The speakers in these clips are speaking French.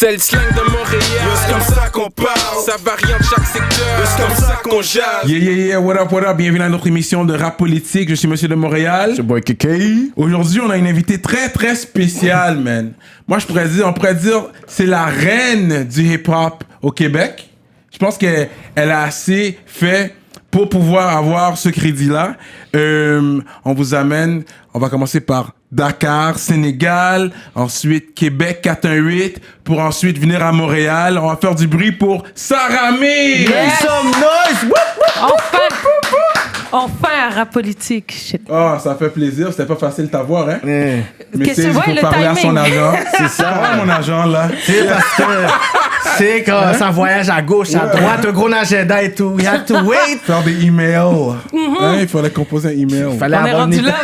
C'est le slang de Montréal. C'est comme ça qu'on parle. Ça varie en chaque secteur. C'est comme ça qu'on jase. Yeah, what up, bienvenue à notre émission de rap politique. Je suis Monsieur de Montréal. C'est boy KK. Aujourd'hui, on a une invitée très spéciale, man. Moi, on pourrait dire, c'est la reine du hip-hop au Québec. Je pense qu'elle a assez fait pour pouvoir avoir ce crédit-là. On vous amène, on va commencer par Dakar, Sénégal, ensuite Québec 418, pour ensuite venir à Montréal. On va faire du bruit pour Sarah Mix. Make some noise! Enfin un rap politique. Shit. Oh, ça fait plaisir. C'était pas facile de t'avoir, hein? Mais Qu'est-ce il que faut c'est, le parler à timing? son agent. C'est ça. Ouais, mon agent, là. C'est parce que c'est quand ça voyage à gauche, à droite, un gros agenda et tout. You have to wait. Faire des emails. Hein, il fallait composer un email. Fallait On est avoir rendu une- là.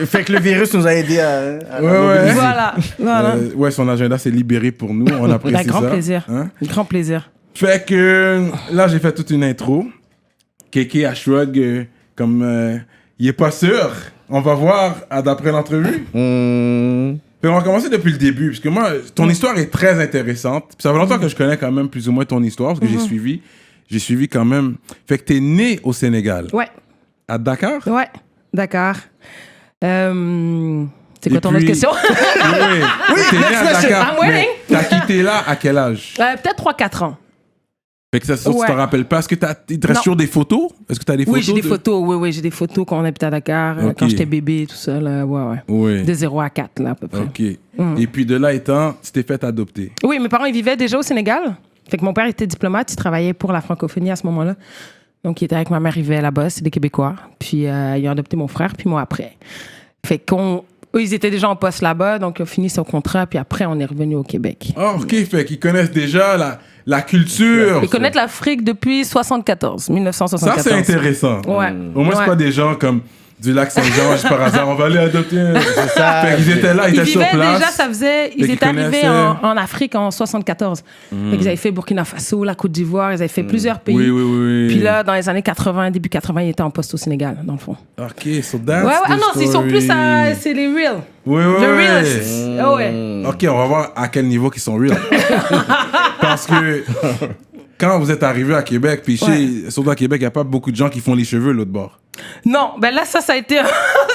Fait que le virus nous a aidé à Ouais. Voilà. Ouais, son agenda s'est libéré pour nous. On apprécie Un grand ça. plaisir. Hein? Grand plaisir. Fait que là, j'ai fait toute une intro. Kéké a shrug comme il est pas sûr. On va voir d'après l'entrevue. Fait on va commencer depuis le début, parce que moi, ton histoire est très intéressante. Puis ça fait longtemps que je connais quand même plus ou moins ton histoire, parce que j'ai suivi quand même. Fait que t'es né au Sénégal. Ouais. À Dakar? Ouais. D'accord. C'est Et quoi ton puis- autre question? Oui, t'es né à next Dakar. I'm Mais waiting. t'as quitté là à quel âge? Peut-être 3-4 ans. Fait que ça, tu Ouais. te rappelles pas. Est-ce que il te reste Non. toujours des photos? Est-ce que t'as des photos? Oui, j'ai des photos. Oui, j'ai des photos quand on habitait à Dakar, Ok. quand j'étais bébé, tout ça. Là. Ouais. Oui. De 0 à 4, là, à peu près. OK. Et puis de là étant, tu t'es fait adopter. Oui, mes parents, ils vivaient déjà au Sénégal. Fait que mon père était diplomate, il travaillait pour la francophonie à ce moment-là. Donc, il était avec ma mère, il vivait là-bas, c'est des Québécois. Puis, ils ont adopté mon frère, puis moi après. Fait eux, ils étaient déjà en poste là-bas, donc ils ont fini son contrat, puis après, on est revenu au Québec. Ah, OK. Fait qu'ils connaissent déjà la culture. Ils connaissent l'Afrique depuis 1974. Ça, c'est intéressant. Ouais. Au moins, c'est Ouais. pas des gens comme du lac Saint-Jean, juste par hasard, on va aller adopter un. C'est ça. Fait qu'ils étaient là, ils Ils étaient sur vivaient place. déjà, ils qu'ils étaient arrivés connaissaient. en Afrique en 74. Fait qu'ils avaient fait Burkina Faso, la Côte d'Ivoire, ils avaient fait plusieurs pays. Oui. Puis là, dans les années 80, début 80, ils étaient en poste au Sénégal, dans le fond. OK, so that's Ouais. Ah the non, ils sont plus story. c'est les real. Oui. The realists. Ah ouais. OK, on va voir à quel niveau qu'ils sont real. Parce que quand vous êtes arrivé à Québec, puis surtout à Québec, il n'y a pas beaucoup de gens qui font les cheveux l'autre bord. Non, ben là, ça a été un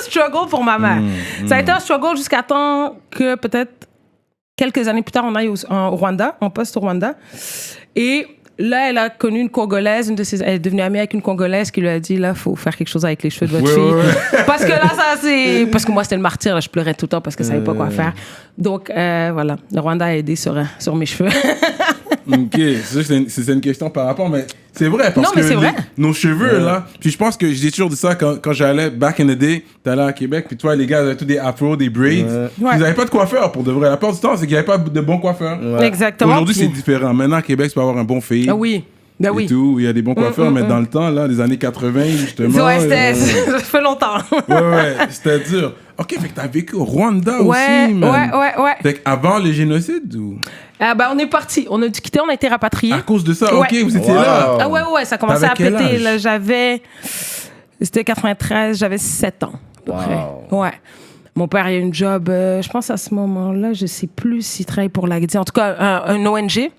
struggle pour ma mère. Ça a été un struggle jusqu'à temps que peut-être quelques années plus tard, on aille au Rwanda, en poste au Rwanda. Et là, elle a connu une Congolaise, elle est devenue amie avec une Congolaise qui lui a dit, là, il faut faire quelque chose avec les cheveux de votre fille. Ouais. Parce que là, parce que moi, c'était le martyr, là, je pleurais tout le temps parce que je savais pas quoi faire. Donc, voilà, le Rwanda a aidé sur mes cheveux. OK, c'est une question par rapport, mais c'est vrai, parce Non, mais que c'est vrai. nos cheveux, là, puis je pense que j'ai toujours dit ça quand j'allais, back in the day, t'allais à Québec, puis toi, les gars, ils avaient tous des afros, des braids, Ouais. ils n'avaient pas de coiffeur, pour de vrai. La plupart du temps, c'est qu'il n'y avait pas de bons coeffeurs. Exactement. Aujourd'hui, Puis- c'est différent. Maintenant, à Québec, tu peux avoir un bon fade. Ah oui. Ben Et oui. tout, il y a des bons coiffeurs, mais dans le temps, là, les années 80, justement. Ouais, ça fait longtemps. Ouais, c'était dur. OK, fait que t'as vécu au Rwanda Ouais, aussi, man. ouais. Fait qu'avant le génocide ou Ben, on est parti. On a dû quitter, on a été rapatriés. à cause de ça, Ouais. OK, vous étiez Wow. là. Ah ouais, ça commençait T'avais à quel péter. âge? Là, c'était 93, j'avais 7 ans, à peu près. Ouais. Mon père a eu une job, je pense à ce moment-là, je sais plus s'il travaille pour l'AGDI, en tout cas, un ONG.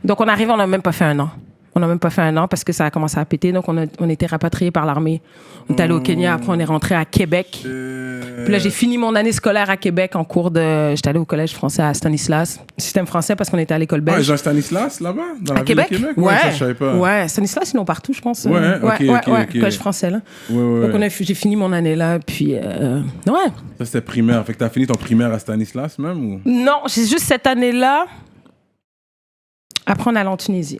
Donc, on arrive, on n'a même pas fait un an. On n'a même pas fait un an parce que ça a commencé à péter. Donc, on a été rapatriés par l'armée. On est allé au Kenya. Après, on est rentré à Québec. Puis là, j'ai fini mon année scolaire à Québec en cours de... J'étais allé au collège français à Stanislas. Système français parce qu'on était à l'école Ah, belge. Jean-Stanislas, là-bas, dans la À ville de Québec? Québec? Ouais. Ça, je savais pas. Ouais, Stanislas, sinon partout, je pense. Ouais, ok. collège français, là. Ouais. Donc, j'ai fini mon année là, puis... ouais. Ça, c'était primaire. Fait que t'as fini ton primaire à Stanislas, même, ou? Non, c'est juste cette année-là. Après, on allait en Tunisie.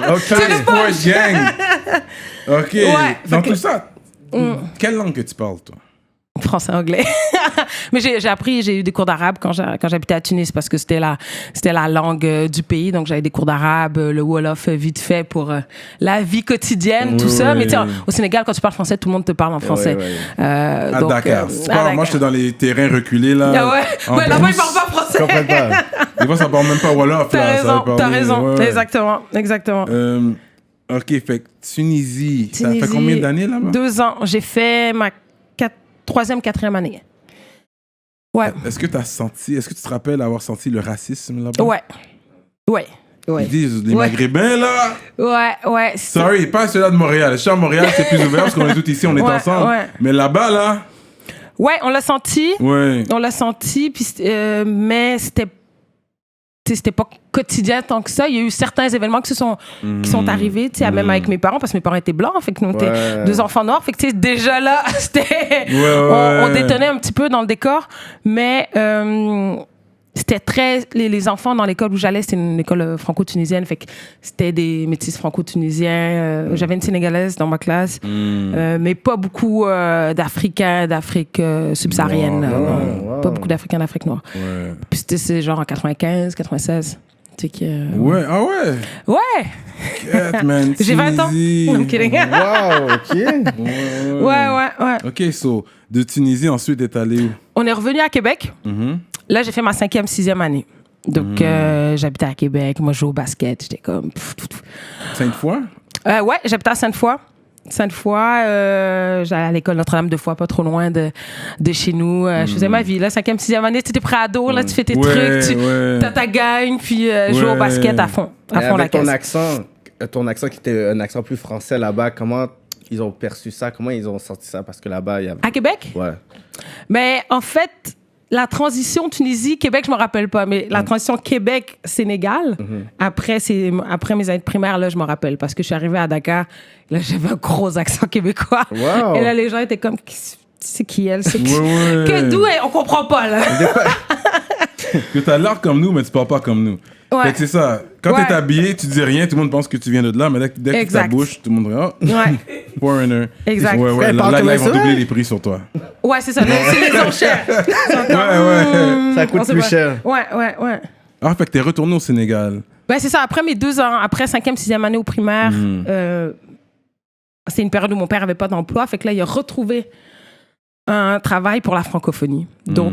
OK, Sport Gang. OK. Ouais, Dans fait que- tout ça, quelle langue que tu parles, toi? Français, anglais. Mais j'ai eu des cours d'arabe quand j'habitais à Tunis parce que c'était la langue du pays. Donc, j'avais des cours d'arabe, le Wolof vite fait pour la vie quotidienne, tout ça. Mais tu sais, au Sénégal, quand tu parles français, tout le monde te parle en français. À Donc, Dakar. à Dakar. Moi, j'étais dans les terrains reculés, là. Ah ouais, en ouais là-bas, ils brousse. parlent pas français. Comprends pas. Des fois, ça parle même pas Wolof, là. ça va T'as parler- raison. ouais. Exactement. OK, fait que Tunisie, ça Tunisie, fait combien d'années, là-bas? 2 ans. J'ai fait ma 3e, 4e année. Ouais. Est-ce que tu te rappelles avoir senti le racisme là-bas? Ouais. Ils disent, les Maghrébins, là. Ouais. Sorry, pas ceux-là de Montréal. Je suis à Montréal, c'est plus ouvert parce qu'on est tous ici, on est ensemble. Ouais. Mais là-bas, là. Ouais, on l'a senti. Ouais. On l'a senti, puis, mais c'était pas quotidien tant que ça. Il y a eu certains événements qui sont arrivés, tu sais, même avec mes parents, parce que mes parents étaient blancs, fait que nous, on était 2 enfants noirs, fait que, tu sais, déjà là, c'était... On détonnait un petit peu dans le décor, mais... c'était très... Les enfants dans l'école où j'allais, c'était une école franco-tunisienne, fait que c'était des métis franco-tunisiens. J'avais une Sénégalaise dans ma classe, mais pas beaucoup d'Africains d'Afrique subsaharienne. Pas beaucoup d'Africains d'Afrique noire. Ouais. Puis c'est genre en 95, 96. Ouais, ah ouais? Ouais! Cat, man, J'ai 20 ans. Tunisie. I'm kidding. Wow, OK. Ouais. OK, so, de Tunisie, ensuite, t'es allé où? On est revenu à Québec. Là, j'ai fait ma 5e, 6e année. Donc, j'habitais à Québec. Moi, je jouais au basket. J'étais comme... Sainte-Foy? Ouais, j'habitais à Sainte-Foy. J'allais à l'école Notre-Dame 2 fois, pas trop loin de chez nous. Je faisais ma vie, là, 5e, 6e année, tu étais pré-ado, là, tu fais tes trucs, t'as ta gang, puis jouer au basket à fond la caisse. Ton accent qui était un accent plus français là-bas, comment ils ont perçu ça? Comment ils ont senti ça? Parce que là-bas, il y avait... À Québec? Ouais. Mais en fait... La transition Tunisie-Québec, je me rappelle pas, mais la transition Québec-Sénégal, après mes années de primaire, là, je me rappelle, parce que je suis arrivée à Dakar, là, j'avais un gros accent québécois. Wow. Et là, les gens étaient comme, c'est qui elle? C'est qui? Que d'où elle? On comprend pas, là. Que t'as l'air comme nous, mais tu parles pas comme nous. Ouais. Fait que c'est ça. Quand t'es habillé, tu dis rien, tout le monde pense que tu viens de là, mais dès que ta bouche, tout le monde dit, oh, foreigner. Exact. Ouais, là, ils vont doubler les prix sur toi. Ouais, c'est ça. C'est les enchères. Ça coûte plus cher. Ouais. Ah, fait que t'es retourné au Sénégal. Ouais, c'est ça. Après mes 2 ans, après 5e, 6e année au primaire, c'est une période où mon père avait pas d'emploi. Fait que là, il a retrouvé un travail pour la francophonie. Donc,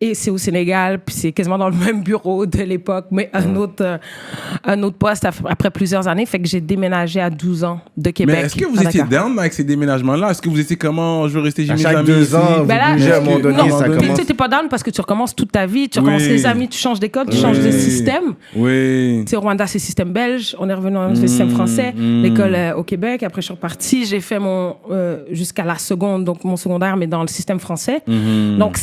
et c'est au Sénégal, puis c'est quasiment dans le même bureau de l'époque, mais un autre poste après plusieurs années. Fait que j'ai déménagé à 12 ans de Québec. Mais est-ce que vous étiez down avec ces déménagements-là? Est-ce que vous étiez comment? Je veux rester chez mes amis. À chaque 2 ans, vous bougez à un moment donné, ça commence. Tu n'es pas down parce que tu recommences toute ta vie, tu recommences les amis, tu changes d'école, tu changes de système. Oui. Tu sais, Rwanda, c'est système belge. On est revenu dans le système français. L'école au Québec. Après, je suis repartie. J'ai fait jusqu'à la seconde, donc mon secondaire, mais dans le système français. Donc,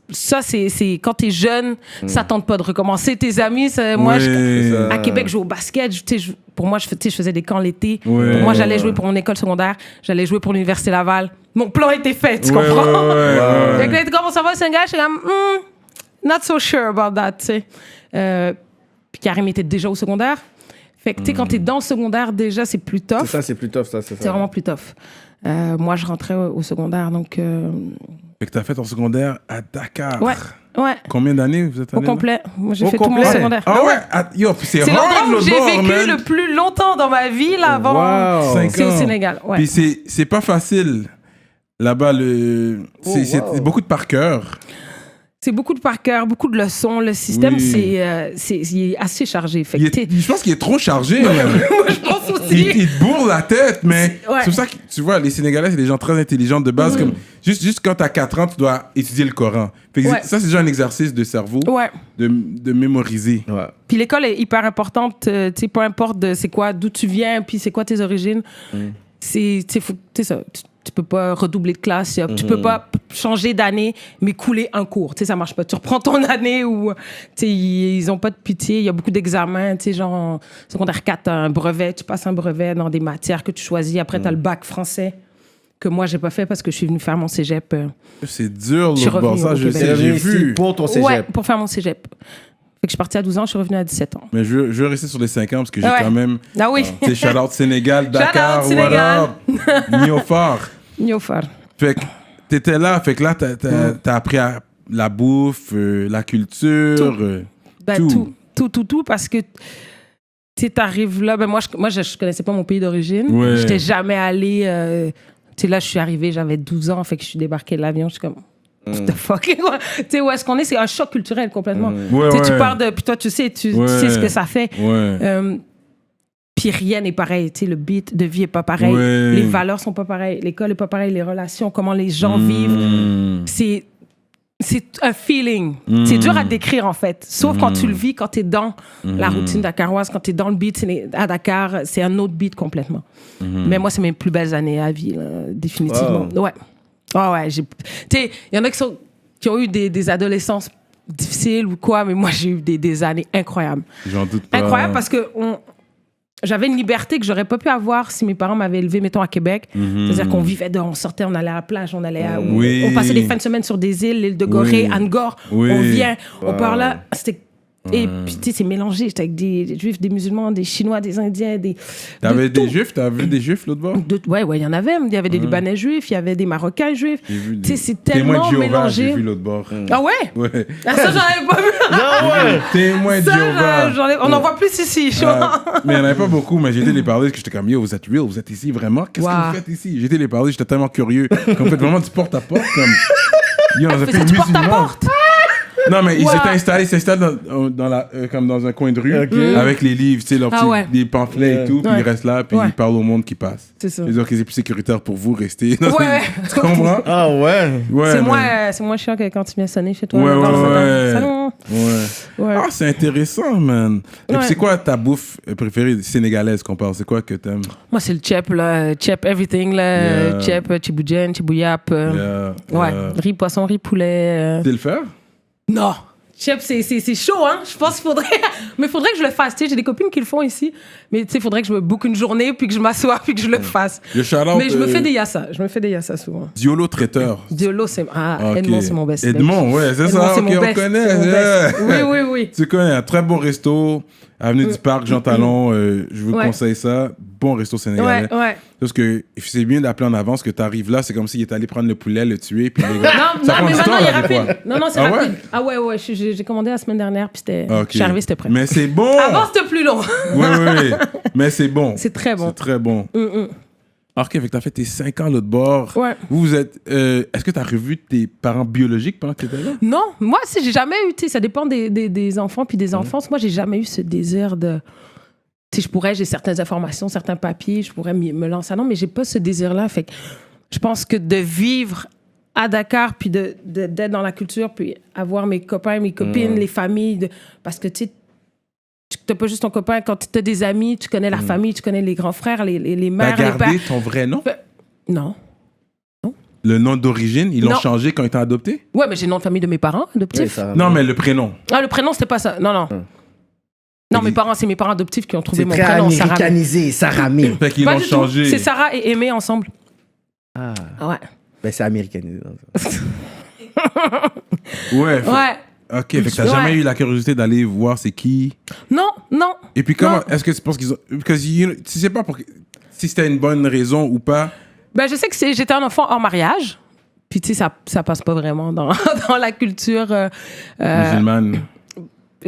ça, c'est quand t'es jeune, ça tente pas de recommencer. Tes amis, moi, à Québec, je jouais au basket. Pour moi, je faisais des camps l'été. Pour moi, j'allais jouer pour mon école secondaire. J'allais jouer pour l'Université Laval. Mon plan était fait, tu comprends? Fait que là, comment ça va, Sénégal? Je suis comme, not so sure about that, tu sais. Puis Karim était déjà au secondaire. Fait que, tu sais, quand t'es dans le secondaire, déjà, c'est plus tough. C'est ça, c'est plus tough, ça, c'est ça. C'est vraiment plus tough. Moi, je rentrais au secondaire, donc... Fait que t'as fait ton secondaire à Dakar. Ouais. Combien d'années vous êtes allé? Au complet. Moi, j'ai Au fait tout mon complet? secondaire. Ah ouais? Yo, puis c'est l'endroit où j'ai vécu man. le plus longtemps dans ma vie, là, avant. Wow. 5 C'est au ans. Sénégal, ouais. Puis c'est pas facile. Là-bas, c'est beaucoup de par cœur. C'est beaucoup de par cœur, beaucoup de leçons. Le système, il est assez chargé. Fait que Je pense qu'il est trop chargé. Moi, je pense aussi. Il te bourre la tête, mais Ouais. c'est pour ça que, tu vois, les Sénégalais, c'est des gens très intelligents de base. Comme, juste quand t'as 4 ans, tu dois étudier le Coran. Fait que ça, c'est déjà un exercice de cerveau, Ouais. de mémoriser. Ouais. Puis l'école est hyper importante. Tu sais, peu importe c'est quoi, d'où tu viens, puis c'est quoi tes origines. C'est ça. Tu peux pas redoubler de classe, tu peux pas changer d'année, mais couler un cours. Tu sais, ça marche pas. Tu reprends ton année où, tu sais, ils ont pas de pitié. Il y a beaucoup d'examens, tu sais, genre en secondaire 4, t'as un brevet, tu passes un brevet dans des matières que tu choisis. Après, t'as le bac français que moi, j'ai pas fait parce que je suis venue faire mon cégep. C'est dur, Je suis l'autre bord. revenue Ça, au je Québec. sais, j'ai vu. Pour ton cégep. Ouais, pour faire mon cégep. Fait que je suis partie à 12 ans, je suis revenue à 17 ans. Mais je veux rester sur les 5 ans parce que j'ai Ouais. quand même... Ah oui. Tu sais, shout-out Sénégal, Dakar, Shout-out Sénégal. what up? Niofar. Niofar. Fait que t'étais là, fait que là, t'as appris la bouffe, la culture, Tout, parce que tu arrives là, moi, je connaissais pas mon pays d'origine. Ouais. J'étais jamais allée. Tu sais, là, je suis arrivée, j'avais 12 ans, fait que je suis débarquée de l'avion, je suis comme. What the fuck? Tu sais, où est-ce qu'on est? C'est un choc culturel complètement. Ouais, Tu sais, ouais. tu pars de. Puis toi, tu sais ce que ça fait. Ouais. Puis rien n'est pareil. Tu sais, le beat de vie est pas pareil. Ouais. Les valeurs sont pas pareilles. L'école est pas pareille. Les relations, comment les gens vivent. C'est. c'est un feeling. C'est dur à décrire, en fait. Sauf quand tu le vis, quand tu es dans la routine dakaroise, quand tu es dans le beat à Dakar, c'est un autre beat complètement. Mais moi, c'est mes plus belles années à vie, là, définitivement. Wow. Ouais. Oh, ouais. Tu sais, il y en a qui ont eu des adolescences difficiles ou quoi, mais moi, j'ai eu des années incroyables. J'en doute pas. Incroyables parce que j'avais une liberté que j'aurais pas pu avoir si mes parents m'avaient élevé, mettons, à Québec. C'est-à-dire qu'on vivait dehors, on sortait, on allait à la plage, on allait on passait des fins de semaine sur des îles, l'île de Gorée, Angkor, on vient, on part là. C'était... Et puis, tu sais, c'est mélangé. J'étais avec des Juifs, des musulmans, des Chinois, des Indiens, T'avais des Juifs? T'as vu des Juifs l'autre bord? Ouais, il y en avait. Il y avait des Libanais juifs, il y avait des Marocains juifs. Tu sais, c'est Témoin tellement de Jéhovah, mélangé. j'ai vu l'autre bord. Ah ouais? Ouais. Ah, ça, j'en avais pas vu. Non, ouais. Témoin de Jéhovah. On en voit plus ici. Mais il n'y en avait pas beaucoup, mais j'ai été les parler, parce que j'étais comme, yo, vous êtes real, vous êtes ici, vraiment? Qu'est-ce que vous faites ici? J'ai été les parler, j'étais tellement curieux. Comme fait vraiment du porte-à-porte, comme... Yo, on a fait du porte-à-porte. Non, mais ils s'étaient installés comme dans un coin de rue, avec les livres, tu sais, leurs des pamphlets et tout, puis ils restent là, puis ils parlent au monde qui passe. C'est ça. Ils disent que c'est plus sécuritaire pour vous, rester. Ouais. Tu comprends? Ah ouais. C'est moins chiant que quand tu viens sonner chez toi. Ouais. Ah, c'est intéressant, man. Et puis, c'est quoi ta bouffe préférée sénégalaise qu'on parle? C'est quoi que t'aimes? Moi, c'est le chep, là. Chep everything, là. Chep, chiboujen, chibouyap. Riz poisson, riz poulet. Tu sais le faire? Non. Chep, c'est chaud, hein. Je pense qu'il faudrait... Mais il faudrait que je le fasse. Tu sais, j'ai des copines qui le font ici. Mais tu sais, il faudrait que je me book une journée, puis que je m'assoie, puis que je le fasse. Mais je me fais des yassa. Je me fais des yassa souvent. Diolo traiteur. Diolo, c'est... Edmond, c'est mon best. Edmond, ouais, c'est ça. Ok, on connaît. Oui. Tu connais un très bon resto, avenue du Parc, Jean Talon. Je vous conseille ça. Bon resto sénégalais. Ouais. Parce que c'est bien d'appeler en avance que tu arrives là. C'est comme s'il est allé prendre le poulet, le tuer, puis les gars. Non, mais maintenant, il est rapide. Non, c'est rapide. Ah ouais. J'ai commandé la semaine dernière, puis je suis arrivé, c'était prêt. Mais c'est bon. Avant, c'était plus long. Oui. Mais c'est bon. C'est très bon. C'est très bon. Ok, fait que t'as fait tes 5 ans l'autre bord. Ouais. Vous êtes... est-ce que t'as revu tes parents biologiques pendant que t'étais là? Non, moi, j'ai jamais eu... Tu sais, ça dépend des enfants puis des enfances. Moi, j'ai jamais eu ce désir de... Tu sais, j'ai certaines informations, certains papiers, je pourrais me lancer. Non, mais j'ai pas ce désir-là. Fait que je pense que de vivre à Dakar, puis d'être dans la culture, puis avoir mes copains, mes copines, les familles, parce que tu sais, tu n'as pas juste ton copain, quand tu as des amis, tu connais la famille, tu connais les grands frères, les mères, les pères. T'as gardé ton vrai nom? Non. Le nom d'origine, ils l'ont changé quand ils t'ont adopté? Ouais, mais j'ai le nom de famille de mes parents adoptifs. Non, mais le prénom. Ah, le prénom, c'était pas ça. Non. Non, c'est mes parents adoptifs qui ont trouvé mon prénom. C'est très américanisé, Sarah May. Fait qu'ils l'ont changé. C'est Sarah et Aimé ensemble. Ah ouais. Ben, c'est américanisé. Ouais. Ok, fait que t'as jamais eu la curiosité d'aller voir c'est qui? Non. Et puis comment, est-ce que tu penses qu'ils ont... Parce que tu sais pas si c'était une bonne raison ou pas. Ben, je sais que j'étais un enfant hors mariage. Puis tu sais, ça passe pas vraiment dans la culture... musulmane.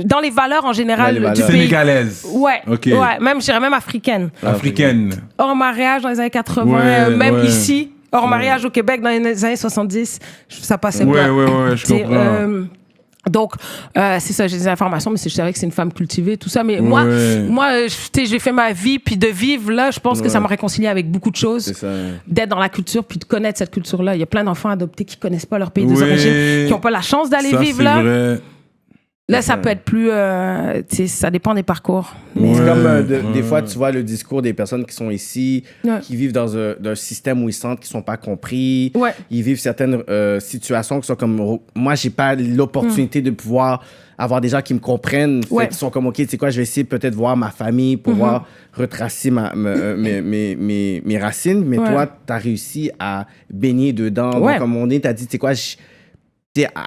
Dans les valeurs en général du pays. Sénégalaise. Ouais. Okay. Ouais, je dirais même africaine. Africaine. Hors mariage dans les années 80, même ici. Hors mariage au Québec dans les années 70, ça passait pas. Ouais, je comprends. Donc, c'est ça, j'ai des informations, mais je savais que c'est une femme cultivée, tout ça. Mais moi, j'ai fait ma vie, puis de vivre là, je pense que ça m'a réconcilié avec beaucoup de choses. D'être dans la culture, puis de connaître cette culture-là. Il y a plein d'enfants adoptés qui connaissent pas leur pays d'origine, qui n'ont pas la chance d'aller vivre là. Vrai. Là, ça peut être plus... ça dépend des parcours. Mais c'est comme des fois, tu vois le discours des personnes qui sont ici, qui vivent dans un système où ils sentent qu'ils ne sont pas compris. Ouais. Ils vivent certaines situations qui sont comme... Moi, je n'ai pas l'opportunité de pouvoir avoir des gens qui me comprennent. Qui sont comme, OK, tu sais quoi, je vais essayer peut-être voir ma famille pour pouvoir retracer mes racines. Mais toi, tu as réussi à baigner dedans. Donc, comme on dit, tu as dit, tu sais quoi,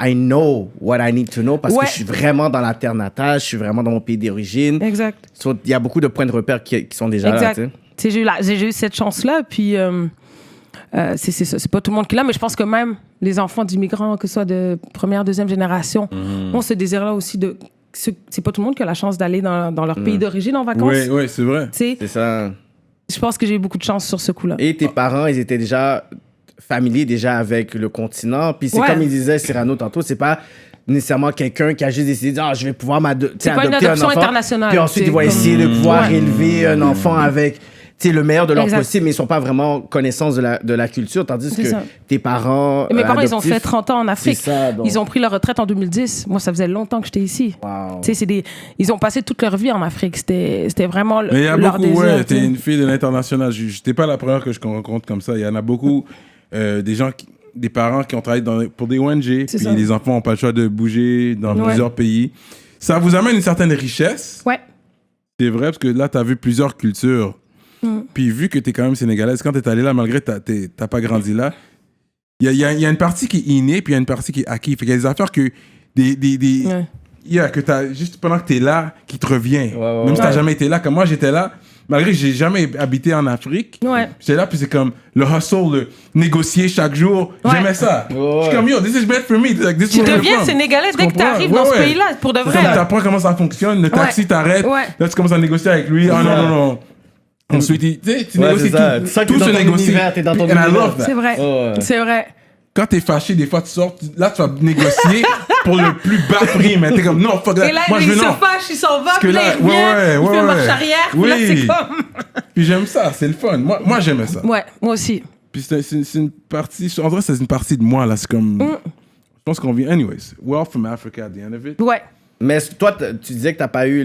I know what I need to know parce que je suis vraiment dans la terre natale, je suis vraiment dans mon pays d'origine. Exact. Il y a beaucoup de points de repère qui sont déjà là. J'ai eu cette chance-là, puis c'est pas tout le monde qui l'a, mais je pense que même les enfants d'immigrants, que ce soit de première, deuxième génération, ont ce désir-là aussi de... C'est pas tout le monde qui a la chance d'aller dans leur pays d'origine en vacances. Oui, c'est vrai. C'est ça. Je pense que j'ai eu beaucoup de chance sur ce coup-là. Et tes parents, ils étaient déjà... familier déjà avec le continent. Puis c'est comme il disait Cyrano tantôt, c'est pas nécessairement quelqu'un qui a juste décidé de dire je vais pouvoir adopter un enfant. C'est pas une adoption internationale. Puis ensuite, il va essayer de pouvoir élever un enfant avec le meilleur de leur Exact. possible, mais ils sont pas vraiment connaissance de la culture, tandis C'est que ça. tes parents Et mes parents, ils ont adoptifs, fait 30 ans en Afrique. c'est ça, donc. Ils ont pris leur retraite en 2010. Moi, ça faisait longtemps que j'étais ici. Wow. Tu sais, ils ont passé toute leur vie en Afrique. C'était vraiment Mais il y a leur beaucoup, désir. ouais, tu t'es sais. une fille de l'international. Je n'étais pas la première que je rencontre comme ça. Il y en a beaucoup, des gens, des parents qui ont travaillé pour des ONG, puis ça. les enfants n'ont pas le choix de bouger dans Ouais. plusieurs pays. Ça vous amène une certaine richesse. Ouais. C'est vrai, parce que là, tu as vu plusieurs cultures. Puis vu que tu es quand même sénégalaise, quand tu es allée là, malgré que tu n'as pas grandi là, il y a une partie qui est innée, puis il y a une partie qui est acquise. Fait qu'il y a des affaires que Ouais. que tu as juste pendant que tu es là, qui te revient. ouais, Même si tu n'as ouais. jamais été là. Comme moi, j'étais là, malgré que j'ai jamais habité en Afrique. Ouais. J'étais là, puis c'est comme le hustle, le négocier chaque jour. Ouais. J'aimais ça. Ouais. Je suis comme, yo, this is bad for me. Like, this is Tu where I'm deviens from. sénégalais dès que tu comprends? arrives Ouais, dans ce ouais. pays-là, pour de C'est vrai. comme t'apprends comment ça fonctionne, le taxi t'arrête, Ouais. là tu commences à négocier avec lui. Ah non, non, non. Ensuite, tu sais, tu Ouais, négocies c'est ça. tout. Tu sens que Tout t'es se dans ton négocie. univers, t'es dans ton And I love univers. that. C'est vrai. Ouais. C'est vrai. Quand t'es fâché, des fois tu sors, là tu vas négocier pour le plus bas prix, mais t'es comme non, fuck that. Et là, Moi je il veux se non. fâche, il s'en va, que puis là, là, il revient, ouais, il fait ouais. marche arrière, puis là, Oui. c'est comme... Puis j'aime ça, c'est le fun. Moi j'aimais ça. Ouais, moi aussi. Puis c'est une partie, en vrai c'est une partie de moi là, c'est comme. Je pense qu'on vient. Anyways, we're all from Africa at the end of it. Ouais. Mais toi, tu disais que t'as pas eu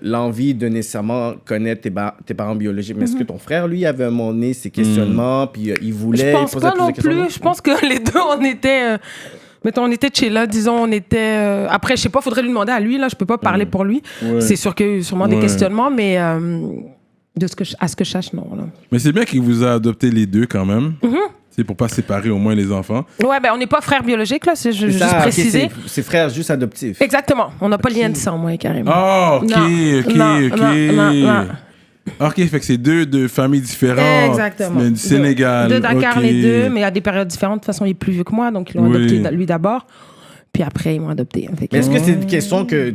l'envie de nécessairement connaître tes parents biologiques. Mais est-ce que ton frère, lui, avait à un moment donné ses questionnements, puis il voulait... Je pense il posait pas non de questions? plus. Je pense que les deux, on était... mettons, on était chez là, disons, on était... après, je sais pas, faudrait lui demander à lui, là, je peux pas parler pour lui. Ouais. C'est sûr qu'il y a eu sûrement des Ouais. questionnements, mais à ce que je sache, non. Là. Mais c'est bien qu'il vous a adopté les deux quand même. C'est pour pas séparer au moins les enfants. Ouais, ben on n'est pas frères biologiques, là, c'est C'est juste ça, ok, préciser. c'est frère juste adoptif. Exactement. On n'a pas le lien de sang, moi et Karim. Ah, ok, Non, ok, non, ok. non. Ok, fait que c'est deux familles différentes. Exactement. Mais du Sénégal. De Dakar, ok. les deux, mais à des périodes différentes. De toute façon, il est plus vieux que moi, donc ils l'ont Oui. adopté lui d'abord. Puis après, ils m'ont adopté. Fait que- Mais est-ce que c'est une question que,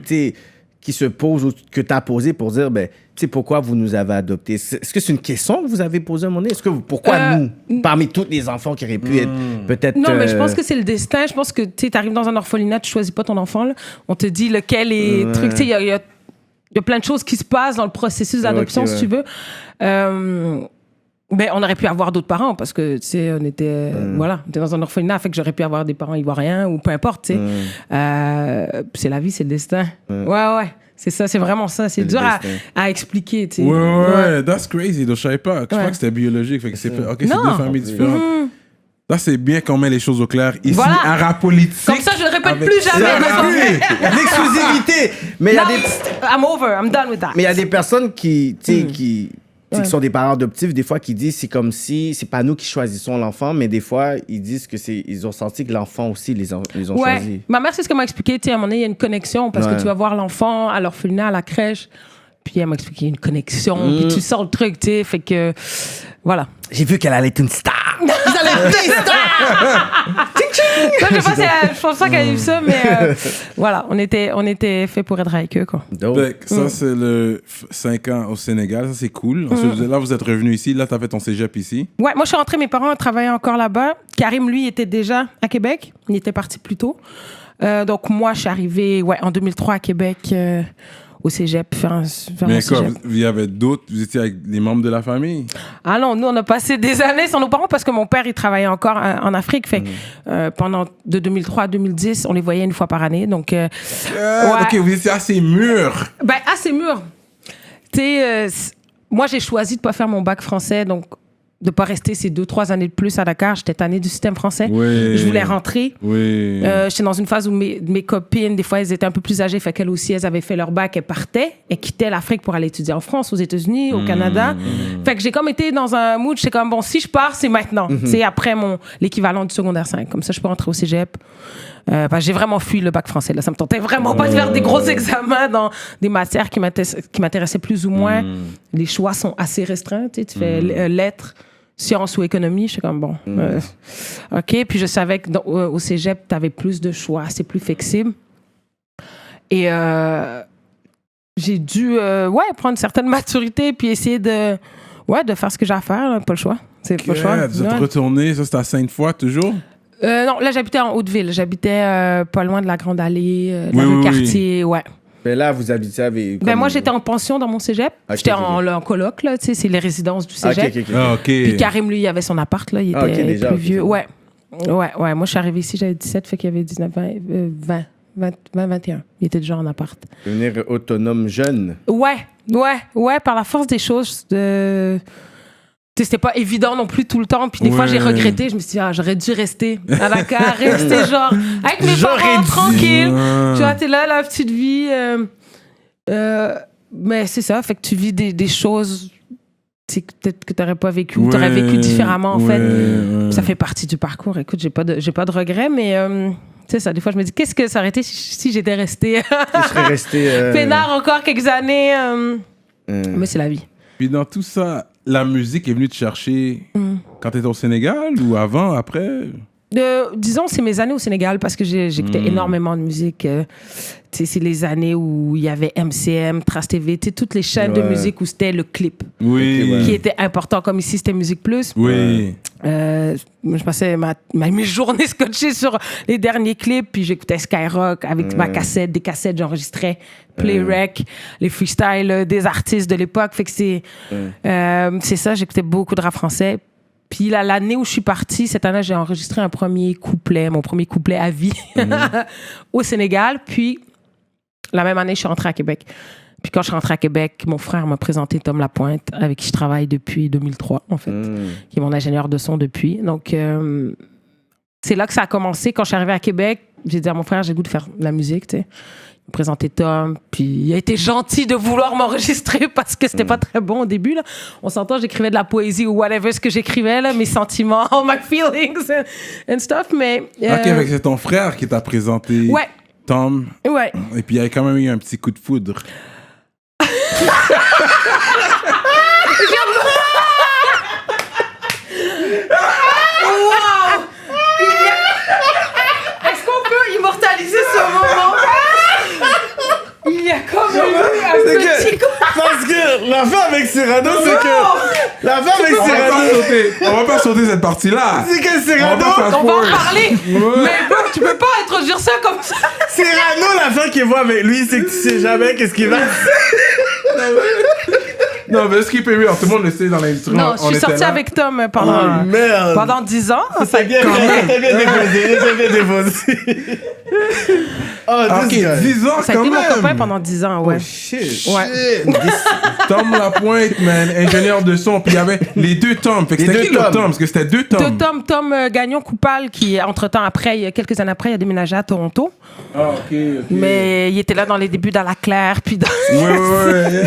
qui se pose ou que tu as posée pour dire, ben, tu sais, pourquoi vous nous avez adoptés? Est-ce que c'est une question que vous avez posée à un moment donné? Pourquoi nous, parmi tous les enfants qui auraient pu être peut-être... Non, mais je pense que c'est le destin. Je pense que tu arrives dans un orphelinat, tu choisis pas ton enfant. Là. On te dit lequel est truc. Tu sais, il y a plein de choses qui se passent dans le processus d'adoption, Ok, si tu veux. Mais on aurait pu avoir d'autres parents parce que, tu sais, on était dans un orphelinat, fait que j'aurais pu avoir des parents ivoiriens ou peu importe, tu sais. C'est la vie, c'est le destin. Ouais. C'est ça, c'est vraiment ça. C'est le dur destin. à expliquer, tu sais. Ouais, that's crazy. Je savais pas. Je crois Ouais. que c'était biologique. Fait que c'est ok, c'est Non. deux familles différentes. Là, c'est bien qu'on met les choses au clair. Ici, Voilà. à rap politique. Comme ça, je le répète avec- plus jamais. L'exclusivité! Mais il y a Non, des... I'm over, I'm done with that. Mais il y a des personnes qui, tu sais, qui sont des parents adoptifs, des fois qui disent c'est comme si c'est pas nous qui choisissons l'enfant, mais des fois ils disent que ils ont senti que l'enfant aussi les ont choisis. Ma mère, c'est ce qu'elle m'a expliqué. Tu sais, à un moment donné, il y a une connexion parce Ouais. que tu vas voir l'enfant à l'orphelinat, à la crèche. Puis elle m'a expliqué une connexion. Puis tu sors le truc, tu sais. Fait que, voilà. J'ai vu qu'elle allait être une star. Vous allez être une star. Ça, je pense pas qu'elle a eu ça, mais voilà, on était fait pour être avec eux, quoi. Fait que ça, c'est le 5 ans au Sénégal. Ça, c'est cool. Ensuite, là, vous êtes revenu ici. Là, t'as fait ton cégep ici. Ouais, moi, je suis rentrée, mes parents travaillaient encore là-bas. Karim, lui, était déjà à Québec. Il était parti plus tôt. Donc, moi, je suis arrivée en 2003 à Québec, au cégep, faire mon Mais quoi, cégep. il y avait d'autres. Vous étiez avec les membres de la famille. Ah non, nous, on a passé des années sans nos parents parce que mon père, il travaillait encore en Afrique. Fait que, pendant de 2003 à 2010, on les voyait une fois par année. Donc, ouais. Ok, vous étiez assez mûrs. Ben, c'est mûr. Tu sais, moi, j'ai choisi de pas faire mon bac français, donc de pas rester ces 2-3 années de plus à Dakar. J'étais tannée du système français. Oui. Je voulais rentrer. Oui. J'étais dans une phase où mes copines, des fois, elles étaient un peu plus âgées, fait qu'elles aussi, elles avaient fait leur bac, elles partaient, elles quittaient l'Afrique pour aller étudier en France, aux États-Unis, au Canada. Fait que j'ai comme été dans un mood, j'étais comme, bon, si je pars, c'est maintenant. Tu sais, après l'équivalent du secondaire 5. Comme ça, je peux rentrer au cégep. Parce que j'ai vraiment fui le bac français. Là. Ça me tentait vraiment pas de faire des gros examens dans des matières qui m'intéressaient plus ou moins. Les choix sont assez restreints. Tu sais, tu fais lettres, sciences ou économie. Je suis comme, bon, OK. Puis je savais qu'au cégep, tu avais plus de choix. C'est plus flexible. Et j'ai dû prendre une certaine maturité puis essayer de faire ce que j'ai à faire. Là. Pas le choix. C'est pas le choix. Vous êtes retourné, ça c'était à Sainte-Foy toujours? Non, là, j'habitais en Haute-Ville. J'habitais pas loin de la Grande Allée, Oui, la rue oui, Cartier, ouais. Mais là, vous habitez avec... Ben moi, j'étais en pension dans mon cégep. J'étais en coloc, là, tu sais, c'est les résidences du cégep. OK. Puis Karim, lui, il avait son appart, là, il était déjà, plus vieux. Ouais. Moi, je suis arrivée ici, j'avais 17, fait qu'il y avait 19, 20, 21. Il était déjà en appart. Devenir autonome jeune. Ouais, par la force des choses, c'était pas évident non plus tout le temps. Puis des fois, j'ai regretté. Je me suis dit, j'aurais dû rester à Dakar, rester genre avec mes parents, tranquille. Tu vois, t'es là, la petite vie. Mais c'est ça, fait que tu vis des choses peut-être que t'aurais pas vécu ou t'aurais vécu différemment, en fait. Ça fait partie du parcours. Écoute, j'ai pas de regrets, mais... c'est ça, des fois, je me dis, qu'est-ce que ça aurait été si j'étais restée... Je serais resté... peinard encore quelques années. Mais c'est la vie. Puis dans tout ça, la musique est venue te chercher quand t'étais au Sénégal ou avant, après? Disons, c'est mes années au Sénégal parce que j'écoutais énormément de musique. C'est les années où il y avait MCM, Trace TV, toutes les chaînes de musique où c'était le clip qui était important. Comme ici, c'était Musique Plus. Oui. Je passais mes journées scotchées sur les derniers clips, puis j'écoutais Skyrock avec ma cassette, des cassettes, j'enregistrais Playrec, les freestyles des artistes de l'époque. Fait que c'est ça, j'écoutais beaucoup de rap français. Puis l'année où je suis partie, cette année, j'ai enregistré mon premier couplet à vie au Sénégal. Puis la même année, je suis rentrée à Québec. Puis quand je suis rentrée à Québec, mon frère m'a présenté Tom Lapointe, avec qui je travaille depuis 2003, en fait, qui est mon ingénieur de son depuis. Donc, c'est là que ça a commencé. Quand je suis arrivée à Québec, j'ai dit à mon frère, j'ai le goût de faire de la musique, tu sais. Il m'a présenté Tom, puis il a été gentil de vouloir m'enregistrer parce que c'était pas très bon au début, là. On s'entend, j'écrivais de la poésie ou whatever ce que j'écrivais, là, mes sentiments, my feelings and stuff, mais... OK, c'est ton frère qui t'a présenté Tom. Ouais. Et puis il y avait quand même eu un petit coup de foudre. Est-ce qu'on peut immortaliser ce moment? Il y a quand même eu un petit coup. Parce que l'affaire avec Cyrano, c'est que... L'affaire avec Cyrano... On va pas sauter cette partie-là. C'est que Cyrano... On va en parler. Mais bro, tu peux pas introduire ça comme ça. Cyrano, l'affaire qu'il voit avec lui, c'est que tu sais jamais qu'est-ce qu'il va... Non, mais ce qui est real, tout le monde le sait dans l'industrie. Non, je suis sortie avec Tom pendant 10 ans. C'est bien déposé. OK, 10 ans ça quand a été même. mon copain pendant 10 ans, ouais. Oh, shit. Ouais. Tom Lapointe, man, ingénieur de son. Puis il y avait les deux Toms. Fait que c'était qui le Tom? Parce que c'était deux Toms. Tom Gagnon-Coupal, qui, entre-temps, quelques années après, il a déménagé à Toronto. Ah, OK. Mais il était là dans les débuts dans la Claire, puis dans... Ouais.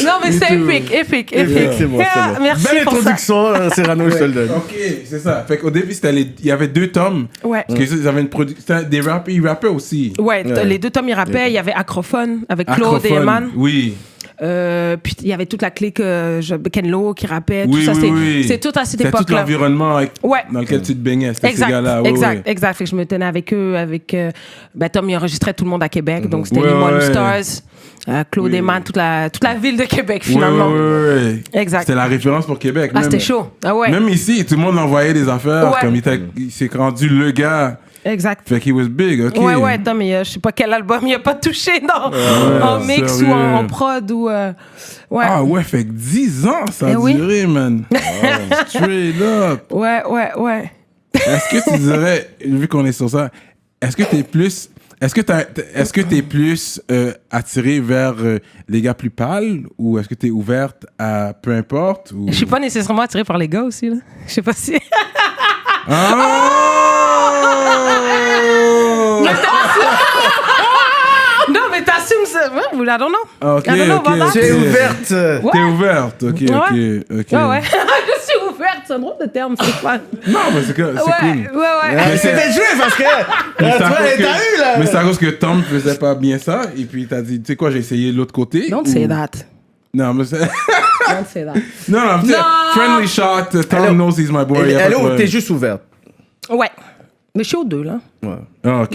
Non, mais c'est épique. C'est bon. Merci Belle pour introduction, Cyrano, je te le donne. OK, c'est ça. Fait qu'au début, il y avait deux Toms. Ouais. Parce qu'ils avaient une production. Des rappeurs, ils rappaient aussi. Ouais, les deux Tom, ils rappaient. Il y avait Acrophone avec Claude et Eman. Oui. Puis il y avait toute la clique Ken Lo qui rappait, tout ça. C'est tout à cette époque-là. C'était tout l'environnement dans lequel tu te baignais. C'était ces gars-là. Exact. Fait que je me tenais avec eux. Tom, il enregistrait tout le monde à Québec. Donc c'était les Mall Stars, Claude Eman, toute la ville de Québec, finalement. Ouais. Exact. C'était la référence pour Québec. Ah, c'était chaud. Ah ouais. Même ici, tout le monde envoyait des affaires. Comme il s'est rendu le gars. Exact. Fait qu'il was big, OK. Ouais, Tom, je sais pas quel album il a pas touché en mix sérieux. ou en prod ou... ouais. Ah ouais, fait que 10 ans, ça a duré, man. Straight up. Ouais. Est-ce que tu dirais, vu qu'on est sur ça, est-ce que t'es plus attiré vers les gars plus pâles ou est-ce que t'es ouverte à peu importe ou... Je suis pas nécessairement attirée par les gars aussi, là. Je sais pas si... Non, mais t'assumes ça. I don't know. OK, I don't know, OK. Tu es ouverte. T'es ouverte, OK. Ouais. Je suis ouverte, c'est un drôle de terme, c'est fun. Non, mais c'est cool. Ouais. C'était joué parce que... t'as eu, là. Mais c'est à cause que Tom faisait pas bien ça et puis t'as dit, tu sais quoi, j'ai essayé l'autre côté. Don't say that. Non, mais c'est... Don't say that. Non, friendly shot, Tom knows he's my boy. Hello, t'es juste ouverte. Ouais. Mais je suis aux deux, là. Ouais. Ah, OK.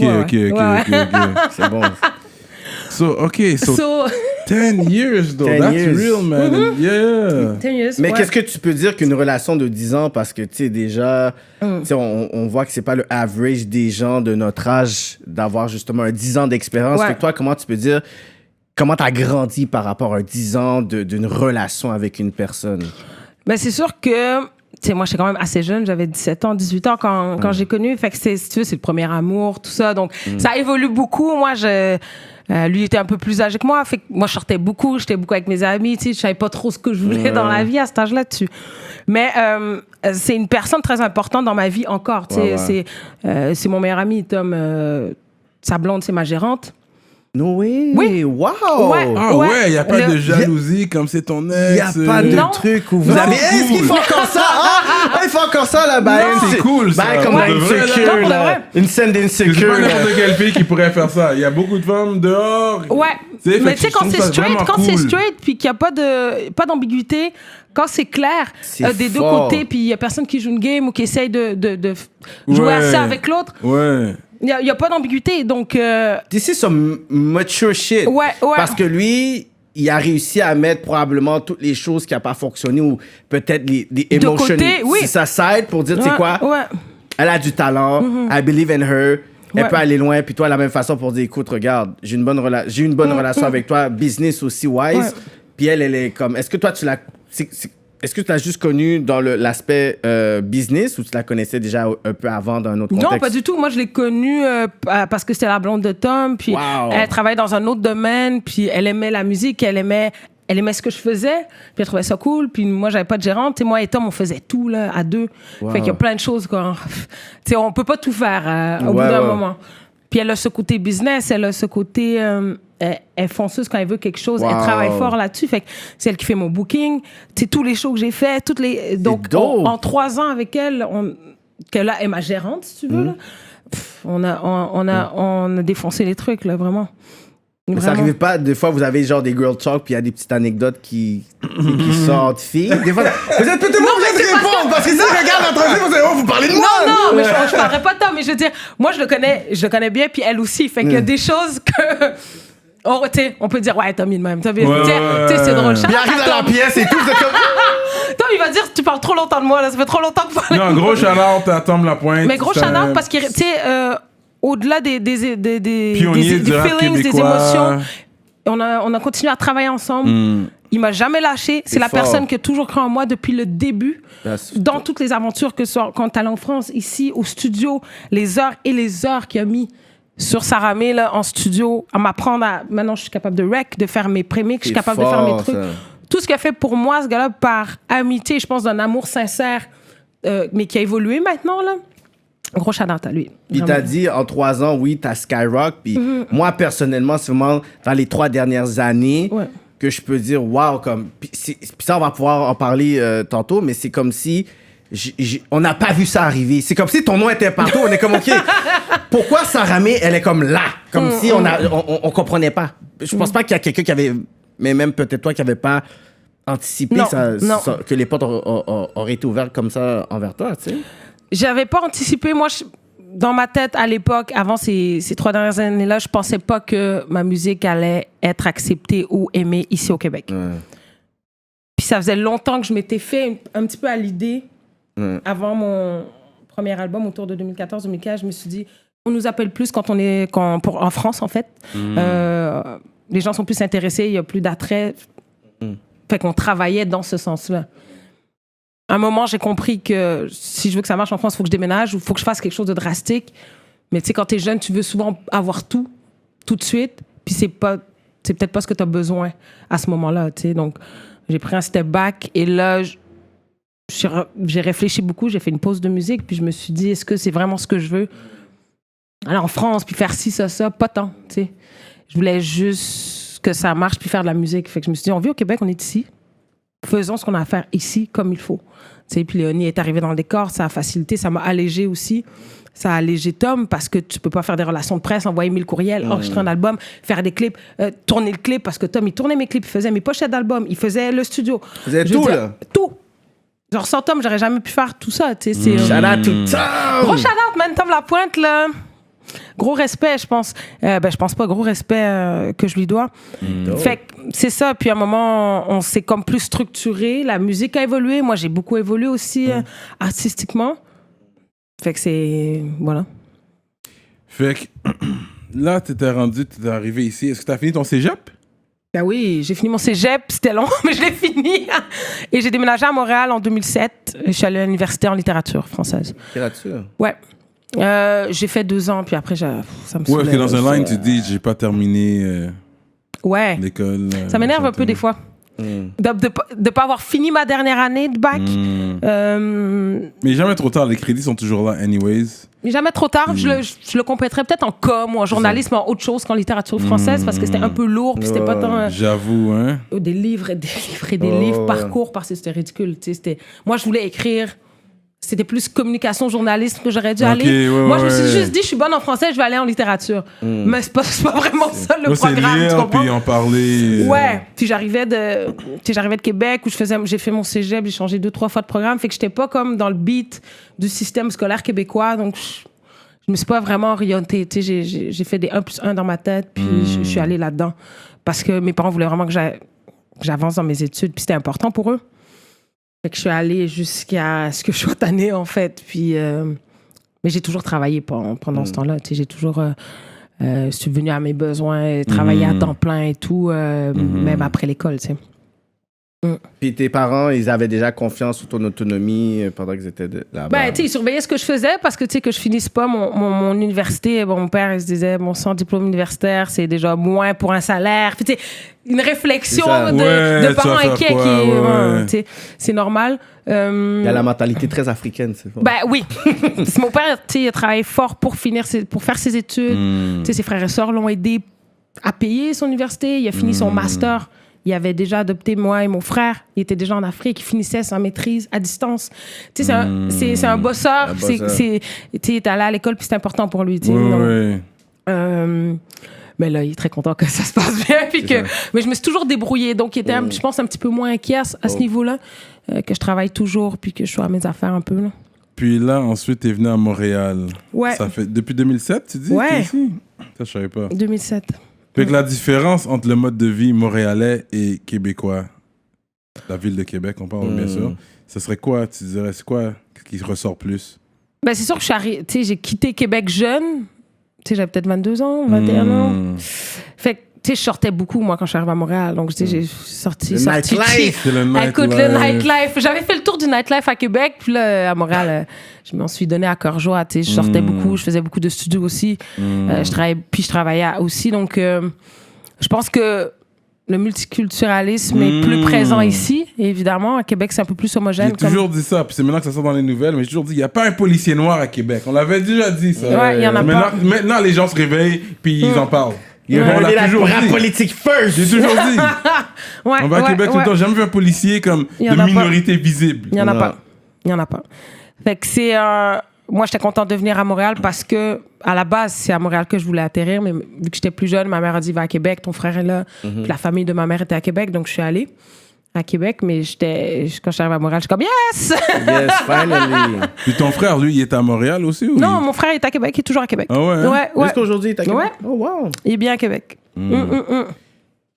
C'est bon. So, 10 years, though. 10 That's years. real, man. Yeah. 10 years, Mais ouais. qu'est-ce que tu peux dire qu'une relation de 10 ans, parce que, tu sais, déjà, tu sais, on voit que c'est pas le average des gens de notre âge d'avoir justement un 10 ans d'expérience. Ouais. Fait que toi, comment tu peux dire, comment t'as grandi par rapport à un 10 ans d'une relation avec une personne? Ben, c'est sûr que, tu sais, moi, j'étais quand même assez jeune. J'avais 17 ans, 18 ans quand j'ai connu. Fait que, si tu veux, c'est le premier amour, tout ça. Donc, ça évolue beaucoup. Moi, lui était un peu plus âgé que moi. Fait que moi, je sortais beaucoup. J'étais beaucoup avec mes amis. Tu sais, je savais pas trop ce que je voulais dans la vie à cet âge-là dessus. Mais c'est une personne très importante dans ma vie encore. Tu sais, c'est mon meilleur ami, Tom. Sa blonde, c'est ma gérante. No way! Oui. Wow! Ouais. Ah ouais, il n'y a pas Le- de jalousie comme c'est ton ex. Il n'y a pas de Non. truc où vous Non. avez. Est-ce qu'il faut encore ça? Ah, il faut encore ça là. Ben, Non, c'est cool, ça. Ben, comme Ouais. dans Pour de vrai, là. Insecure, Non, pour de là. vrai. Une scène C'est d'Insecure. pas là. n'importe quelle fille qui pourrait faire ça. Il y a beaucoup de femmes dehors. Ouais. Tu sais, fait Mais que tu sais, je quand trouve c'est ça straight, vraiment quand c'est cool. straight, puis qu'il n'y a pas d'ambiguïté, quand c'est clair C'est des deux fort. côtés, puis il n'y a personne qui joue une game ou qui essaye de jouer Ouais. à ça avec l'autre, Ouais. il n'y a pas d'ambiguïté. Donc, This is some mature shit. Ouais. Parce que lui, il a réussi à mettre probablement toutes les choses qui n'ont pas fonctionné ou peut-être les emotions côté, oui. sur sa side pour dire, tu sais ouais, quoi, Ouais. elle a du talent, I believe in her, elle Ouais. peut aller loin, puis toi, de la même façon pour dire, écoute, regarde, j'ai une bonne relation avec toi, business aussi wise, Ouais. puis elle est comme, est-ce que toi, tu l'as... Est-ce que tu l'as juste connue dans l'aspect business ou tu la connaissais déjà un peu avant dans un autre contexte? Non, pas du tout. Moi, je l'ai connue parce que c'était la blonde de Tom. Puis Wow. elle travaillait dans un autre domaine. Puis elle aimait la musique. Elle aimait ce que je faisais. Puis elle trouvait ça cool. Puis moi, j'avais pas de gérante. Et moi et Tom, on faisait tout là, à deux. Wow. Fait qu'il y a plein de choses. Quoi. Tu sais, on peut pas tout faire au bout Ouais, d'un ouais. moment. Puis elle a ce côté business. Elle a ce côté... elle est fonceuse quand elle veut quelque chose. Wow. Elle travaille fort là-dessus. Fait que c'est elle qui fait mon booking. Tu sais, tous les shows que j'ai faits, donc dope. en 3 ans avec elle, que là, elle est ma gérante, si tu veux. Là. On a défoncé les trucs, là, vraiment. Mais ça Vraiment. n'arrive pas, des fois, vous avez genre des girl talk, puis il y a des petites anecdotes qui sortent filles. Des fois, vous êtes tout le monde mais de c'est répondre, parce que si je regarde l'entrevue, vous allez, oh, vous parlez de moi! Non, mais je parlerai pas de Tom, mais je veux dire, moi, je le connais bien, puis elle aussi. Fait qu'il y a des choses que... on peut dire, ouais, Tom, il est de même. Tom, tu sais, c'est drôle. Puis il arrive dans la pièce et tout, vous êtes comme... Tom, il va dire, tu parles trop longtemps de moi, là. Ça fait trop longtemps que vous parlez. Non, gros shout-out à Tom Lapointe. Mais gros shout-out parce que, tu sais, au-delà des Pionnier du rap feelings, des québécois. émotions, on a continué à travailler ensemble. Il m'a jamais lâché. C'est la fort. personne qui a toujours cru en moi depuis le début. That's- Dans toutes les aventures que ce soit quand t'allais en France, ici, au studio, les heures et les heures qu'il a mis sur Saramé, là, en studio, à m'apprendre à... Maintenant, je suis capable de rec, de faire mes prémix, je suis C'est capable de faire mes fort, trucs. ça. Tout ce qu'il a fait pour moi, ce gars-là, par amitié, je pense, d'un amour sincère, mais qui a évolué maintenant, là. Gros shout-out à lui. Puis Vraiment. t'as dit, en 3 ans, oui, t'as Skyrock. Puis moi, personnellement, c'est vraiment dans les 3 dernières années Ouais. que je peux dire, wow, comme... Puis ça, on va pouvoir en parler tantôt, mais c'est comme si... on n'a pas vu ça arriver. C'est comme si ton nom était partout. On est comme, OK, pourquoi Saramé, elle est comme là? Comme si on comprenait pas. Je pense pas qu'il y a quelqu'un qui avait... Mais même peut-être toi qui avait pas anticipé Non, non. que les portes auraient été ouvertes comme ça envers toi, tu sais. J'avais pas anticipé. Moi, dans ma tête, à l'époque, avant ces 3 dernières années-là, je pensais pas que ma musique allait être acceptée ou aimée ici au Québec. Puis ça faisait longtemps que je m'étais fait un petit peu à l'idée. Avant mon premier album, autour de 2014-2015, je me suis dit, on nous appelle plus quand on est en France, en fait. Les gens sont plus intéressés, il y a plus d'attrait. Fait qu'on travaillait dans ce sens-là. À un moment, j'ai compris que si je veux que ça marche en France, il faut que je déménage ou il faut que je fasse quelque chose de drastique. Mais tu sais, quand tu es jeune, tu veux souvent avoir tout de suite. Puis c'est peut-être pas ce que tu as besoin à ce moment-là. Tu sais. Donc, j'ai pris un step back et là, j'ai réfléchi beaucoup. J'ai fait une pause de musique. Puis je me suis dit, est-ce que c'est vraiment ce que je veux? Aller en France, puis faire ci, ça, pas tant. Tu sais. Je voulais juste que ça marche, puis faire de la musique. Fait que je me suis dit, on vit au Québec, on est ici. Faisons ce qu'on a à faire ici comme il faut. T'sais, puis Léonie est arrivée dans le décor, ça a facilité, ça m'a allégé aussi. Ça a allégé Tom parce que tu peux pas faire des relations de presse, envoyer 1000 courriels, enregistrer un album, faire des clips, tourner le clip parce que Tom, il tournait mes clips, il faisait mes pochettes d'albums, il faisait le studio. Vous avez Je veux tout, dire, là? Tout. Genre, sans Tom, j'aurais jamais pu faire tout ça. Shout Shout out to Tom! Gros shout out, man, Tom Lapointe, là. Gros respect, je pense. Je pense pas, gros respect que je lui dois. Fait que c'est ça. Puis à un moment, on s'est comme plus structuré. La musique a évolué. Moi, j'ai beaucoup évolué aussi artistiquement. Fait que c'est... Voilà. Fait que là, t'étais arrivé ici. Est-ce que t'as fini ton cégep? Ben oui, j'ai fini mon cégep, c'était long, mais je l'ai fini. Et j'ai déménagé à Montréal en 2007. Je suis allée à l'université en littérature française. Littérature? Ouais. J'ai fait 2 ans, puis après, ça me saoulait. Ouais, parce que dans un line, tu dis, j'ai pas terminé l'école. Ça m'énerve un peu des fois. De pas avoir fini ma dernière année de bac. Mais jamais trop tard, les crédits sont toujours là, anyways. Mais jamais trop tard, je le compléterais peut-être en com ou en journalisme, en autre chose qu'en littérature française, parce que c'était un peu lourd, puis c'était pas tant... J'avoue, hein. Des livres et des livres et des livres, parcours, parce que c'était ridicule. Moi, je voulais écrire... C'était plus communication, journalisme que j'aurais dû aller. Moi, je me suis juste dit, je suis bonne en français, je vais aller en littérature. Mais c'est pas vraiment ça le programme, lire, tu comprends? puis en parler. Ouais. Puis j'arrivais de Québec, où j'ai fait mon cégep, j'ai changé 2-3 fois de programme. Fait que j'étais pas comme dans le beat du système scolaire québécois. Donc, je me suis pas vraiment orientée. J'ai fait des 1+1 dans ma tête, puis je suis allée là-dedans. Parce que mes parents voulaient vraiment que j'avance dans mes études, puis c'était important pour eux. Fait que je suis allée jusqu'à ce que je sois tannée, en fait. Puis, mais j'ai toujours travaillé pendant ce temps-là. J'ai toujours subvenu à mes besoins, travaillé à temps plein et tout, même après l'école, tu sais. Puis tes parents, ils avaient déjà confiance sur ton autonomie pendant qu'ils étaient là-bas? Ben, tu sais, ils surveillaient ce que je faisais parce que, tu sais, que je finisse pas mon université. Bon, mon père, il se disait, bon, sans diplôme universitaire, c'est déjà moins pour un salaire. Puis, tu sais, une réflexion de parents inquiets qui c'est normal. Il y a la mentalité très africaine, c'est fort. Ben oui. Mon père, tu sais, il a travaillé fort pour faire ses études. Tu sais, ses frères et sœurs l'ont aidé à payer son université. Il a fini son master. Il avait déjà adopté moi et mon frère. Il était déjà en Afrique. Il finissait sa maîtrise à distance. Tu sais, c'est un bosseur. Tu sais, il est allé à l'école, puis c'est important pour lui. Mais là, il est très content que ça se passe bien. Mais je me suis toujours débrouillée. Donc, il était, je pense, un petit peu moins inquiet à ce niveau-là. Que je travaille toujours, puis que je suis à mes affaires un peu. Là. Puis là, ensuite, tu es venu à Montréal. Ouais. Ça fait depuis 2007, tu dis? Ouais. Ici? Ça, je savais pas. 2007. Fait que la différence entre le mode de vie montréalais et québécois, la ville de Québec, on parle bien sûr, ce serait quoi? Tu dirais, c'est quoi qui ressort plus? Ben, c'est sûr que j'ai quitté Québec jeune. J'avais peut-être 22 ans, 21 ans. Fait que, je sortais beaucoup, moi, quand je suis arrivée à Montréal. Donc, j'ai sorti... Le nightlife! Écoute, le nightlife. J'avais fait le tour du nightlife à Québec. Puis là, à Montréal, je m'en suis donné à cœur joie. Je sortais beaucoup. Je faisais beaucoup de studios aussi. Je travaillais aussi. Donc, je pense que le multiculturalisme est plus présent ici, évidemment. À Québec, c'est un peu plus homogène. J'ai toujours dit ça. Puis c'est maintenant que ça sort dans les nouvelles. Mais j'ai toujours dit, il n'y a pas un policier noir à Québec. On l'avait déjà dit, ça. Ouais, il n'y en a pas. Maintenant, les gens se réveillent, puis ils en parlent. On l'a toujours dit. Politique first. J'ai toujours dit. On va à Québec tout le temps. J'ai jamais vu un policier comme de minorité visible. Il n'y en a pas. Il n'y en a pas. Fait que c'est... Moi, j'étais contente de venir à Montréal parce que, à la base, c'est à Montréal que je voulais atterrir. Mais vu que j'étais plus jeune, ma mère a dit, va à Québec, ton frère est là. Puis la famille de ma mère était à Québec, donc je suis allée à Québec. Mais quand je suis arrivée à Montréal, je suis comme, yes! Yes, finally! Puis ton frère, lui, il est à Montréal aussi? Ou non, mon frère est à Québec, il est toujours à Québec. Ah ouais? Ouais. Jusqu'aujourd'hui, il est à Québec? Ouais. Oh, wow! Il est bien à Québec.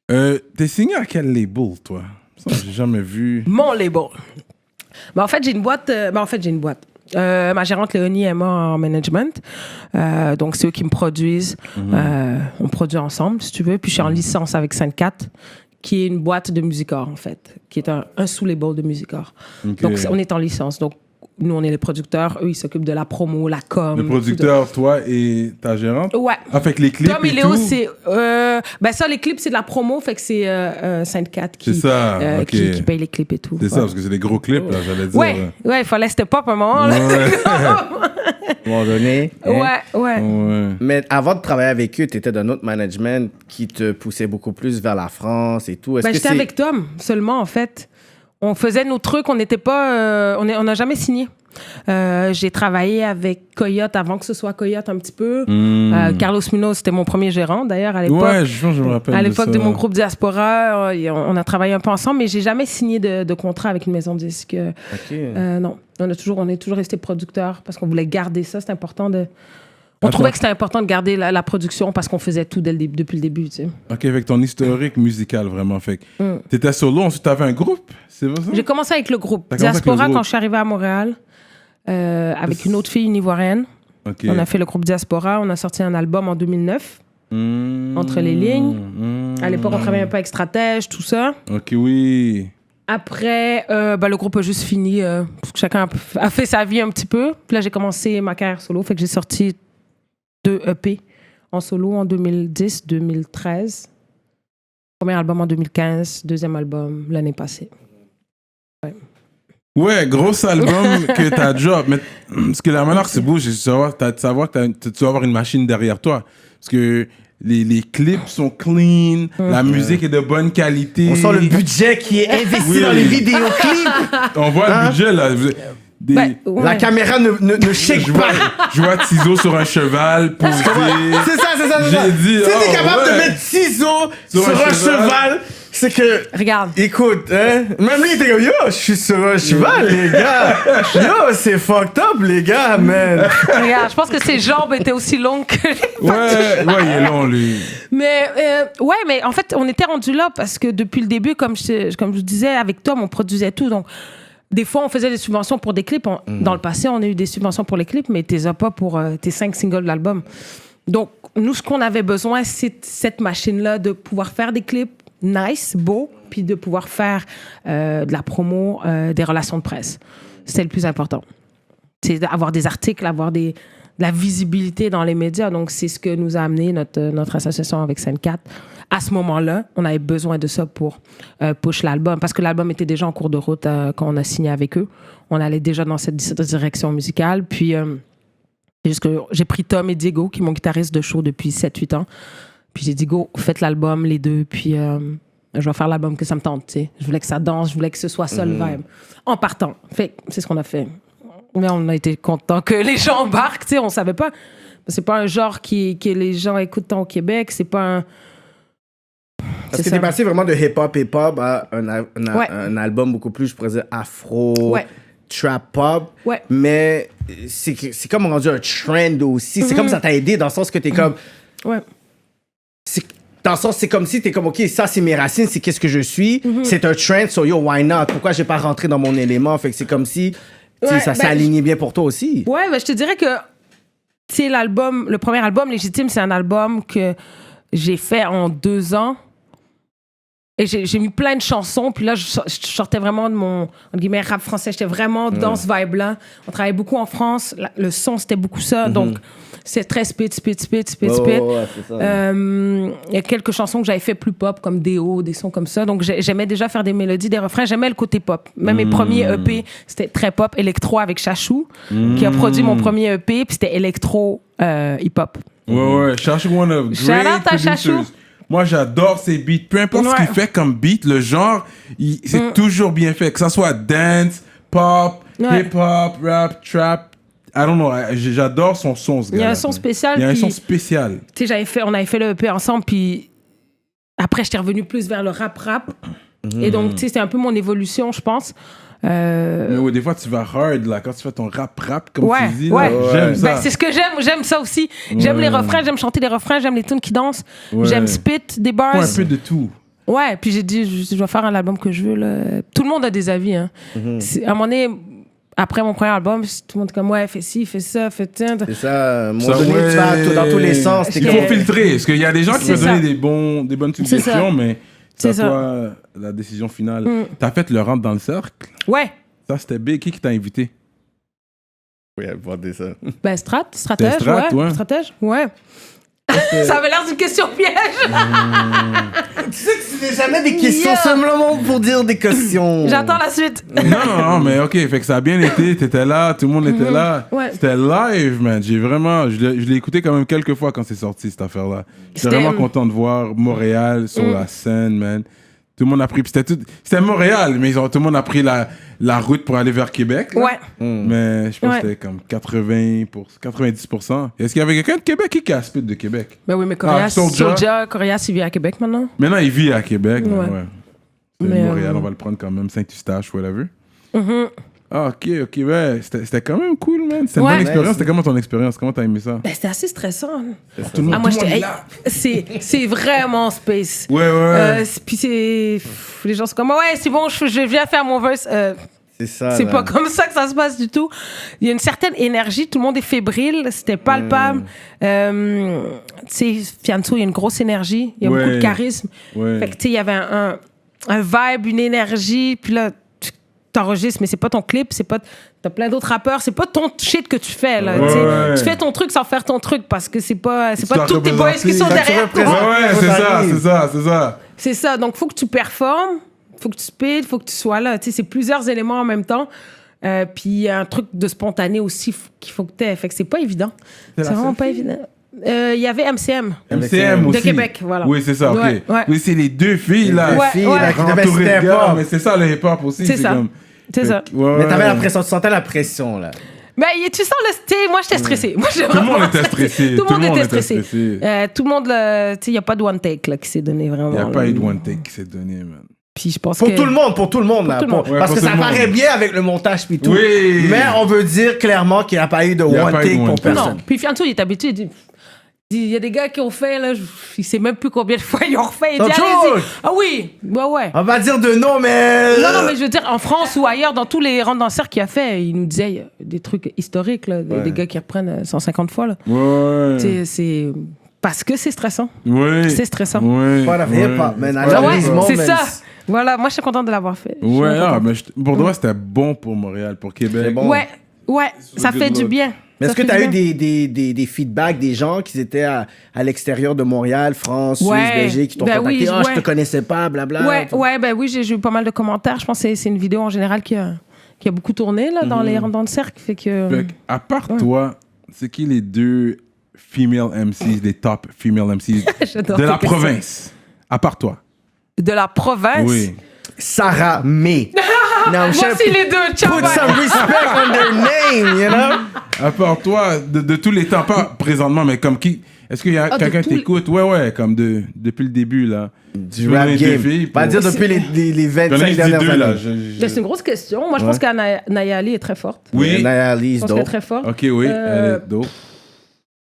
T'es signé à quel label, toi? Ça, j'ai jamais vu. Mon label. En fait, j'ai une boîte. Ma gérante Léonie est en management. Donc, c'est eux qui me produisent. On produit ensemble, si tu veux. Puis, je suis en licence avec 5-4, qui est une boîte de Musicor, en fait, qui est un sous-label de Musicor. Okay. Donc, on est en licence. Donc, nous, on est les producteurs. Eux, ils s'occupent de la promo, la com. Le producteur, toi et ta gérante? Ouais. Avec les clips Tom et Léo, c'est... ça, les clips, c'est de la promo. Fait que c'est 5-4 qui paye les clips et tout. C'est ça, parce que c'est des gros clips, là, j'allais dire. Ouais, il fallait step up un moment. Là. À un moment donné. Ouais. Mais avant de travailler avec eux, tu étais d'un autre management qui te poussait beaucoup plus vers la France et tout. J'étais avec Tom seulement, en fait. On faisait nos trucs, on n'était pas... on n'a jamais signé. J'ai travaillé avec Coyote avant que ce soit Coyote un petit peu. Carlos Munoz, c'était mon premier gérant, d'ailleurs, à l'époque. Ouais, je me rappelle. À l'époque de mon groupe Diaspora, on a travaillé un peu ensemble, mais j'ai jamais signé de contrat avec une maison de disque. Non, on est toujours resté producteurs parce qu'on voulait garder ça. C'est important de... On trouvait que c'était important de garder la production parce qu'on faisait tout depuis le début, tu sais. OK, avec ton historique musical, vraiment. Fait que t'étais solo, ensuite t'avais un groupe, c'est vrai ça? J'ai commencé avec le groupe T'as commencé avec le Diaspora groupe. quand je suis arrivée à Montréal, avec une autre fille, une Ivoirienne. OK. On a fait le groupe Diaspora, on a sorti un album en 2009, Entre les lignes. À l'époque, on travaillait un peu avec Stratège, tout ça. OK, oui. Après, le groupe a juste fini, parce que chacun a fait sa vie un petit peu. Puis là, j'ai commencé ma carrière solo, fait que j'ai sorti 2 EP en solo en 2010, 2013. Premier album en 2015, deuxième album l'année passée. Ouais, gros album que t'as drop. Mais parce que la manière que c'est beau, c'est de savoir que tu dois avoir une machine derrière toi. Parce que les clips sont clean, la musique est de bonne qualité. On sent le budget qui est investi dans les vidéoclips. On voit le budget, là. La caméra ne shake pas. Je vois Tizo sur un cheval posé. C'est ça. J'ai dit, si t'es capable de mettre ciseaux sur un cheval, c'est que... Regarde. Écoute, hein, même lui, il était comme, yo, je suis sur un cheval, les gars. Yo, c'est fucked up, les gars, man. Regarde, je pense que ses jambes étaient aussi longues que les Ouais, il est long, lui. Mais, mais en fait, on était rendu là parce que depuis le début, comme je disais, avec Tom, on produisait tout. Donc, des fois, on faisait des subventions pour des clips. Dans le passé, on a eu des subventions pour les clips, mais t'es pas pour tes 5 singles de l'album. Donc, nous, ce qu'on avait besoin, c'est cette machine-là de pouvoir faire des clips nice, beaux, puis de pouvoir faire de la promo, des relations de presse. C'est le plus important. C'est d'avoir des articles, avoir de la visibilité dans les médias. Donc, c'est ce que nous a amené notre association avec Scène 4. À ce moment-là, on avait besoin de ça pour push l'album, parce que l'album était déjà en cours de route quand on a signé avec eux. On allait déjà dans cette direction musicale. Puis, j'ai pris Tom et Diego, qui sont mon guitariste de show depuis 7-8 ans. Puis j'ai dit, go, faites l'album, les deux, puis je vais faire l'album que ça me tente, tu sais. Je voulais que ça danse, je voulais que ce soit ça le vibe. En partant. Fait c'est ce qu'on a fait. Mais on a été contents que les gens embarquent, tu sais, on savait pas. C'est pas un genre que les gens écoutent au Québec, c'est pas un... Parce que t'es passé vraiment de hip-hop à un album beaucoup plus, je pourrais dire, afro, trap-pop. Ouais. Mais c'est comme rendu un trend aussi. C'est comme ça t'a aidé dans le sens que t'es comme... Ouais. Dans le sens, c'est comme si t'es comme, OK, ça, c'est mes racines, c'est qu'est-ce que je suis. C'est un trend, so yo, why not? Pourquoi j'ai pas rentré dans mon élément? Fait que c'est comme si ça s'est aligné bien pour toi aussi. Ouais, je te dirais que, tu sais, le premier album, Légitime, c'est un album que j'ai fait en 2 ans. Et j'ai mis plein de chansons. Puis là, je sortais vraiment de mon, entre guillemets, rap français. J'étais vraiment dans ce vibe-là. On travaillait beaucoup en France. Le son, c'était beaucoup ça. Donc, c'est très spit. Ouais, c'est ça. Il y a quelques chansons que j'avais fait plus pop, comme Déo, des sons comme ça. Donc, j'aimais déjà faire des mélodies, des refrains. J'aimais le côté pop. Même mes premiers EP, c'était très pop, électro avec Chachou, qui a produit mon premier EP. Puis c'était électro hip-hop. Ouais. Chachou, one of Shout out great à Chachou. producers. Moi, j'adore ses beats. Peu importe ce qu'il fait comme beat, le genre, c'est toujours bien fait. Que ça soit dance, pop, hip-hop, rap, trap. I don't know. J'adore son son, ce gars. Il y a un son spécial. Il y a un son spécial. Tu sais, on avait fait le EP ensemble, puis après, j'étais revenu plus vers le rap. Et donc, tu sais, c'était un peu mon évolution, je pense. Mais ouais, des fois, tu vas hard, là, quand tu fais ton rap, comme tu dis. Ouais. Là, j'aime ça. C'est ce que j'aime. J'aime ça aussi. J'aime les refrains, j'aime chanter des refrains, j'aime les tunes qui dansent. J'aime spit des bars. Ouais, un peu de tout. Ouais, puis j'ai dit, je vais faire un album que je veux. Là. Tout le monde a des avis. Hein. À un moment donné, après mon premier album, tout le monde est comme, ouais, fais ci, fais ça, fais ça. C'est ça. À un moment donné, tu vas dans tous les sens. Il faut filtrer. Parce qu'il y a des gens qui peuvent donner des bonnes suggestions, mais c'est toi la décision finale. T'as fait le rentre dans le cercle. Ouais. Ça, c'était big. Qui t'a invité? Oui, elle va dire ça. Ben, stratège, ouais. Stratège, ouais. Ça avait l'air d'une question piège. Tu sais que c'est jamais des questions seulement pour dire des questions. J'attends la suite. Non, mais ok, fait que ça a bien été, t'étais là, tout le monde était là. Ouais. C'était live, man. Je l'ai écouté quand même quelques fois quand c'est sorti, cette affaire-là. J'étais vraiment content de voir Montréal sur la scène, man. Tout le monde a pris, c'était Montréal, mais tout le monde a pris la route pour aller vers Québec. Là. Ouais. Mais je pense que c'était comme 90%. Est-ce qu'il y avait quelqu'un de Québec qui a spit de Québec? Ben oui, mais Soulja, il vit à Québec maintenant. Maintenant, il vit à Québec. Ouais. C'est Montréal, on va le prendre quand même. Saint-Eustache, whatever. Ah, ok, ouais. C'était quand même cool, man. C'était une bonne expérience. C'était comment ton expérience? Comment t'as aimé ça? Ben, c'était assez stressant. Tout le monde, Moi, tout le monde j'étais. est là. C'est vraiment space. Ouais. Puis c'est. Les gens sont comme, ouais, c'est bon, je viens faire mon verse. C'est ça. C'est là. pas comme ça que ça se passe du tout. Il y a une certaine énergie, tout le monde est fébrile, c'était palpable. Tu sais, Fianso, il y a une grosse énergie, il y a beaucoup de charisme. Fait que, tu sais, il y avait un vibe, une énergie, puis là, tu t'enregistres, mais c'est pas ton clip, c'est pas... T'as plein d'autres rappeurs, c'est pas ton shit que tu fais, là. Tu fais ton truc sans faire ton truc, parce que c'est pas tous tes boys qui sont derrière toi. Ouais, c'est ça. C'est ça, donc faut que tu performes, faut que tu speed, faut que tu sois là. Tu sais, c'est plusieurs éléments en même temps. Puis il y a un truc de spontané aussi qu'il faut que tu aies. Fait que c'est pas évident. C'est vraiment pas évident. Il y avait MCM. MCM aussi. De Québec, voilà. Oui, c'est ça, ok. Ouais. Oui, c'est les deux filles, là. Les filles, là, qui devaient step up. Mais c'est ça, le hip-hop aussi. C'est ça. C'est ça. Mais t'avais la pression, tu sentais la pression, là. Ben, tu sens le style. Moi, j'étais stressée. Moi, Tout le monde était stressé. Tout le monde était stressé. Tout le monde, tu sais, il n'y a pas de one take là, qui s'est donné vraiment. Il n'y a pas eu de one take qui s'est donné, man. Puis je pense pour tout le monde, là. Parce que ça paraît bien avec le montage puis tout. Oui. Mais on veut dire clairement qu'il n'y a pas eu de one take pour personne. Non. Puis Fianso, il est habitué. Il y a des gars qui ont fait, là, je sais même plus combien de fois ils ont refait. Il dit, allez-y. Ah oui, ouais. On va dire de non, mais... Non, mais je veux dire, en France ou ailleurs, dans tous les rangs danseurs qu'il a fait, il nous disait des trucs historiques, là, des gars qui reprennent 150 fois. Là. Ouais. C'est... Parce que c'est stressant. Oui. C'est stressant. Oui. Pas la hip-hop, man. C'est ça. Voilà, moi, je suis contente de l'avoir fait. Ouais, mais pour toi, c'était bon pour Montréal, pour Québec. Bon. Ouais, ça fait du bien. Mais est-ce que tu as eu des feedbacks des gens qui étaient à l'extérieur de Montréal, France, Suisse, Belgique, qui t'ont contacté? Je te connaissais pas, blabla. Oui, j'ai eu pas mal de commentaires. Je pense que c'est une vidéo en général qui a beaucoup tourné là, dans le cercle. Fait que, à part toi, c'est qui les deux female MCs, les top female MCs de la province? À part toi. De la province? Oui. Sarah May. Moi aussi, les deux. Ciao, Put some respect on their name, you know? À part toi, de tous les temps, pas présentement, mais comme qui... Est-ce qu'il y a quelqu'un qui t'écoute? Ouais, comme depuis le début, là. Du rap game. Pas dire depuis les 25 dernières années. C'est une grosse question. Moi, je pense qu'Naya Ali est très forte. Oui. Naya Ali est dope. Je pense qu'elle est très forte. Ok, oui, elle est dope.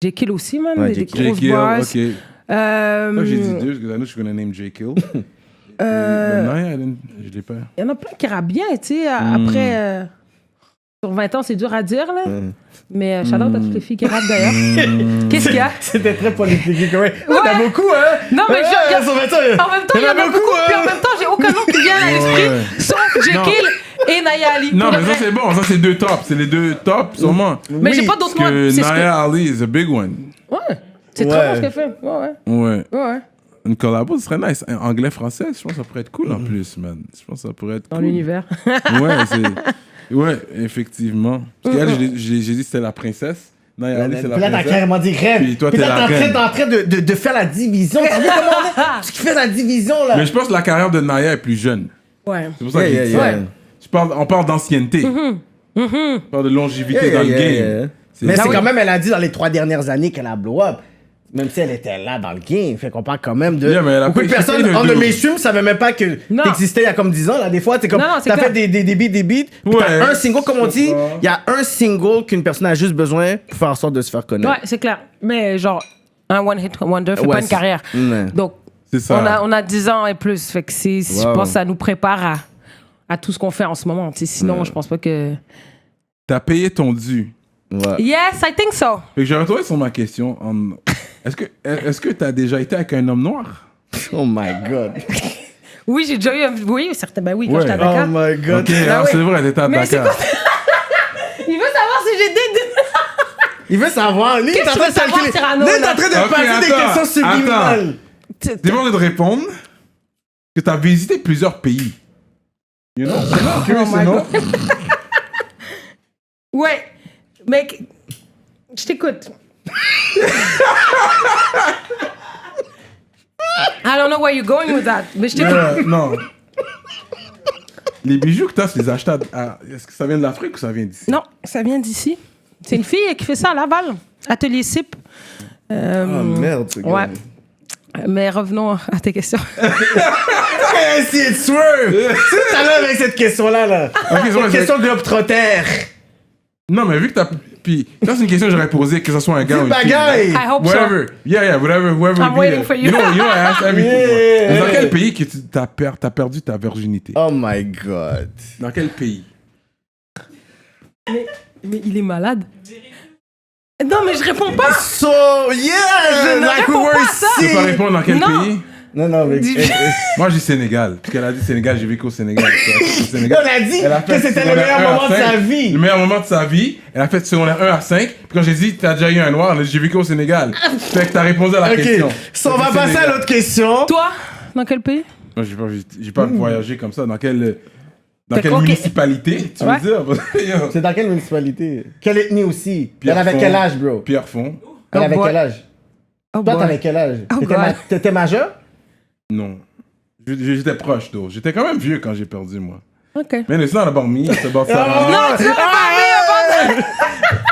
J. Kill aussi, man. Des grosses Kill, bars. ok. J'ai dit deux, parce que I know she's gonna name J. Kill. Naya, je l'ai pas. Il y en a plein qui rappent bien, tu sais. Après, sur 20 ans, c'est dur à dire, là. Mais shout out à toutes les filles qui rappent, d'ailleurs. Qu'est-ce qu'il y a? C'était très politique, ouais. T'as beaucoup, hein? Non, mais sur 20 ans, en même temps, il y en a beaucoup. Puis en même temps, j'ai aucun nom qui vient à l'esprit, sauf J. Kill et Naya Ali. Non, mais ça, c'est bon. Ça, c'est deux tops. C'est les deux tops, sûrement. Mais j'ai pas d'autres noms. Naya Ali is a big one. Ouais. C'est très bon ce qu'elle fait. Ouais. Une collabo, ce serait nice. Anglais-français, je pense que ça pourrait être cool en plus, man. Je pense que ça pourrait être dans cool. l'univers. Ouais, effectivement. Parce qu'elle, j'ai dit que c'était la princesse. Naya Ali, c'est la princesse. Là, t'as carrément dit reine. Puis toi, t'es la reine. T'es en train de faire la division. T'as vu comment tu fais la division, là? Mais je pense que la carrière de Naya est plus jeune. Ouais. C'est pour ça que j'ai dit ça. On parle d'ancienneté. On parle de longévité dans le game. Mais c'est quand même, elle a dit dans les 3 dernières années qu'elle a blow up. Même si elle était là dans le game. Fait qu'on parle quand même de... beaucoup de personnes en de mainstream ne savaient même pas que t'existais il y a comme 10 ans. Là. Des fois, t'as fait des beats. T'as un single, comme on dit, il y a un single qu'une personne a juste besoin pour faire en sorte de se faire connaître. Ouais, c'est clair. Mais genre, un one hit wonder fait pas une carrière. Donc, on a 10 ans et plus. Fait que je pense que ça nous prépare à tout ce qu'on fait en ce moment. Sinon, je pense pas que... T'as payé ton dû. Ouais. Yes, I think so. Fait que je retourne sur ma question. Est-ce que t'as déjà été avec un homme noir? Oh my God. Oui, j'ai déjà eu certains. Ben oui, quand j'étais à Dakar. Oh my God. Ok, c'est vrai, t'étais à Dakar. Il veut savoir si j'ai des... Il veut savoir. Lui, il est en train de calculer. Lui, il est en train de passer des questions subliminales. T'es bon de répondre que t'as visité plusieurs pays. You know? C'est non? Ouais, mec, je t'écoute. I don't know where you're going with that, mais je t'écoute. Non. Les bijoux que t'as, tu les achètes est-ce que ça vient de l'Afrique ou ça vient d'ici? Non, ça vient d'ici. C'est une fille qui fait ça à Laval, Atelier SIP. Oh merde, ce gars. Ouais. Mais revenons à tes questions. Essayez de swerve! C'est à l'heure avec cette question-là, là. Ok, Question de Globetrotter. Non, mais vu que t'as... Puis, ça, c'est une question que j'aurais posée, que ce soit un gars ou une fille. Bagaille! I hope Whatever. so. Yeah, whatever I'm be waiting the- for you. You know, I ask everything. Yeah. Dans quel pays que t'as perdu ta virginité? Oh my God. Dans quel pays? Mais il est malade. Non, mais je réponds pas. So, yeah! Je ne réponds pas à ça. Tu peux pas répondre dans quel Non. pays? Non, mais... Moi, je dis Sénégal. Parce qu'elle a dit Sénégal, j'ai vécu au Sénégal. Au Sénégal. On a dit Elle a fait que c'était le secondaire meilleur 1 à moment de 5. sa vie. Le meilleur moment de sa vie. Elle a fait secondaire 1 à 5. Puis quand j'ai dit, t'as déjà eu un noir, elle a dit, j'ai vécu au Sénégal. Fait que t'as répondu à la question. OK. So, on va Fait que passer à Sénégal. l'autre question. Toi, dans quel pays? Moi, j'ai pas voyagé comme ça. Dans quelle Ok. municipalité, tu Ouais. veux dire? C'est dans quelle municipalité? Quelle ethnie aussi? Pierrefonds. Elle avait quel âge, bro? Pierrefonds. Elle Oh avait boy. quel âge? Oh Toi, boy. t'avais quel âge? Oh God. T'étais majeur? Non. J'étais proche d'eau. J'étais quand même vieux quand j'ai perdu, moi. OK. Mais it's not about me, it's about ça. Non, tu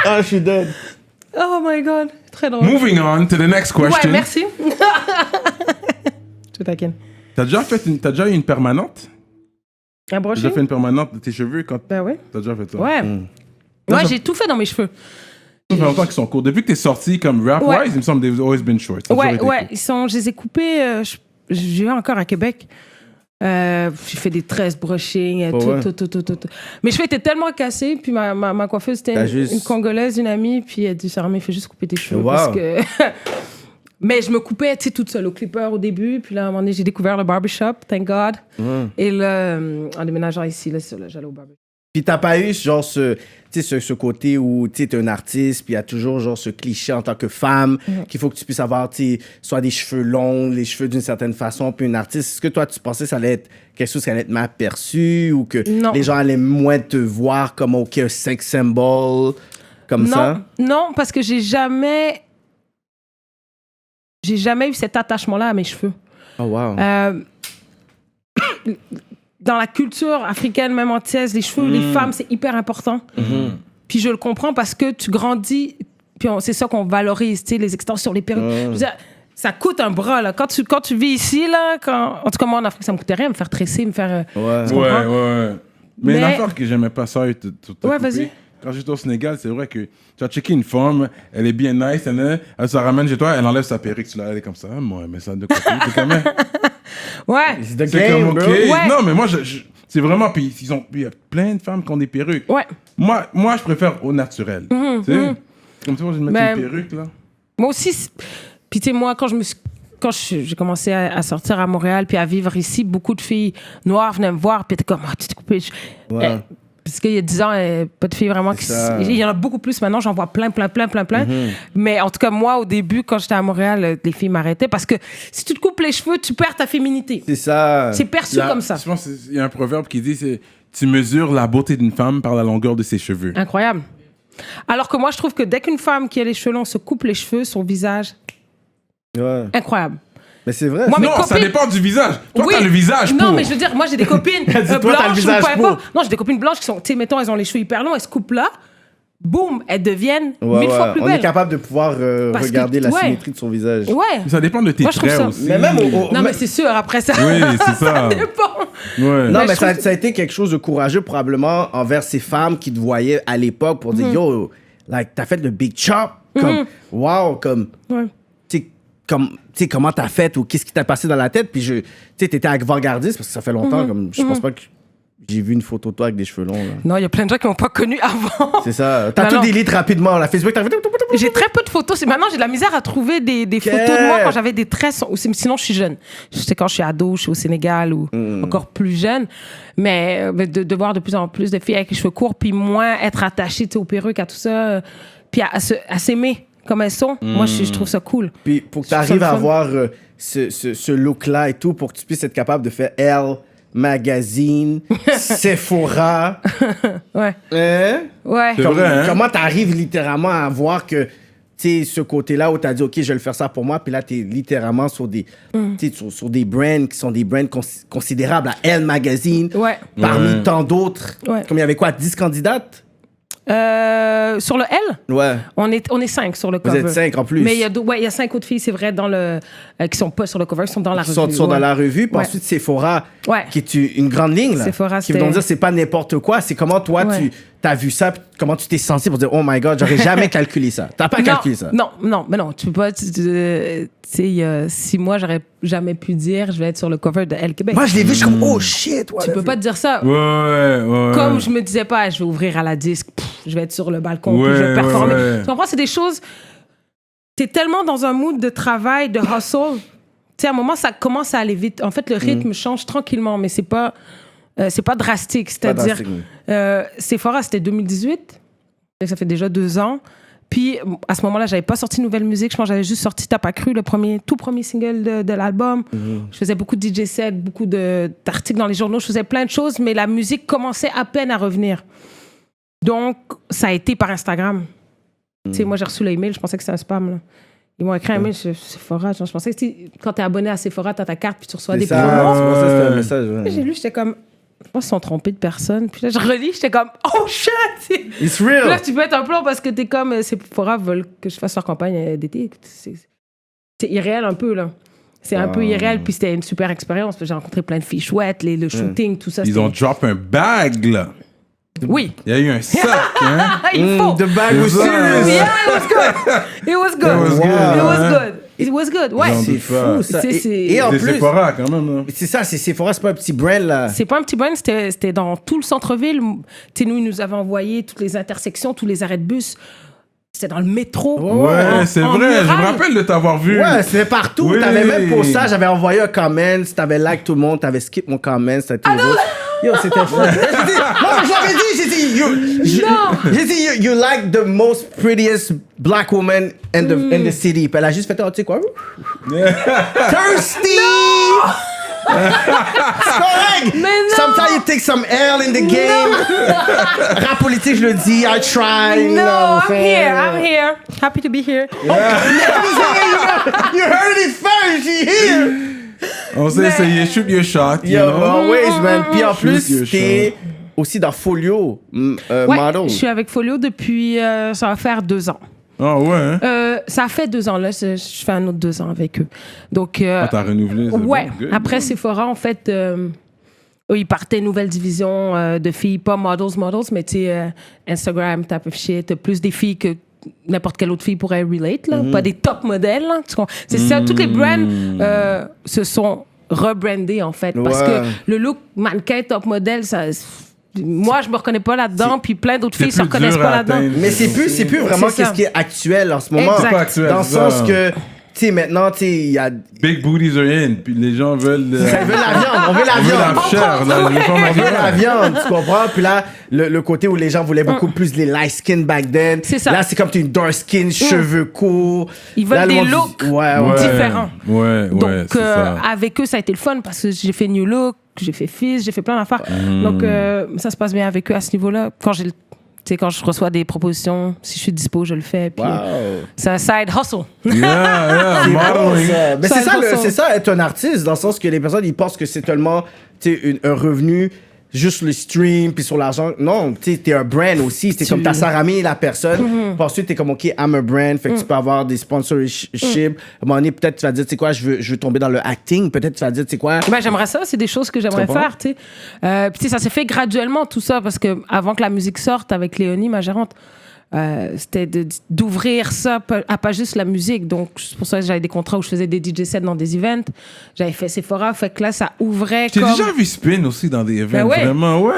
Ah, je suis dead. Oh my God. Très drôle. Moving on to the next Ouais, question. merci. Je te taquine. T'as déjà eu une permanente? Un T'as brushing? déjà fait une permanente de tes cheveux quand Ben oui. t'as déjà fait ça? Ouais. Ça, Ouais, ça- j'ai tout fait dans mes cheveux. Ça fait longtemps qu'ils sont courts. Depuis que t'es sorti comme rap-wise, Ouais. il me semble they've always been short. Ça a toujours Ouais, été ouais. court. Je les ai coupés. J'ai eu encore à Québec. J'ai fait des tresses brushing, ouais. tout. Mes cheveux étaient tellement cassés, puis ma coiffeuse, c'était T'as juste- une Congolaise, une amie, puis elle dit, Sarah, il fait juste couper tes cheveux. Wow. Parce que... Mais je me coupais, tu sais, toute seule au clipper au début, puis là, à un moment donné, j'ai découvert le barbershop, thank God. Et là, en déménageant ici, là, j'allais au barbershop. Puis t'as pas eu genre ce côté où tu es un artiste, puis il y a toujours genre ce cliché en tant que femme qu'il faut que tu puisses avoir soit des cheveux longs, les cheveux d'une certaine façon, puis une artiste. Est-ce que toi tu pensais que ça allait être quelque chose qui allait être mal perçu ou que Non. les gens allaient moins te voir comme un sex symbol comme ça? Non, parce que j'ai jamais eu cet attachement-là à mes cheveux. Oh wow. Dans la culture africaine, même antillaise, les cheveux, les femmes, c'est hyper important. Puis je le comprends parce que tu grandis, puis c'est ça qu'on valorise, tu sais, les extensions, les perruques. Je veux dire, ça coûte un bras, là. Quand tu vis ici, là, en tout cas, moi, en Afrique, ça me coûtait rien, me faire tresser, me faire... Ouais. tu Ouais, comprends? ouais. Mais une Mais- affaire que j'aimais pas ça, Ouais, vas-y. Quand j'étais au Sénégal, c'est vrai que tu as checké une femme, elle est bien nice, elle se ramène chez toi, elle enlève sa perruque, tu la elle est comme ça, moi, mais ça de côté, c'est quand même. Ouais. C'est the C'est game, comme ok. bro. Ouais. Non, mais moi, c'est vraiment. Puis il y a plein de femmes qui ont des perruques. Ouais. Moi, je préfère au naturel. Tu sais? Comme tu vois, je vais mettre Ben, une perruque, là. Moi aussi, puis tu sais, moi, quand j'ai commencé à sortir à Montréal puis à vivre ici, beaucoup de filles noires venaient me voir puis étaient comme, ah, tu t'es coupé. Ouais. Parce qu'il y a 10 ans, pas de filles vraiment qui... C'est ça. Il y en a beaucoup plus maintenant, j'en vois plein. Mais en tout cas, moi, au début, quand j'étais à Montréal, les filles m'arrêtaient parce que si tu te coupes les cheveux, tu perds ta féminité. C'est ça. C'est perçu comme ça. Je pense qu'il y a un proverbe qui dit tu mesures la beauté d'une femme par la longueur de ses cheveux. Incroyable. Alors que moi, je trouve que dès qu'une femme qui a les cheveux longs se coupe les cheveux, son visage, Ouais. incroyable. Mais c'est vrai. Moi, c'est- mes Non, ça copines- dépend du visage. Toi, Oui. t'as le visage Non, pour. mais je veux dire, moi, j'ai des copines Toi, t'as le blanches visage ou peu pour. importe. Non, j'ai des copines blanches qui sont, tu sais, mettons, elles ont les cheveux hyper longs, elles se coupent là, boum, elles deviennent Ouais, 1000 fois ouais. plus On est belles. capable de pouvoir Parce que- regarder la ouais. symétrie de son visage. Ouais. Ça dépend de tes Moi, je trouve traits ça- aussi. Mais même Non, mais c'est sûr, après ça. Oui, c'est ça. dépend. Ouais. Non, Mais mais je trouve ça a été quelque chose de courageux probablement envers ces femmes qui te voyaient à l'époque pour dire yo, like, t'as fait le big chop. Comme, wow, comme, Ouais. tu sais, comment t'as fait ou qu'est-ce qui t'a passé dans la tête. Puis, tu sais, t'étais avant-gardiste parce que ça fait longtemps. Comme, je pense pas que j'ai vu une photo de toi avec des cheveux longs. Là. Non, il y a plein de gens qui m'ont pas connu avant. C'est ça. T'as Non, tout non. délite rapidement. La Facebook, t'as fait. J'ai très peu de photos. Maintenant, j'ai de la misère à trouver des photos de moi quand j'avais des tresses. Sinon, je suis jeune. Je sais quand je suis ado, je suis au Sénégal ou encore plus jeune. Mais de voir de plus en plus de filles avec les cheveux courts, puis moins être attachées tu sais, aux perruques, à tout ça, puis à s'aimer comme elles sont. Moi, je trouve ça cool. Puis, pour que Je trouve t'arrives ça à le fun. avoir ce look-là et tout, pour que tu puisses être capable de faire Elle, Magazine, Sephora. Ouais. Hein? Ouais. C'est vrai, hein? Comment t'arrives littéralement à voir que, tu sais, ce côté-là où t'as dit, OK, je vais le faire ça pour moi, puis là, t'es littéralement sur des, tu sais, sur des brands qui sont des brands considérables à Elle Magazine, Ouais. parmi Ouais. tant d'autres. Ouais. Comme il y avait quoi, 10 candidates? Sur le L, Ouais. on est 5 sur le cover. Vous êtes 5 en plus. Mais il y a 5 autres filles, c'est vrai, qui sont pas sur le cover, qui sont dans la revue. Sont dans la revue. Puis Ouais. ensuite, Sephora, Ouais. qui est une grande ligne. Là, Sephora, qui vont dire c'est pas n'importe quoi. C'est comment toi, Ouais. tu as vu ça, puis comment tu t'es senti pour dire oh my God, j'aurais jamais calculé ça. T'as pas calculé ça. Non, mais non, tu peux pas. Tu sais, il y a 6 mois, j'aurais jamais pu dire je vais être sur le cover de Elle Québec. Moi, je l'ai vu, je suis comme oh shit. Tu peux pas te dire ça. Ouais. Comme je me disais pas, je vais ouvrir à la disque, je vais être sur le balcon, puis Ouais, je vais performer. ouais. Tu comprends? C'est des choses. T'es tellement dans un mood de travail, de hustle. Tu sais, à un moment, ça commence à aller vite. En fait, le rythme change tranquillement, mais c'est pas drastique. C'est-à-dire, Sephora, c'était 2018. Ça fait déjà 2 ans. Puis, à ce moment-là, j'avais pas sorti de nouvelle musique. Je pense que j'avais juste sorti T'as pas cru, le tout premier single de l'album. Je faisais beaucoup de DJ sets, beaucoup d'articles dans les journaux. Je faisais plein de choses, mais la musique commençait à peine à revenir. Donc, ça a été par Instagram. Tu sais, moi, j'ai reçu l'email, je pensais que c'était un spam, là. Ils m'ont écrit un mail sur Sephora. Je pensais que quand t'es abonné à Sephora, t'as ta carte, puis tu reçois des promos. C'est pour ça que c'était un message. Ouais. J'ai lu, j'étais comme... Je pense qu'ils sont trompés de personne. Puis là, je relis, j'étais comme, oh shit! It's real. Là, tu peux être un plomb parce que t'es comme, Sephora veulent que je fasse leur campagne d'été. C'est irréel un peu, là. C'est un peu irréel, puis c'était une super expérience. J'ai rencontré plein de filles chouettes, le shooting, tout ça. Ils ont drop un bag, là. Oui. Il y a eu un sac, hein. Il faut. The bag was serious. Yeah, it was good. It was good. Ouais. C'est fou, ça. Et en C'est plus, Sephora, quand même, là. c'est ça, c'est Sephora, c'est pas un petit brand, là. C'est pas un petit brand, c'était dans tout le centre-ville. Tu sais, nous, ils nous avaient envoyé toutes les intersections, tous les arrêts de bus. C'était dans le métro. Ouais, c'est en vrai. mural. Je me rappelle de t'avoir vu. Ouais, c'était partout. Oui. T'avais même pour ça, j'avais envoyé un comment, t'avais like tout le monde, t'avais skip mon comment, c'était tous les autres. Yo, c'était fun. J'ai dit, you like the most prettiest black woman in the city. Puis elle a juste fait, oh, tu sais quoi? Thirsty! C'est correct! Mais non! Sometimes you take some L in the game. Rap politique, je le dis, I try. No, I'm here. Happy to be here. You heard it first, she here. On s'est essayé, shoot your shot. you Yo, know? always, man. Puis en Shoot plus, your t'es aussi dans Folio, Ouais, model. je suis avec Folio depuis, ça va faire 2 ans. Ah ouais, hein? Ça fait 2 ans, là, je fais un autre 2 ans avec eux. Donc, T'as renouvelé. c'est ouais, bon, good. après Sephora, en fait, eux, ils partaient nouvelle division de filles, pas models, mais tu sais, Instagram, type of shit, plus des filles que n'importe quelle autre fille pourrait relate, là, pas des top modèles. Là, c'est ça, toutes les brands se sont rebrandées, en fait, parce que le look mannequin top modèle, ça... Moi, je me reconnais pas là-dedans, puis plein d'autres filles se plus reconnaissent dur pas à là-dedans. atteindre. Mais c'est plus vraiment C'est ça. qu'est-ce qui est actuel en ce moment. Exact. C'est pas actuel, Dans le c'est ça. sens que, tu sais, maintenant, tu sais, il y a... Big booties are in, puis les gens veulent. On veut la viande, on veut la On veut viande. la chair, là, les femmes On veut la la viande, tu comprends? Puis là, le côté où les gens voulaient beaucoup plus les light skin back then. C'est ça. Là, c'est comme tu es une dark skin, cheveux courts. Ils veulent Là, le des monde looks. dit- Ouais, différents. Ouais, Donc, c'est ça. avec eux, ça a été le fun parce que j'ai fait New Look, j'ai fait Fizz, j'ai fait plein d'affaires. Donc, ça se passe bien avec eux à ce niveau-là. Quand je reçois des propositions, si je suis dispo, je le fais. Puis, Wow. c'est un side hustle. Yeah, modeling. Ça. Mais Ça, c'est ça, ça. c'est ça, être un artiste, dans le sens que les personnes, ils pensent que c'est tellement, tu sais, un revenu, juste le stream, puis sur l'argent. Non, tu sais, t'es un brand aussi. C'est comme ta Sarami, la personne. Puis ensuite, t'es comme, OK, I'm a brand. Fait que tu peux avoir des sponsorships. À un moment donné, peut-être tu vas dire, tu sais quoi, je veux tomber dans le acting. Peut-être tu vas dire, tu sais quoi. Ben, j'aimerais ça, c'est des choses que j'aimerais comprends? faire, tu sais. Puis, tu sais, ça s'est fait graduellement, tout ça, parce que avant que la musique sorte avec Léonie, ma gérante, c'était d'ouvrir ça à pas juste la musique. Donc, c'est pour ça que j'avais des contrats où je faisais des DJ sets dans des events. J'avais fait Sephora, fait que là, ça ouvrait J'ai comme... déjà vu Spin aussi dans des events, Ben ouais. vraiment, ouais.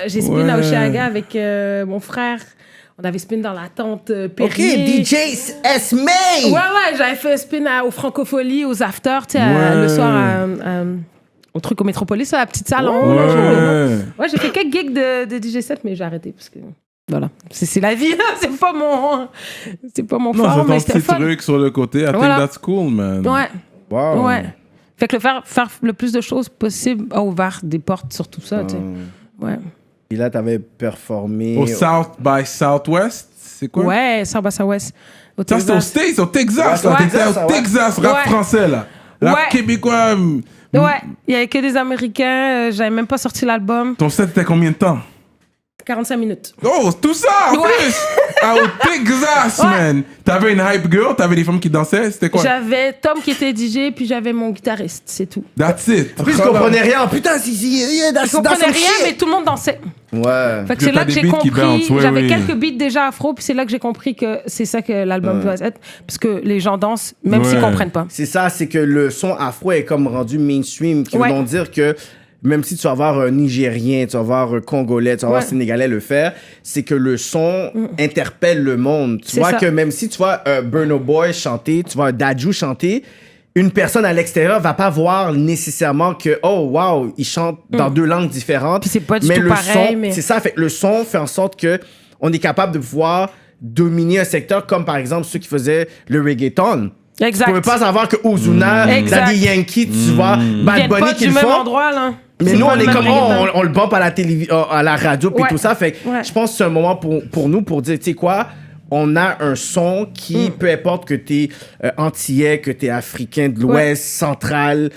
J'ai spin à Ouais. Oshiaga avec mon frère. On avait spin dans la tente OK, Perrier. DJ S. May! Ouais, j'avais fait spin au Francophonie, aux afters, tu sais, Ouais. le soir au truc au Métropolis, à la petite salle en haut. Là, Ouais. j'ai fait quelques gigs de DJ set, mais j'ai arrêté parce que... Voilà, c'est la vie, c'est pas mon Non, fort, mais c'est c'était ton le fun. petit truc sur le côté. I think Voilà. that's cool, man. Ouais, Wow. ouais. Fait que faire le plus de choses possible a ouvert des portes sur tout ça, tu sais. Ouais. Puis là, t'avais performé. Au South by Southwest, c'est quoi? Ouais, South by Southwest. Ça, c'était aux States, au Texas. Ouais, là. ouais. T'étais au Ouais. Texas, rap Ouais. français, là. Rap Ouais. québécois. Ouais, il y avait que des Américains, j'avais même pas sorti l'album. Ton set était combien de temps? 45 minutes. Oh, tout ça en Ouais. plus! Ah, au Texas, Ouais. man! T'avais une hype girl, t'avais des femmes qui dansaient, c'était quoi? J'avais Tom qui était DJ, puis j'avais mon guitariste, c'est tout. That's it. En plus, je comprenais rien. Putain, Je comprenais rien, mais tout le monde dansait. Ouais. Fait que Que c'est là t'as que des j'ai beats qui compris. bouncent, ouais, J'avais oui. quelques beats déjà afro, puis c'est là que j'ai compris que c'est ça que l'album doit être. Parce que les gens dansent, même s'ils Ouais. comprennent pas. C'est ça, c'est que le son afro est comme rendu mainstream, qui Ouais. veut donc dire que même si tu vas voir un Nigérien, tu vas voir un Congolais, tu vas voir un Ouais. Sénégalais le faire, c'est que le son interpelle le monde. Tu C'est vois ça. que même si tu vois un Burna Boy chanter, tu vois un Dadju chanter, une personne à l'extérieur va pas voir nécessairement que oh wow, il chante dans deux langues différentes. Puis c'est pas du mais tout le pareil, son, mais- c'est ça, fait que le son fait en sorte que on est capable de pouvoir dominer un secteur comme par exemple ceux qui faisaient le reggaeton. Exact. Tu peux pas savoir que Ozuna, Exact. Daddy Yankee, tu vois, Ils Bad viennent Bunny pas qui du le même font. endroit, là. Mais C'est nous, pas on le est même comme, reggaeton. on le bump à la télévision, à la radio, puis Ouais. tout ça. Fait que Ouais. je pense que c'est un moment pour nous pour dire, tu sais quoi, on a un son qui, peu importe que t'es antillais, que t'es africain de l'Ouest, central,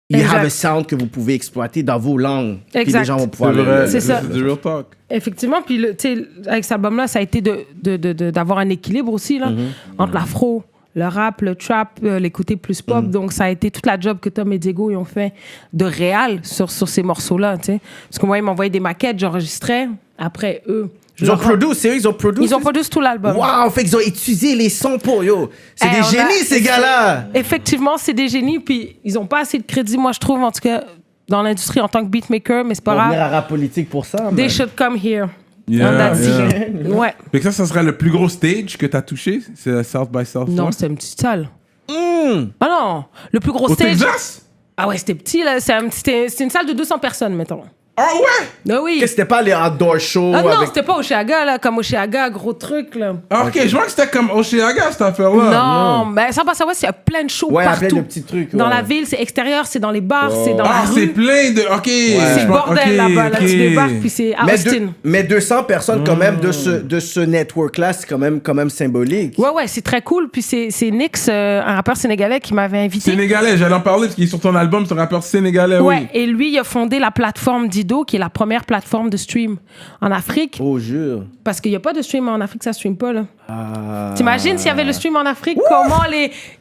you Exact. have a sound que vous pouvez exploiter dans vos langues. Puis Exact. les gens vont pouvoir C'est vrai. C'est ça. C'est du real talk. Effectivement, puis tu sais, avec cet album-là, ça a été d'avoir un équilibre aussi, là, entre l'afro, le rap, le trap, l'écouter plus pop. Donc, ça a été toute la job que Tom et Diego ils ont fait de réal sur ces morceaux-là, tu sais. Parce que moi, ils m'envoyaient des maquettes, j'enregistrais. Après, eux... Ils ont produit, sérieux, ils ont produit. Ils ont produit tout l'album. Waouh, fait qu'ils ont utilisé les sons pour yo. C'est Eh, des on a- génies, ces gars-là. Effectivement, c'est des génies, puis ils ont pas assez de crédit, moi, je trouve, en tout cas, dans l'industrie en tant que beatmaker, mais c'est pas On va venir grave. à rap politique pour ça. They man. should come here. Yeah, And that's yeah. it. Ouais. Fait que ça serait le plus gros stage que t'as touché? C'est le South by Southwest? Non, c'était une petite salle. Ah non, le plus gros Au stage. Texas? Ah ouais, c'était petit, là. C'était une salle de 200 personnes, mettons. Ah ouais? Ah oui. Que c'était pas les outdoor shows Ah non, avec... c'était pas Oshéaga, là, comme Oshéaga, gros truc, là. Ah, ok, je vois que c'était comme Oshéaga, cette affaire-là. Non, mais ça passe à il y a plein de shows Ouais, partout. plein de petits trucs. Dans ouais. la ville, c'est extérieur, c'est dans les bars, c'est dans Ah, la c'est rue. plein de... Ok. C'est le bordel là-bas, là. Tu débarques, puis c'est à Austin. Mais 200 personnes quand même de ce network-là, c'est quand même symbolique. Ouais, c'est très cool. Puis c'est Nix, un rappeur sénégalais, qui m'avait invité. Sénégalais, j'allais en parler parce qu'il est sur ton album, c'est un rappeur sénégalais, Ouais, oui. et lui, il a fondé la plateforme Dido, qui est la première plateforme de stream en Afrique. Oh, jure. Parce qu'il n'y a pas de stream en Afrique, ça stream pas, là. Ah. T'imagines s'il y avait le stream en Afrique, comment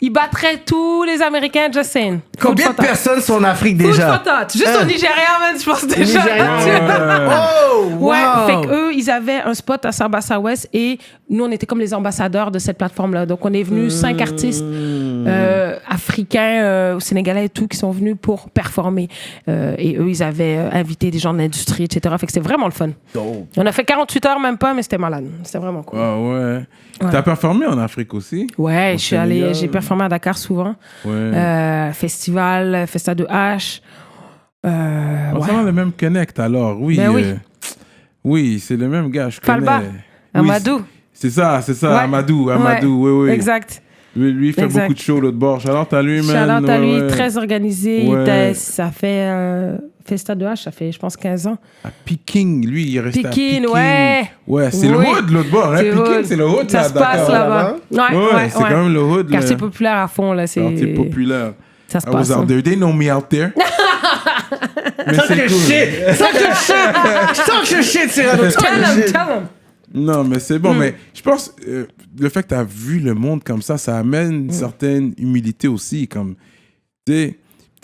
ils battraient tous les Américains, just saying. Combien de personnes sont en Afrique déjà? Juste au Nigeria, man, je pense déjà. Oh, wow. Ouais, fait qu'eux, ils avaient un spot à Sambasa West et nous, on était comme les ambassadeurs de cette plateforme-là. Donc, on est venus 5 artistes africains, sénégalais et tout, qui sont venus pour performer. Et eux, ils avaient invité des gens de l'industrie, etc. Fait que c'était vraiment le fun. Dope. On a fait 48 heures, même pas, mais c'était malade. C'était vraiment cool. Ah ouais. T'as performé en Afrique aussi? Ouais, je suis allée, Sénégal. j'ai performé à Dakar souvent. Ouais. Festival, Festa de H. On Ouais. sent le même connect alors, oui. Ben oui. Oui, c'est le même gars, je Falba, connais. Amadou. Oui, c'est ça, Ouais. Amadou, Ouais, oui, oui. Exact. Lui, il fait Exact. beaucoup de shows l'autre bord. Shout-out à lui, man. Shout-out à lui, ouais. très organisé. Ouais. Ça fait Festa de H, ça fait, je pense, 15 ans. À Peking, lui, il est resté à Peking, Peking. ouais. Ouais, c'est le Oui. hood l'autre bord. Hein? C'est Peking, hood. c'est le hood. Ça là, se passe Dakar. là-bas. Ouais, c'est quand même le hood. Quartier là. populaire à fond, là. C'est Quartier populaire. Ça se I was passe. out hein. there. They know me out there. Mais c'est cool. Sans que je shit, Cyrano. Tell him. Non, mais c'est bon. Mais je pense le fait que tu as vu le monde comme ça amène une certaine humilité aussi. Comme, tu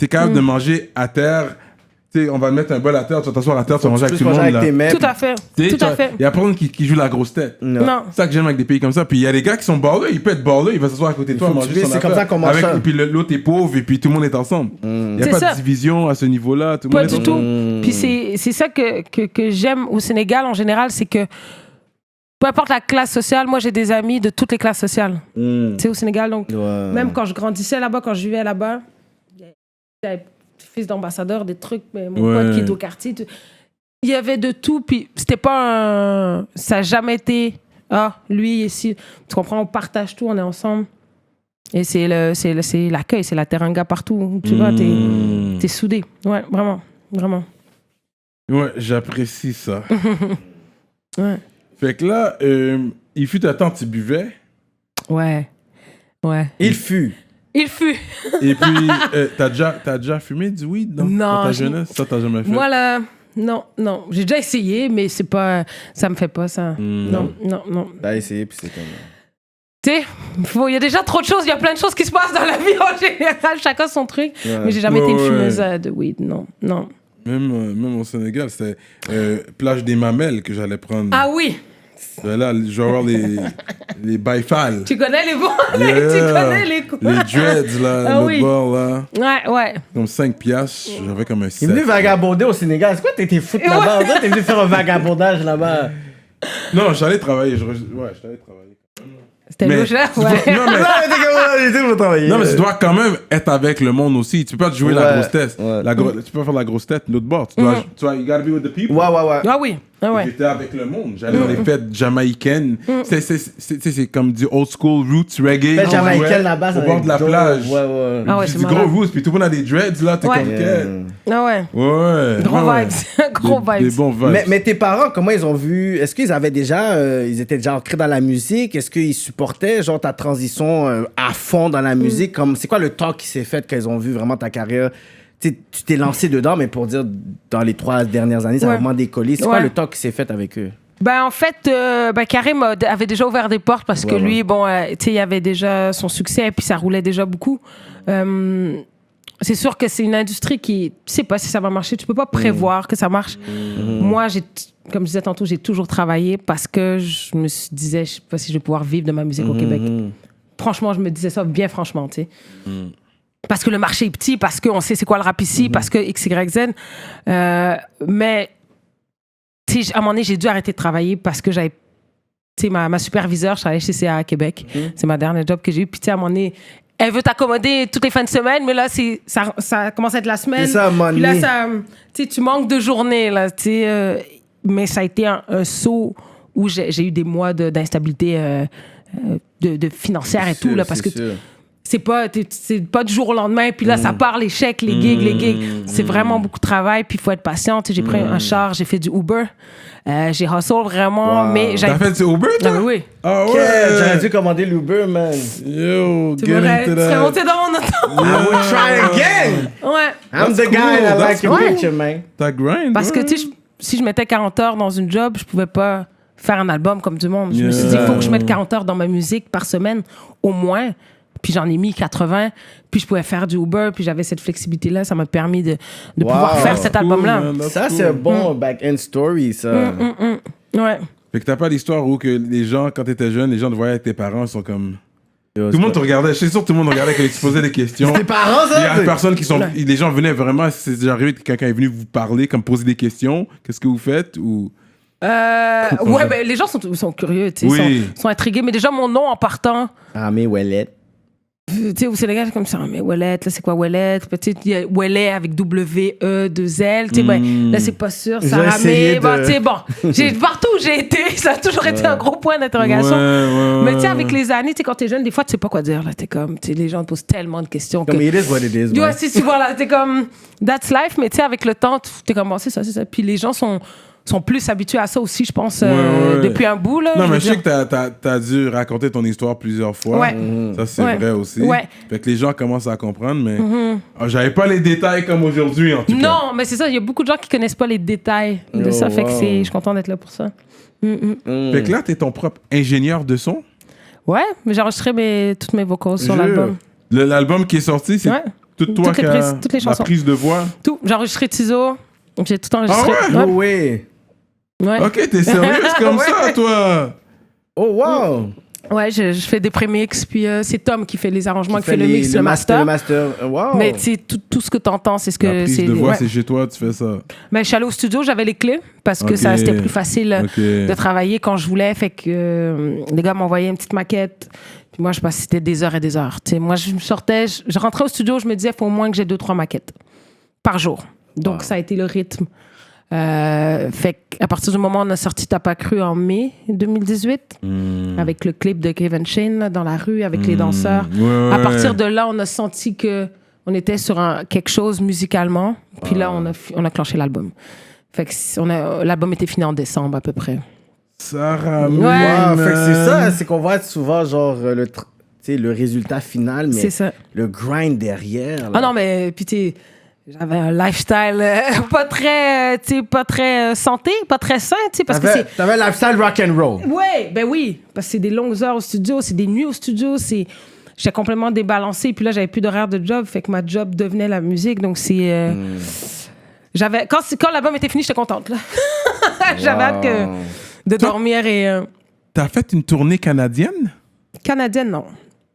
es capable de manger à terre. Tu sais, on va mettre un bol à terre, tu vas t'asseoir à terre, tu vas manger avec tout le monde. avec Là. tes mains. Tout à fait. Tout à fait. Il y a personne qui joue la grosse tête. Non. C'est ça que j'aime avec des pays comme ça. Puis il y a des gars qui sont balleux, il peut être balleux, il va s'asseoir à côté de toi, faut que manger tu son sais, c'est affaire. comme ça qu'on mange Avec, ça. Et puis l'autre est pauvre, et puis tout le monde est ensemble. Il n'y a C'est pas ça. de division à ce niveau-là. Tout le Pas monde est du tout. ensemble. Puis c'est ça que j'aime au Sénégal en général, c'est que peu importe la classe sociale, moi j'ai des amis de toutes les classes sociales. Tu sais, au Sénégal, donc Ouais. même quand je grandissais là-bas, quand je vivais là-bas, j'avais des fils d'ambassadeur, des trucs, mais mon Ouais. pote qui est au quartier, il y avait de tout, puis c'était pas un... Ça n'a jamais été, lui ici, tu comprends, on partage tout, on est ensemble. Et c'est l'accueil, c'est la teranga partout, tu vois, t'es soudés. Ouais, vraiment, vraiment. Ouais, j'apprécie ça. Ouais. Fait que là, il fut un temps, tu buvais. Ouais. Il fut. Il fut. Et puis, t'as déjà fumé du weed dans Non, ta je- jeunesse? Ça, t'as jamais fait? Moi, là, non. J'ai déjà essayé, mais c'est pas... Ça me fait pas, ça. Non. T'as essayé, puis c'est comme... Tu sais, il y a déjà trop de choses. Il y a plein de choses qui se passent dans la vie en général. Chacun son truc. Ouais. Mais j'ai jamais été une fumeuse de weed. Non. Même au Sénégal, c'était plage des Mamelles que j'allais prendre. Ah oui. Là, je vais avoir les baïfales. Tu connais les bons? Yeah. Tu connais les coups? Les dreads, là, l'autre bord, là. Ouais. Comme 5 piastres, j'avais comme un 7. Il est venu vagabonder au Sénégal. C'est quoi t'étais foutre là-bas? Ouais. T'es venu faire un vagabondage là-bas? Non, j'allais travailler. J'allais travailler. C'était louche, là? Ouais. Non, mais tu dois quand même être avec le monde aussi. Tu peux pas jouer la grosse tête. Tu peux pas faire la grosse tête l'autre bord. Tu dois, you gotta be with the people. Ouais. Ah oui. J'étais avec le monde. J'allais dans les fêtes jamaïcaines. C'est comme du old school roots reggae. Fête jamaïcaine là-bas, au bord de la plage. Ouais. Ah ouais, c'est du gros roots. Puis tout le monde a des dreads là. T'es comme quel. Ah ouais. Ouais. Gros vibes. Gros vibes. Des bons vibes. Mais tes parents, comment ils ont vu? Est-ce qu'ils avaient déjà, ils étaient déjà ancrés dans la musique? Est-ce qu'ils supportaient genre ta transition à fond dans la musique? Comme c'est quoi le talk qui s'est fait quand ils ont vu vraiment ta carrière? Tu t'es lancé dedans, mais pour dire dans les 3 dernières années, ça a vraiment décollé. C'est quoi le talk qui s'est fait avec eux? Ben en fait, Karim avait déjà ouvert des portes parce que lui, bon, tu sais, il avait déjà son succès et puis ça roulait déjà beaucoup. C'est sûr que c'est une industrie qui, tu sais pas si ça va marcher, tu peux pas prévoir que ça marche. Moi, comme je disais tantôt, j'ai toujours travaillé parce que je me disais, je sais pas si je vais pouvoir vivre de ma musique au Québec. Franchement, je me disais ça bien franchement, tu sais. Parce que le marché est petit, parce qu'on sait c'est quoi le rap ici, parce que X, Y, Z. Mais, tu sais, à un moment donné, j'ai dû arrêter de travailler parce que j'avais, tu sais, ma superviseure, je travaillais chez CA à Québec. C'est ma dernière job que j'ai eu. Puis, tu sais, à un moment donné, elle veut t'accommoder toutes les fins de semaine, mais là, ça commence à être la semaine. C'est ça, à un moment puis là, donné. tu sais, tu manques de journée, là, tu sais. Mais ça a été un saut où j'ai eu des mois d'instabilité de financière et tout, là, parce que c'est pas du jour au lendemain, puis là, ça part, les chèques, les gigs. C'est vraiment beaucoup de travail, puis il faut être patient. J'ai pris un char, j'ai fait du Uber. J'ai hustle vraiment, mais T'as fait du Uber, toi? Oui. Ah ouais! J'aurais dû commander l'Uber, man. Yo, tu serais monté dans mon auto. I would try again! Ouais. I'm the guy that like a picture, man. T'as grind, parce que, tu sais, si je mettais 40 heures dans une job, je pouvais pas faire un album comme du monde. Je me suis dit, il faut que je mette 40 heures dans ma musique par semaine, au moins. Puis j'en ai mis 80, puis je pouvais faire du Uber, puis j'avais cette flexibilité-là. Ça m'a permis de pouvoir faire cet album-là. Ça, c'est un bon back-end story, ça. Ouais. Fait que t'as pas l'histoire où que les gens, quand t'étais jeune, les gens te voyaient avec tes parents, ils sont comme... Tout le monde te regardait, je suis sûr que tout le monde regardait quand ils te posaient des questions. Tes parents, ça? Il y a des personnes qui sont... Les gens venaient vraiment, c'est déjà arrivé que quelqu'un est venu vous parler, comme poser des questions. Qu'est-ce que vous faites ou... Ouais, ben les gens sont curieux, tu sais, sont intrigués. Mais déjà, mon nom en partant... Ramé Ouellet. Tu sais, au Sénégal, c'est comme ça, mais Ouellet, là, c'est quoi Ouellet? Tu sais, il y a Ouellet avec W-E-2-L, tu sais, ben, là, c'est pas sûr, ça ramé. Tu sais, bon, partout où j'ai été, ça a toujours été un gros point d'interrogation. Mais tu sais, avec les années, tu sais, quand t'es jeune, des fois, tu sais pas quoi dire, là, t'es comme, tu sais, les gens te posent tellement de questions. Comme it is what it is. Ouais, si, voilà, t'es comme, that's life, mais tu sais, avec le temps, t'es comme, bon, c'est ça. Puis les gens sont plus habitués à ça aussi, je pense, depuis un bout. Là, non, mais je sais que t'as dû raconter ton histoire plusieurs fois. Ouais. Ça, c'est vrai aussi. Ouais. Fait que les gens commencent à comprendre, mais j'avais pas les détails comme aujourd'hui, en tout cas. Non, mais c'est ça, il y a beaucoup de gens qui connaissent pas les détails de ça. Fait que je suis contente d'être là pour ça. Fait que là, t'es ton propre ingénieur de son? Ouais, mais j'ai enregistré toutes mes vocals sur l'album. L'album qui est sorti, c'est tout toi qui as toutes les chansons. La prise de voix? Tout. J'ai enregistré Tizo. J'ai tout enregistré. Ah ouais? Ouais. Ok, t'es sérieuse comme ça, toi? Oh, wow! Ouais, je fais des prémix, puis c'est Tom qui fait les arrangements, qui fait le mix, le master. Le master, wow! Mais tu sais, tout ce que t'entends, c'est ce que... La prise de voix, c'est chez toi, tu fais ça? Ben, je suis allée au studio, j'avais les clés, parce que ça, c'était plus facile de travailler quand je voulais. Fait que les gars m'envoyaient une petite maquette. Puis moi, je passais, c'était des heures et des heures. T'sais, moi, je rentrais au studio, je me disais, il faut au moins que j'ai 2-3 maquettes par jour. Donc, ça a été le rythme. Fait qu'à partir du moment où on a sorti T'as pas cru en mai 2018, avec le clip de Kevin Shane là, dans la rue, avec les danseurs, à partir de là, on a senti qu'on était sur quelque chose musicalement. Puis là, on a clenché l'album. Fait que l'album était fini en décembre à peu près. Sarah, fait que c'est ça, c'est qu'on voit souvent genre le résultat final, mais c'est ça. le grind derrière. Là. Ah non, mais puis J'avais un lifestyle pas très santé, pas très sain, tu sais, parce que c'est... T'avais un lifestyle rock'n'roll. Oui, parce que c'est des longues heures au studio, c'est des nuits au studio, j'étais complètement débalancée, puis là, j'avais plus d'horaire de job, fait que ma job devenait la musique, donc c'est... Quand l'album était fini, j'étais contente, là. J'avais hâte de dormir et... T'as fait une tournée canadienne? Canadienne, non.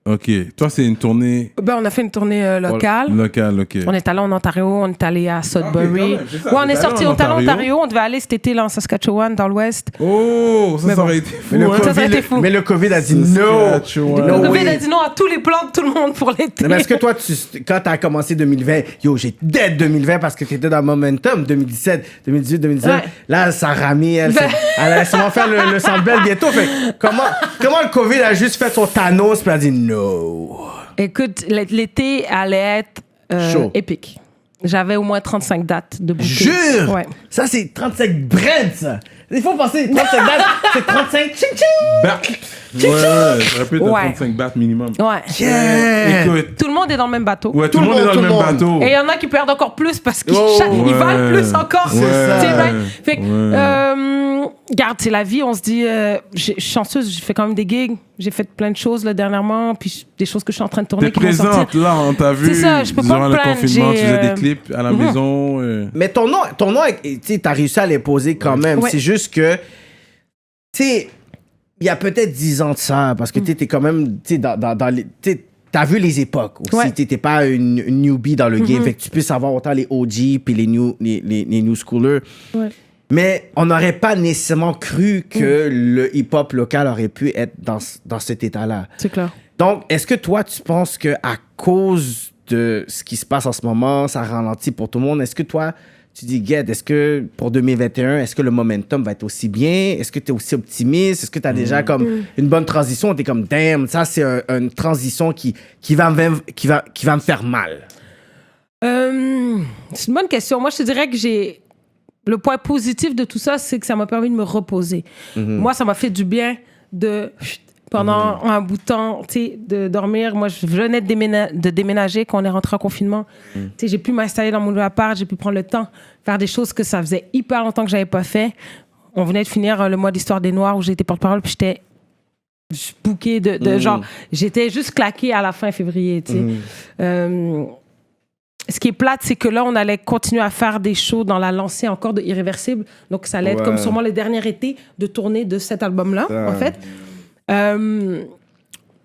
OK. Toi, c'est une tournée... On a fait une tournée locale. Locale, OK. On est allé en Ontario, on est allé à Sudbury. Okay, ça, on est sorti au Ontario. On devait aller cet été là, en Saskatchewan, dans l'Ouest. Oh, ça aurait été fou. Ça aurait été fou. Mais le COVID a dit non. Le COVID a dit non à tous les plans de tout le monde pour l'été. Mais est-ce que toi, quand t'as commencé 2020, j'ai dead 2020 parce que t'étais dans le momentum, 2017, 2018, 2019. Ouais. Là, ça ramie, elle a sûrement faire le Sandbell bientôt. Fait, comment le COVID a juste fait son Thanos puis a dit non? Écoute, l'été allait être épique. J'avais au moins 35 dates de booking. Jure! Ouais. Ça, c'est 35 bread, ça! Il faut penser, 35 dates, c'est 35 ching-ching! Bat! Ouais, ça répète 35 bahts minimum. Ouais. Yeah! Écoute, tout le monde est dans le même bateau. Ouais, tout le monde est dans le même bateau. Et il y en a qui perdent encore plus parce qu'ils valent plus encore. C'est ça. Fait que, regarde, c'est la vie, on se dit, je suis chanceuse, j'ai fait quand même des gigs, j'ai fait plein de choses là, dernièrement, puis des choses que je suis en train de tourner. T'es présente, là, on t'a vu. C'est ça, je peux pas durant me plaindre. Le confinement, tu faisais des clips à la maison. Mais ton nom, t'as réussi à les poser quand même. Ouais. C'est juste que, tu sais, il y a peut-être 10 ans de ça, parce que t'es quand même, tu sais, dans les... T'as vu les époques aussi. Ouais. T'étais pas une newbie dans le game. Fait que tu peux savoir autant les OG puis les new schoolers. Ouais. Mais on n'aurait pas nécessairement cru que le hip-hop local aurait pu être dans cet état-là. C'est clair. Donc, est-ce que toi, tu penses qu'à cause de ce qui se passe en ce moment, ça ralentit pour tout le monde? Est-ce que toi, tu dis, Ged, est-ce que pour 2021, est-ce que le momentum va être aussi bien? Est-ce que tu es aussi optimiste? Est-ce que tu as déjà comme une bonne transition? Tu es comme, damn, ça, c'est une transition qui va me faire mal. C'est une bonne question. Moi, je te dirais que le point positif de tout ça, c'est que ça m'a permis de me reposer. Moi, ça m'a fait du bien pendant un bout de temps, de dormir. Moi, je venais de déménager quand on est rentré en confinement. J'ai pu m'installer dans mon nouvel appart, j'ai pu prendre le temps, faire des choses que ça faisait hyper longtemps que j'avais pas fait. On venait de finir le mois d'Histoire des Noirs où j'étais porte-parole, puis j'étais bookée de genre... J'étais juste claquée à la fin février, ce qui est plate, c'est que là, on allait continuer à faire des shows dans la lancée encore de Irréversible. Donc, ça allait être comme sûrement le dernier été de tournée de cet album-là, en fait.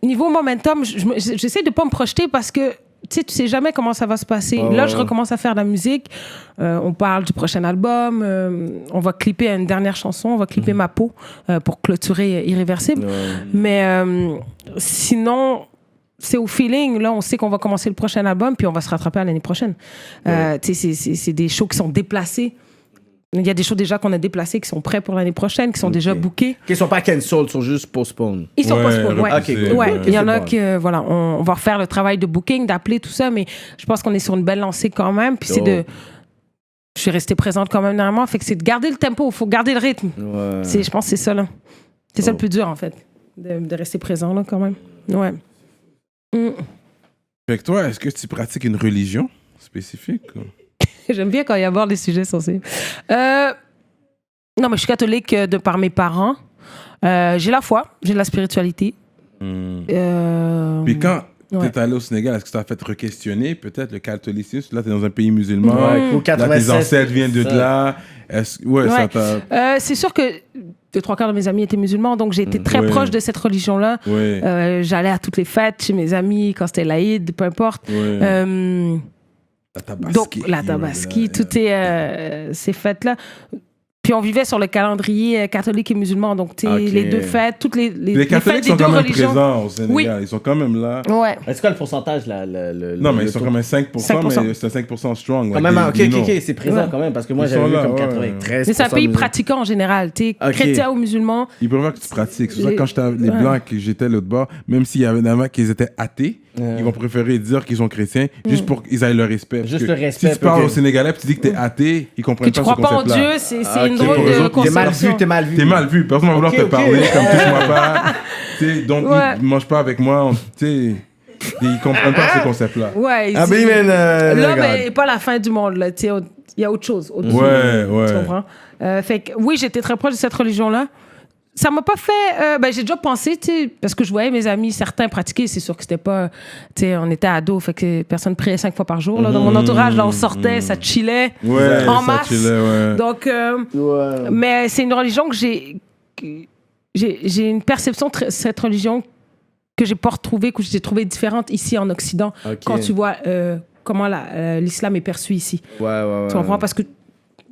Niveau momentum, j'essaie de pas me projeter parce que tu sais jamais comment ça va se passer. Là, je recommence à faire de la musique. On parle du prochain album. On va clipper une dernière chanson. On va clipper Ma peau pour clôturer Irréversible. Mais sinon, c'est au feeling. Là, on sait qu'on va commencer le prochain album puis on va se rattraper à l'année prochaine. C'est des shows qui sont déplacés. Il y a des shows déjà qu'on a déplacés qui sont prêts pour l'année prochaine, qui sont déjà bookés. Qui ne sont pas cancelled, ils sont juste postponed. Ils sont postponed, il y en a que, voilà, on va refaire le travail de booking, d'appeler, tout ça, mais je pense qu'on est sur une belle lancée quand même. Puis je suis restée présente quand même dernièrement, fait que c'est de garder le tempo, il faut garder le rythme. Je pense que c'est ça, là. C'est ça le plus dur, en fait, de rester présent, là, quand même. Ouais. Fait que toi, est-ce que tu pratiques une religion spécifique? J'aime bien quand il aborde des sujets sensibles. Non, mais je suis catholique de par mes parents. J'ai la foi, j'ai de la spiritualité. Puis quand t'es allé au Sénégal, est-ce que ça a fait re-questionner peut-être le catholicisme? Là, t'es dans un pays musulman. Là, tes ancêtres viennent de là. Ça t'a... c'est sûr que 2-3 de mes amis étaient musulmans, donc j'ai été très proche de cette religion-là. J'allais à toutes les fêtes chez mes amis, quand c'était l'Aïd, peu importe. La Tabaski. Donc, la Tabaski, toutes ces fêtes-là. Puis on vivait sur le calendrier catholique et musulman, donc les deux fêtes, toutes les catholiques fêtes des deux religions. Sont quand même présents au Sénégal, ils sont quand même là. Ouais. Est-ce que le pourcentage non, mais ils sont quand même 5%, mais c'est 5% strong. Quand même, ok, c'est présent quand même, parce que moi j'avais vu comme 93%. Mais c'est un pays pratiquant en général, chrétien ou musulman. Ils préfèrent que tu pratiques. C'est pour ça que quand j'étais les Blancs, que j'étais l'autre bord, même s'il y avait des mecs qui étaient athées, ils vont préférer dire qu'ils sont chrétiens juste pour qu'ils aient le respect. Juste le respect. Si tu parles aux Sénégalais et tu dis que t'es athée, ils comprennent pas ce concept-là. Que tu crois pas en Dieu, c'est une drôle de conception. T'es mal vu. T'es mal vu. Personne va vouloir te parler comme touche-moi pas. Donc, ils mangent pas avec moi. Ils comprennent pas ce concept-là. Ouais. I believe in, L'homme God. n'est pas la fin du monde, là. Tu sais, il y a autre chose. Ouais. Tu comprends? Fait que, oui, j'étais très proche de cette religion-là. Ça m'a pas fait... j'ai déjà pensé, tu sais, parce que je voyais mes amis, certains pratiquer, c'est sûr que c'était pas... Tu sais, on était ados, fait que personne priait 5 fois par jour. Là. Dans mon entourage, là, on sortait, ça chillait en masse. Ouais. Donc, mais c'est une religion que j'ai une perception de cette religion que j'ai pas retrouvée, que j'ai trouvée différente ici en Occident, quand tu vois comment l'islam est perçu ici. Ouais. Tu comprends? Parce que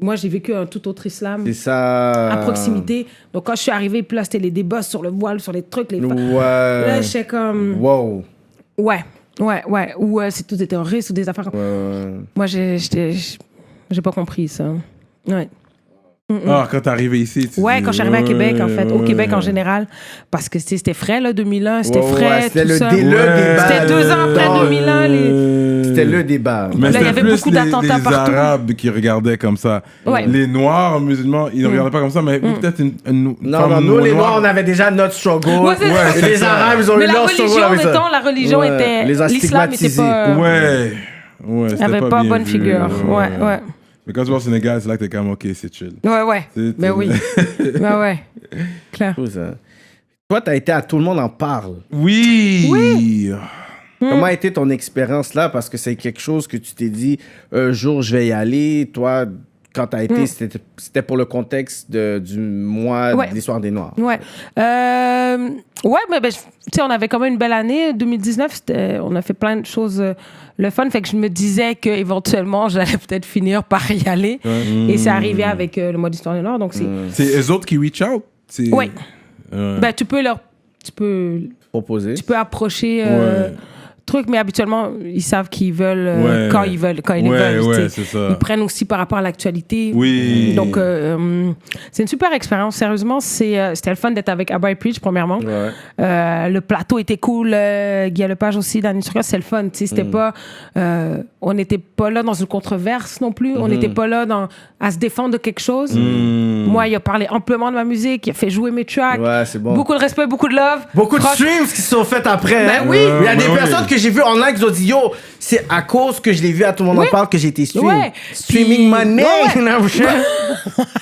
moi, j'ai vécu un tout autre islam C'est ça. à proximité. Donc, quand je suis arrivée, puis là, c'était les débats sur le voile, sur les trucs, les femmes. Ouais. Là, j'étais comme... Wow. Ouais. Ou c'est tout des terroristes ou des affaires comme... Moi, j'ai pas compris ça. Ouais. Ah, quand t'es arrivé ici. Ouais, quand je suis arrivée à Québec, en fait. Au Québec, en général. Parce que c'était frais, là, 2001. C'était frais, c'était tout le ça. débat. C'était 2 ans après 2001. C'était le débat. Mais Là, il y c'était avait plus beaucoup d'attentats les partout. Arabes qui regardaient comme ça. Ouais. Les Noirs, musulmans, ils ne regardaient pas comme ça, mais peut-être une Non, nous, les Noirs, on avait déjà notre struggle. Ouais, c'est ça. Et les Arabes, ils ont eu Mais la leur struggle religion, avec ça. mettons, la religion était... Les a L'islam était stigmatisés. pas... Ouais, Il c'était avait pas bien bonne vu. figure. Ouais. Mais quand tu vas au Sénégal, c'est là que t'es comme, OK, c'est chill. Ouais. Ben oui. Ben ouais. Clair. Tout ça. Toi, t'as été à Tout le monde en parle. Oui. Comment a été ton expérience là? Parce que c'est quelque chose que tu t'es dit, un jour, je vais y aller. Toi, quand t'as été, c'était pour le contexte du mois de l'histoire des Noirs. Ouais. Mais tu sais, on avait quand même une belle année. 2019, on a fait plein de choses le fun. Fait que je me disais qu'éventuellement, j'allais peut-être finir par y aller. Et c'est arrivé avec le mois d'histoire des Noirs. Donc C'est eux autres qui reach out? Oui. Ben, tu peux Proposer. Tu peux approcher truc, mais habituellement, ils savent qu'ils veulent quand ils veulent. Ouais, c'est ça. Ils prennent aussi par rapport à l'actualité. Oui. Donc, c'est une super expérience. Sérieusement, c'était le fun d'être avec Abba et Preach, premièrement. Ouais. Le plateau était cool. Guy Lepage aussi, Danny Turcotte, c'était le fun. C'était pas... on n'était pas là dans une controverse non plus. On n'était pas là à se défendre de quelque chose. Moi, il a parlé amplement de ma musique. Il a fait jouer mes tracks. Ouais, c'est bon. Beaucoup de respect, beaucoup de love. Beaucoup de streams qui se sont faits après. Ben hein. oui. Il y a des personnes que j'ai vues online qui ont dit, yo, c'est à cause que je l'ai vu à Tout le monde en parle que j'ai été stream. Ouais. Streaming money.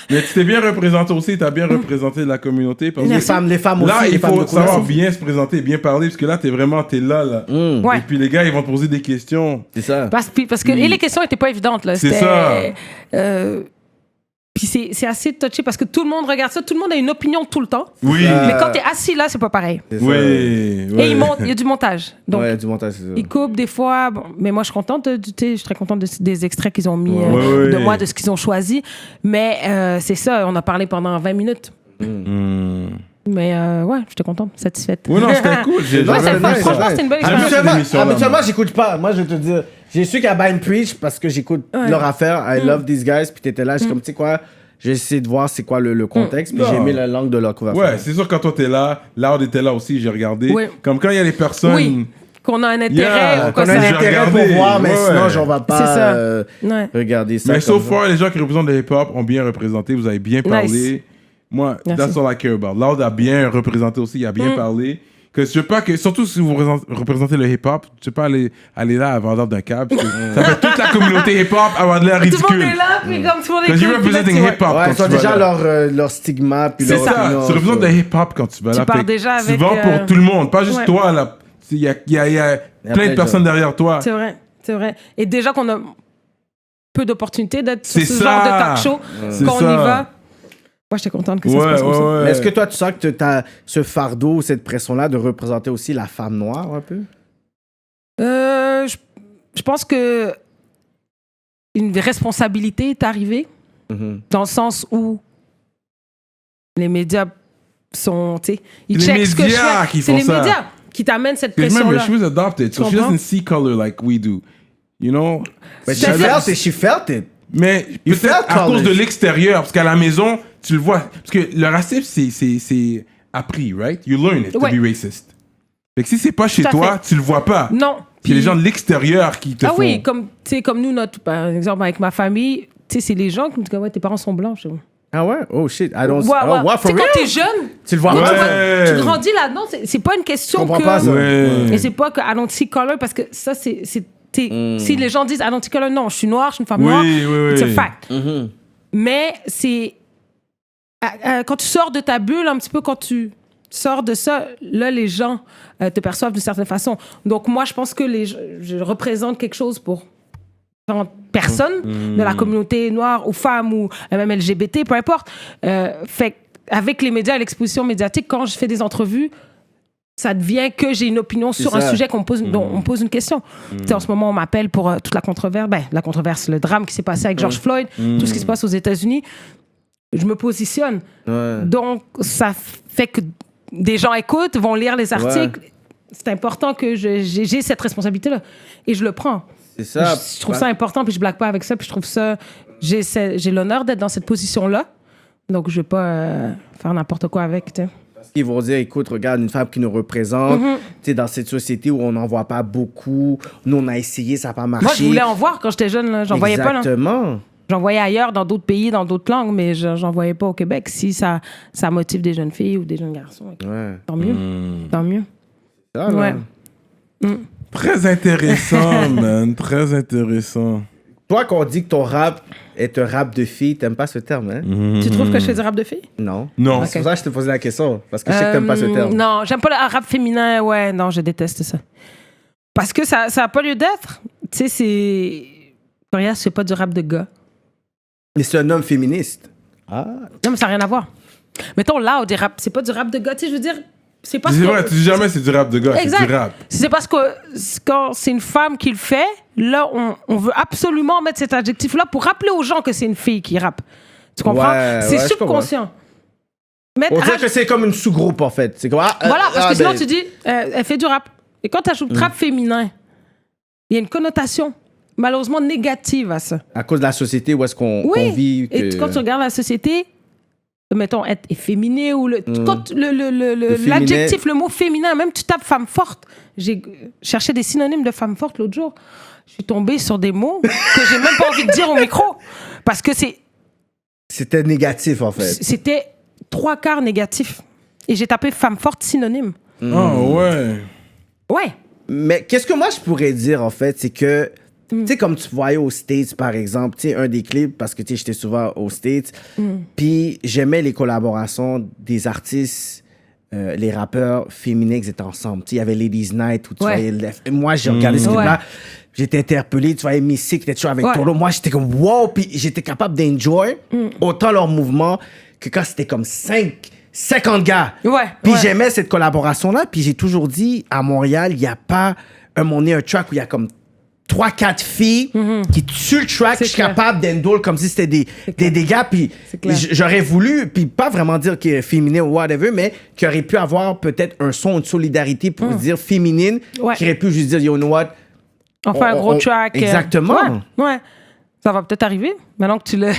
Mais tu t'es bien représenté aussi, t'as bien représenté la communauté. Parce que Les femmes aussi. là, les il femmes faut de couleur. savoir bien se présenter, bien parler, parce que là, t'es là. Ouais. Et puis les gars, ils vont te poser des questions. C'est ça. Parce que et les questions n'étaient pas évidentes. Là. C'est C'était, ça. Puis c'est assez touché parce que tout le monde regarde ça, tout le monde a une opinion tout le temps. Oui. Mais quand t'es assis là, c'est pas pareil. C'est ça. Oui. Et il y a du montage. Donc, Ouais, du montage, c'est ça. ils coupent des fois. Bon, mais moi, je suis contente. Je suis très contente des extraits qu'ils ont mis Ouais. de moi, de ce qu'ils ont choisi. Mais c'est ça, on a parlé pendant 20 minutes. Mais j'étais contente, satisfaite. Oui, non, c'était cool. Franchement, c'était une belle expérience. cette émission-là, Habituellement, moi. j'écoute pas. Moi, je vais te dire, j'ai su qu'à Bind Preach parce que j'écoute leur affaire. I love these guys. Puis t'étais là, j'ai comme, tu sais quoi, j'ai essayé de voir c'est quoi le contexte. Puis j'ai aimé la langue de leur couverture. Ouais, c'est sûr, quand toi t'es là, Loud était là aussi, j'ai regardé. Oui. Comme quand il y a les personnes. Oui. Qu'on a un intérêt Yeah, ou quoi On a ça. un J'ai intérêt regardé. pour voir, mais Ouais. sinon, on va C'est ça. pas Ouais. regarder ça. Mais comme so ça. far, les gens qui représentent le hip-hop ont bien représenté, vous avez bien parlé. Moi, Merci. that's all I care about. Loud a bien représenté aussi, il a bien parlé. Que je veux pas que, surtout si vous représentez le hip-hop, tu veux pas aller là à vendre d'un câble. parce que ça fait toute la communauté hip-hop avoir de l'air Tout le ridicule. monde est là, puis comme tout le monde est Because you're cool, puis là, representing tu vois. hip-hop. Ouais, quand ils ont tu vas déjà là. leur stigma. Puis C'est leur ça, opinion, tu représentes le hip-hop quand tu vas là. pars Fait que déjà tu avec, vends pour tout le monde, pas juste ouais. toi là. Il y a plein plein de de personnes derrière toi. C'est vrai. Et déjà qu'on a peu d'opportunités d'être sur C'est ce ça. genre de talk show, C'est quand on ça. y va. Moi, j'étais contente que ça se passe comme ça. Mais est-ce que toi, tu sens que tu as ce fardeau, cette pression-là de représenter aussi la femme noire un peu? Je pense que une responsabilité est arrivée dans le sens où les médias sont, tu sais, ils Les checkent ce que je médias fais. qui C'est font les ça. médias qui t'amènent cette Because remember, pression-là. she was adopted, so Tu she comprends? doesn't see color like we do. You know? But C'est ça. she felt it. Mais You peut-être felt à cause de college. l'extérieur, parce qu'à la maison, tu le vois. Parce que le racisme, c'est appris, right? You learn it Ouais. to be racist. Fait que si c'est pas chez Tout à toi, fait. tu le vois pas. Non. Puis les gens de l'extérieur qui te Ah font... oui, comme, tu sais, comme nous, par exemple, avec ma famille, tu sais, c'est les gens qui me disent que ouais, tes parents sont blancs. Je dis, Ah ouais? Oh shit. I don't... Ouais, ouais. Oh, wow, for Tu sais, quand real? t'es jeune, Tu le vois Ouais. pas? tu grandis là-dedans, c'est pas une question Je comprends que... pas ça. Ouais. Et c'est pas que I don't see color, parce que ça, si les gens disent I don't see color, non, je suis noire, je suis une femme noire, oui. it's a fact. Mais c'est... quand tu sors de ta bulle, un petit peu, quand tu sors de ça, là, les gens te perçoivent d'une certaine façon. Donc, moi, je pense que je représente quelque chose pour personnes de la communauté noire ou femmes ou même LGBT, peu importe. Fait avec les médias et l'exposition médiatique, quand je fais des entrevues, ça devient que j'ai une opinion sur un sujet dont on pose une question. Tu sais, en ce moment, on m'appelle pour toute la controverse, le drame qui s'est passé avec George Floyd, tout ce qui se passe aux États-Unis. Je me positionne. Ouais. Donc, ça fait que des gens écoutent, vont lire les articles. Ouais. C'est important que j'ai cette responsabilité-là. Et je le prends. C'est ça. Je trouve ça important, puis je blague pas avec ça, puis je trouve ça... J'ai l'honneur d'être dans cette position-là. Donc, je vais pas faire n'importe quoi avec, tu sais. Parce qu'ils vont dire, écoute, regarde, une femme qui nous représente, tu sais, dans cette société où on n'en voit pas beaucoup, nous, on a essayé, ça n'a pas marché. Moi, je voulais en voir quand j'étais jeune, là. J'en voyais pas, là. Exactement. J'en voyais ailleurs, dans d'autres pays, dans d'autres langues, mais j'en voyais pas au Québec. Si ça motive des jeunes filles ou des jeunes garçons, tant mieux. Tant mieux. Ça, ouais. Très intéressant, man. Très intéressant. Toi, qu'on dit que ton rap est un rap de fille, t'aimes pas ce terme, hein? Tu trouves que je fais du rap de fille? Non. Non. Okay. C'est pour ça que je te posais la question. Parce que je sais que t'aimes pas ce terme. Non, j'aime pas le rap féminin. Ouais, non, je déteste ça. Parce que ça a pas lieu d'être. Tu sais, c'est... Regarde, c'est pas du rap de gars. Mais c'est un homme féministe. Ah. Non, mais ça n'a rien à voir. Mettons, là, c'est pas du rap de gars. Tu sais, je veux dire... C'est vrai, tu dis jamais c'est du rap de gars, exact. C'est du rap. C'est parce que quand c'est une femme qui le fait, là, on veut absolument mettre cet adjectif-là pour rappeler aux gens que c'est une fille qui rappe. Tu comprends? C'est subconscient. On dirait que c'est comme une sous-groupe, en fait. C'est comme, voilà, parce que sinon, tu dis, elle fait du rap. Et quand tu ajoutes rap féminin, il y a une connotation malheureusement négative à ça. À cause de la société où est-ce qu'on vit. Et quand tu regardes la société... mettons, être efféminé ou l'adjectif, le mot féminin, même tu tapes femme forte. J'ai cherché des synonymes de femme forte l'autre jour. Je suis tombée sur des mots que j'ai même pas envie de dire au micro. Parce que c'était négatif, en fait. C'était 3/4 négatif. Et j'ai tapé femme forte synonyme. Oh, ouais. Ouais. Mais qu'est-ce que moi je pourrais dire, en fait, c'est que tu sais, comme tu voyais aux States, par exemple, tu sais, un des clips, parce que tu sais, j'étais souvent aux States, puis j'aimais les collaborations des artistes, les rappeurs féminins qui étaient ensemble. Tu sais, il y avait Ladies Night, où tu voyais... Moi, j'ai regardé ce clip-là, j'étais interpellé, tu voyais Missy qui était toujours avec Tolo. Moi, j'étais comme, wow, puis j'étais capable d'enjoy autant leur mouvement que quand c'était comme 50 gars. Puis j'aimais cette collaboration-là, puis j'ai toujours dit, à Montréal, il n'y a pas un track où il y a comme 3-4 filles qui tuent le track, je suis capable d'endole comme si c'était des gars, puis j'aurais voulu, puis pas vraiment dire que féminin ou whatever, mais qu'il aurait pu avoir peut-être un son, une solidarité pour dire féminine, qui aurait pu juste dire, you know what? On fait un gros track. Exactement. Ouais. Ça va peut-être arriver, maintenant que tu le...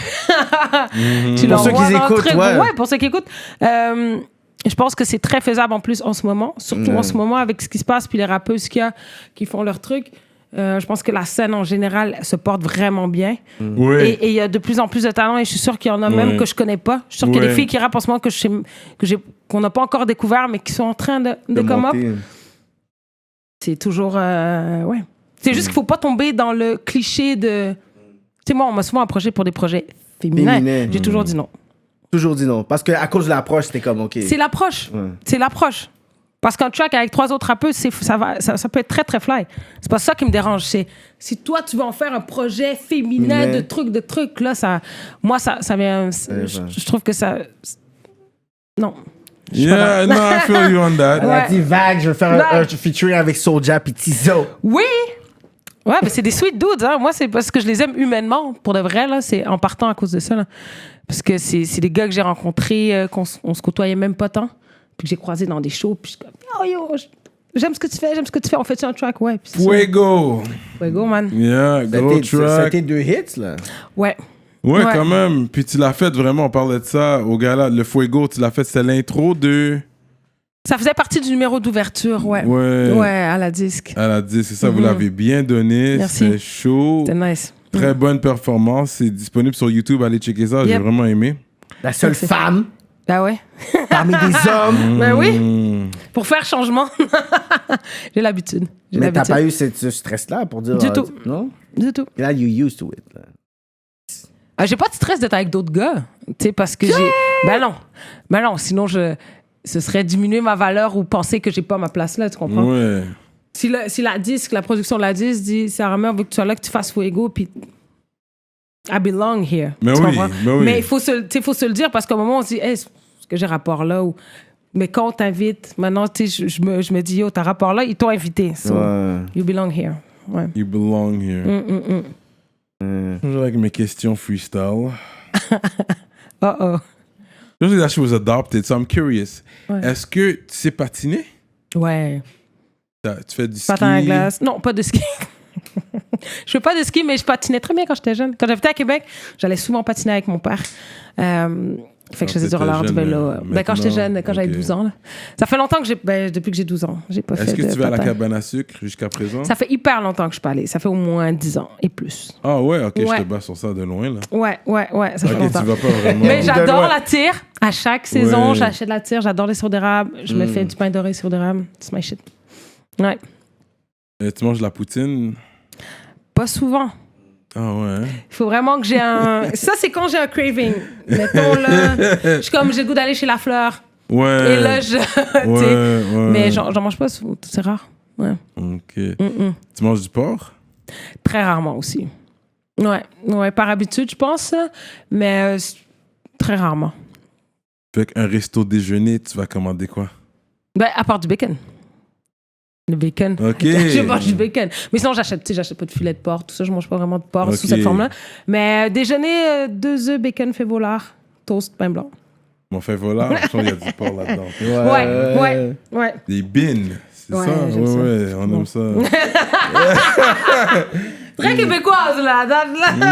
Pour ceux qui écoutent, ouais, pour ceux qui écoutent. Je pense que c'est très faisable en plus en ce moment, surtout en ce moment avec ce qui se passe, puis les rappeuses qu'il y a qui font leur truc. Je pense que la scène en général se porte vraiment bien. Et il y a de plus en plus de talents et je suis sûre qu'il y en a même que je connais pas. Je suis sûre qu'il y a des filles qui rappent en ce moment qu'on n'a pas encore découvert mais qui sont en train de come up. C'est toujours... C'est juste qu'il faut pas tomber dans le cliché de... Tu sais, moi, on m'a souvent approché pour des projets féminins. J'ai toujours dit non. Toujours dit non. Parce qu'à cause de l'approche, c'était comme OK. C'est l'approche. C'est l'approche. Parce qu'un track avec 3 autres rappeurs, ça peut être très, très fly. C'est pas ça qui me dérange. C'est si toi, tu veux en faire un projet féminin de trucs, là, moi, ça vient... Je trouve que ça... Non. Yeah, no, I feel you on that. Elle a dit vague, je veux faire un featuring avec Soulja puis Tizo. Oui! Ouais, mais c'est des sweet dudes, hein. Moi, c'est parce que je les aime humainement, pour de vrai, là. C'est en partant à cause de ça, là. Parce que c'est des gars que j'ai rencontrés, qu'on se côtoyait même pas tant. Puis que j'ai croisé dans des shows, puis je suis comme, yo, j'aime ce que tu fais, on fait un track, ouais. Fuego, man. Yeah, go track. Ça a été 2 hits, là. Ouais, quand même. Puis tu l'as fait vraiment, on parlait de ça au gala, le Fuego, tu l'as fait, c'est l'intro de... Ça faisait partie du numéro d'ouverture, ouais. À la disque. À la disque, c'est ça, vous l'avez bien donné. Merci. C'est chaud. C'était nice. Très bonne performance, c'est disponible sur YouTube, allez checker ça, j'ai vraiment aimé. la seule femme Ah ouais? parmi des hommes. Ben oui. Pour faire changement. J'ai l'habitude. Mais t'as pas eu ce stress-là pour dire... Du tout. Non? Du tout. Là, you used to it. Là. J'ai pas de stress d'être avec d'autres gars. Tu sais, parce que j'ai... Ben non, sinon ce serait diminuer ma valeur ou penser que j'ai pas ma place là, tu comprends? Ouais. Si la production de la disque dit, Sarah Mère veut que tu sois là, que tu fasses Fuego, puis I belong here. Mais tu oui, comprends? mais oui. Mais il faut se le dire parce qu'à un moment, on se dit, hey, est-ce que j'ai rapport là? Ou... Mais quand on t'invite, maintenant, tu sais, je me dis, yo, t'as rapport là, ils t'ont invité. So, you belong here. Ouais. You belong here. Toujours avec mes questions freestyle. Uh-oh. Just that she was adopted, so I'm curious. Ouais. Est-ce que tu sais patiner? Ouais. Tu fais du ski? Patin à glace. Non, pas de ski. Je fais pas de ski, mais je patinais très bien quand j'étais jeune. Quand j'habitais à Québec, j'allais souvent patiner avec mon père. Fait que je faisais du roller, du vélo. Quand j'étais jeune, quand j'avais 12 ans. Là. Ça fait longtemps que depuis que j'ai 12 ans, j'ai pas fait de Est-ce que tu vas à la patin. cabane à sucre jusqu'à présent? Ça fait hyper longtemps que je suis pas allée. Ça fait au moins 10 ans et plus. Ah ouais, ok, Ouais. je te bats sur ça de loin, là. Ouais, ça fait Ok, longtemps. tu vas pas vraiment... Mais j'adore loin. la tire. À chaque saison, Ouais. j'achète la tire. J'adore les sirop d'érable. Je me fais du pain doré sirop d'érable. C'est my shit. Ouais. Tu manges de la poutine? Pas souvent. Ah ouais. Il faut vraiment que j'ai un... Ça, c'est quand j'ai un craving. Mettons, là, je suis comme, j'ai le goût d'aller chez La Fleur. Ouais. Et là, tu sais, ouais. mais j'en mange pas souvent. C'est rare. Ouais. Ok. Tu manges du porc? Très rarement aussi. Ouais, par habitude, je pense. Mais très rarement. Fait qu'un resto déjeuner, tu vas commander quoi? Ben, à part du bacon. Le bacon. Ok. Je mange du bacon. Mais sinon, j'achète pas de filet de porc. Tout ça, je mange pas vraiment de porc sous cette forme-là. Mais déjeuner, 2 œufs, bacon, fait volard, toast, pain blanc. Mon fait volard, je pense qu'il y a du porc là-dedans. Ouais. Des bines, c'est Ouais, ça? j'aime ça. Ouais, on aime ça. Très québécoise, là.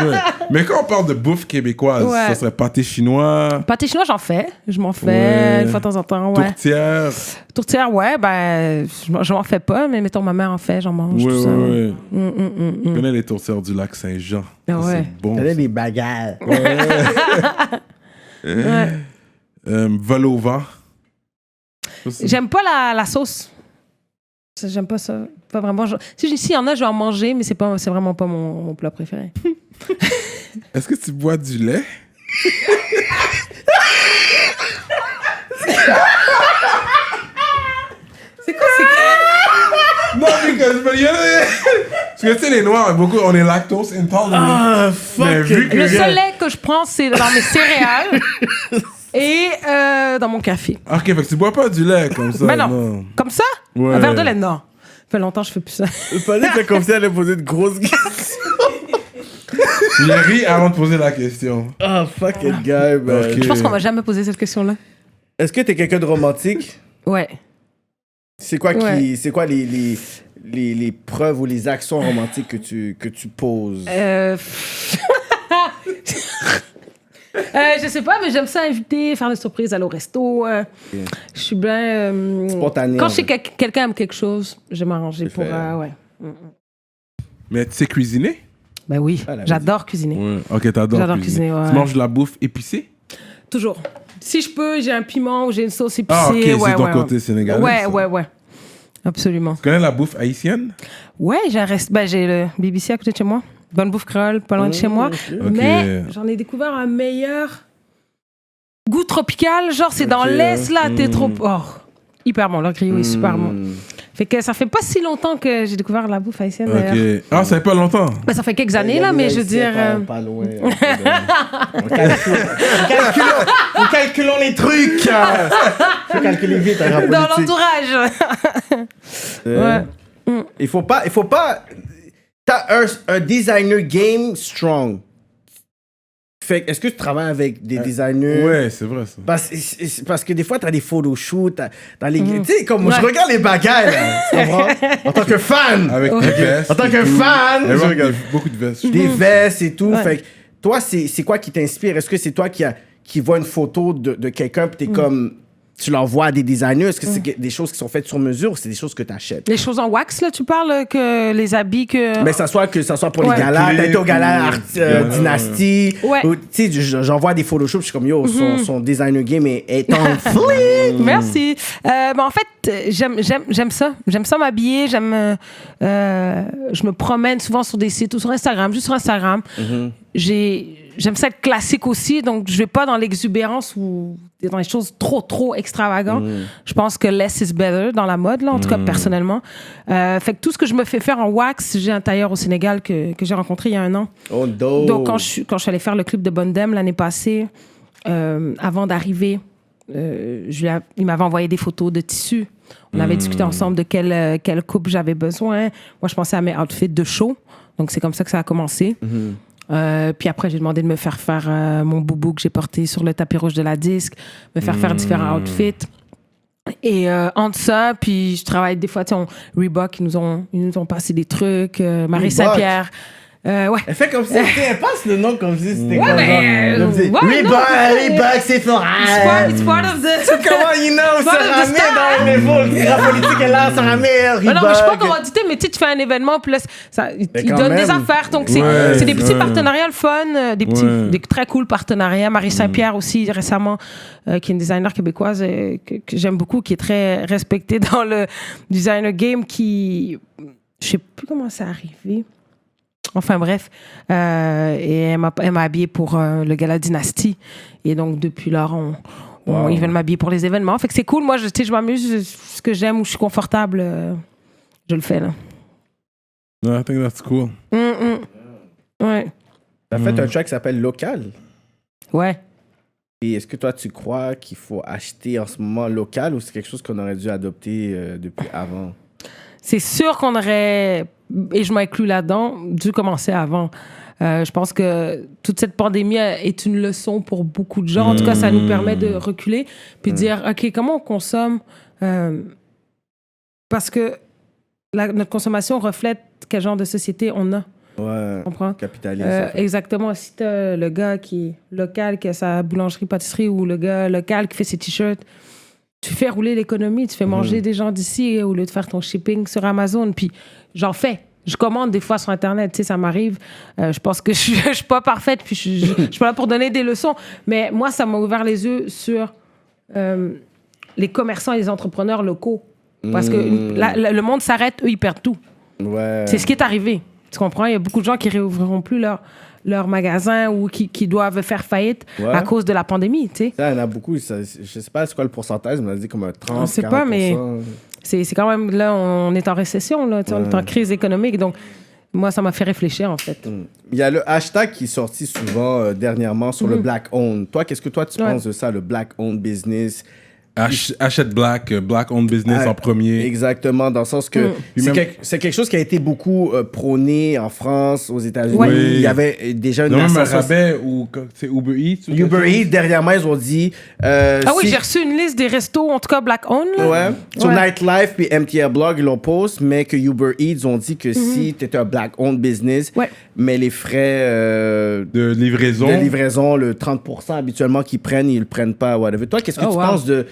Ouais. Mais quand on parle de bouffe québécoise, Ouais. ça serait pâté chinois, Pâté chinois, j'en fais. Je m'en fais Ouais. une fois de temps en temps. Ouais. tourtière. Tourtière, ouais, ben, je m'en fais pas, mais mettons, ma mère en fait, j'en mange. Ouais, tout ça. ouais. Je connais les tourtières du lac Saint-Jean. Ah Ça, ouais. C'est bon. T'as des bagarres. Ouais. Volova. Ça, c'est- J'aime pas la sauce. Ça, j'aime pas ça. Pas vraiment. S'il y en a, je vais en manger, mais c'est vraiment pas mon plat préféré. Est-ce que tu bois du lait? C'est quoi, c'est Non, parce que tu sais, les Noirs, on est lactose intolerant. Ah, Mais vu que Le seul lait que je prends, c'est dans mes céréales et dans mon café. Ok, fait que tu bois pas du lait comme ça. Ben non. Comme ça? Ouais. Un verre de lait, non. Ça fait longtemps que je fais plus ça. Il fallait que comme si elle allait poser de grosses questions. Il a ri avant de poser la question. Ah, fucking guy, man. Ok. Je pense qu'on m'a jamais posé cette question-là. Est-ce que t'es quelqu'un de romantique? Ouais. C'est quoi, Ouais. c'est quoi les preuves ou les actions romantiques que tu poses? Je sais pas, mais j'aime ça inviter, faire des surprises, aller au resto. Je suis bien... Spontané. Quand en je sais fait. que quelqu'un aime quelque chose, je vais m'arranger pour... fait. ouais. Mais tu sais cuisiner? Ben oui, Ah, la j'adore cuisiner. Ouais. Ok, t'adores J'adore cuisiner. cuisiner, ouais. Tu manges de la bouffe épicée? Toujours. Si je peux, j'ai un piment ou j'ai une sauce épicée. Ah, ok, c'est ouais, ton ouais, côté sénégalais. Ouais, ça. ouais. Absolument. Tu connais la bouffe haïtienne? Ouais, j'ai le BBC à côté de chez moi. Bonne bouffe créole, pas loin de chez moi. Ok. Mais j'en ai découvert un meilleur goût tropical. Genre, c'est dans Ok. l'Est, là. T'es trop... Oh, hyper bon. Leur griot est super bon. Hmm. Fait que ça fait pas si longtemps que j'ai découvert la bouffe haïtienne, d'ailleurs. Ok. Ah, ça fait pas longtemps. Ben, ça fait quelques années, là, mais je veux dire... Pas loin. Nous calculons les trucs. Faut calculer vite, un rap dans politique. l'entourage. Ouais. Il faut pas. T'as un designer game strong. Fait que, est-ce que tu travailles avec des designers? Ouais, c'est vrai ça. Parce que des fois, t'as des photoshoots, dans les... Tu sais, comme moi, je regarde les bagailles, là, tu comprends? En tant que fan. Avec des vestes. En tant et que tout. fan, Elle je rock regarde. beaucoup de vestes. Des vestes et tout. Ouais. Fait que toi, c'est quoi qui t'inspire? Est-ce que c'est toi qui vois une photo de quelqu'un puis t'es comme... tu l'envoies à des designers? Est-ce que c'est des choses qui sont faites sur mesure ou c'est des choses que tu achètes? Les choses en wax, là, tu parles que les habits que... Mais que ça soit pour les galas, t'as été au gala Dynasty. Ouais. Tu sais, j'envoie des photoshops, je suis comme, yo, son designer game est en fleek. Merci. En fait, j'aime ça. J'aime ça m'habiller. Je me promène souvent sur des sites ou sur Instagram, juste sur Instagram. J'aime ça être classique aussi, donc je vais pas dans l'exubérance ou dans les choses trop extravagantes. Je pense que less is better dans la mode, là, en tout cas personnellement. Fait que tout ce que je me fais faire en wax, j'ai un tailleur au Sénégal que j'ai rencontré il y a 1 an. Oh, dope. Donc quand je suis allée faire le club de Bondem l'année passée, avant d'arriver, il m'avait envoyé des photos de tissus. On avait discuté ensemble de quelle coupe j'avais besoin. Moi, je pensais à mes outfits de show. Donc c'est comme ça que ça a commencé. Puis après, j'ai demandé de me faire mon boubou que j'ai porté sur le tapis rouge de la disque, me faire faire différents outfits. Et entre ça, puis je travaille des fois, tu sais, Reebok, ils nous ont passé des trucs, Marie Saint-Pierre. Ouais. Elle fait comme si elle passe le nom comme si c'était Reebok, c'est fort. It's part of the... Comment Sarah Mir dans les la politique est là, Sarah Mir, Reebok. Non, mais je suis pas commandité, mais tu fais un événement, puis là, ils donnent des affaires. Donc, c'est des petits partenariats le fun, des très cool partenariats. Marie Saint-Pierre aussi, récemment, qui est une designer québécoise que j'aime beaucoup, qui est très respectée dans le designer game, je sais plus comment c'est arrivé. Enfin bref, et elle m'a habillée pour le gala Dynasty. Et donc depuis lors, ils veulent m'habiller pour les événements. Fait que c'est cool. Moi, je m'amuse. Ce que j'aime, où je suis confortable, je le fais là. I think that's cool. Ouais. T'as fait un track qui s'appelle Local. Ouais. Et est-ce que toi, tu crois qu'il faut acheter en ce moment local ou c'est quelque chose qu'on aurait dû adopter depuis avant? C'est sûr qu'on aurait, et je m'inclus là-dedans, dû commencer avant. Je pense que toute cette pandémie est une leçon pour beaucoup de gens. En tout cas, ça nous permet de reculer puis de dire, OK, comment on consomme? Parce que notre consommation reflète quel genre de société on a. Ouais, comprends? Capitalisme. Exactement. Si t'as le gars qui est local, qui a sa boulangerie-pâtisserie, ou le gars local qui fait ses t-shirts, tu fais rouler l'économie, tu fais manger des gens d'ici au lieu de faire ton shipping sur Amazon. Puis j'en fais. Je commande des fois sur Internet, tu sais, ça m'arrive. Je pense que je suis pas parfaite, puis je suis pas là pour donner des leçons. Mais moi, ça m'a ouvert les yeux sur les commerçants et les entrepreneurs locaux. Parce que le monde s'arrête, eux, ils perdent tout. Ouais. C'est ce qui est arrivé. Tu comprends? Il y a beaucoup de gens qui réouvriront plus leur magasin ou qui doivent faire faillite à cause de la pandémie, tu sais. Il y en a beaucoup. Je sais pas c'est quoi le pourcentage, mais on a dit comme un 30, 40%. On sait pas, mais c'est quand même... Là, on est en récession, là, on est en crise économique. Donc, moi, ça m'a fait réfléchir, en fait. Il y a le hashtag qui est sorti souvent dernièrement sur le Black Owned. Toi, qu'est-ce que toi, tu penses de ça, le Black Owned Business? Achète Black Owned Business en premier. Exactement, dans le sens que c'est quelque chose qui a été beaucoup prôné en France, aux États-Unis. Ouais. Il y avait déjà une même un rabais ou c'est Uber Eats. Uber Eats, dernièrement, ils ont dit... oui, j'ai reçu une liste des restos, en tout cas Black Owned. Ouais. Sur Nightlife puis MTR Blog, ils l'ont post, mais que Uber Eats ont dit que si tu étais un Black Owned Business, mais les frais de livraison, le 30% habituellement qu'ils prennent, ils le prennent pas. Whatever. Toi, qu'est-ce que tu penses de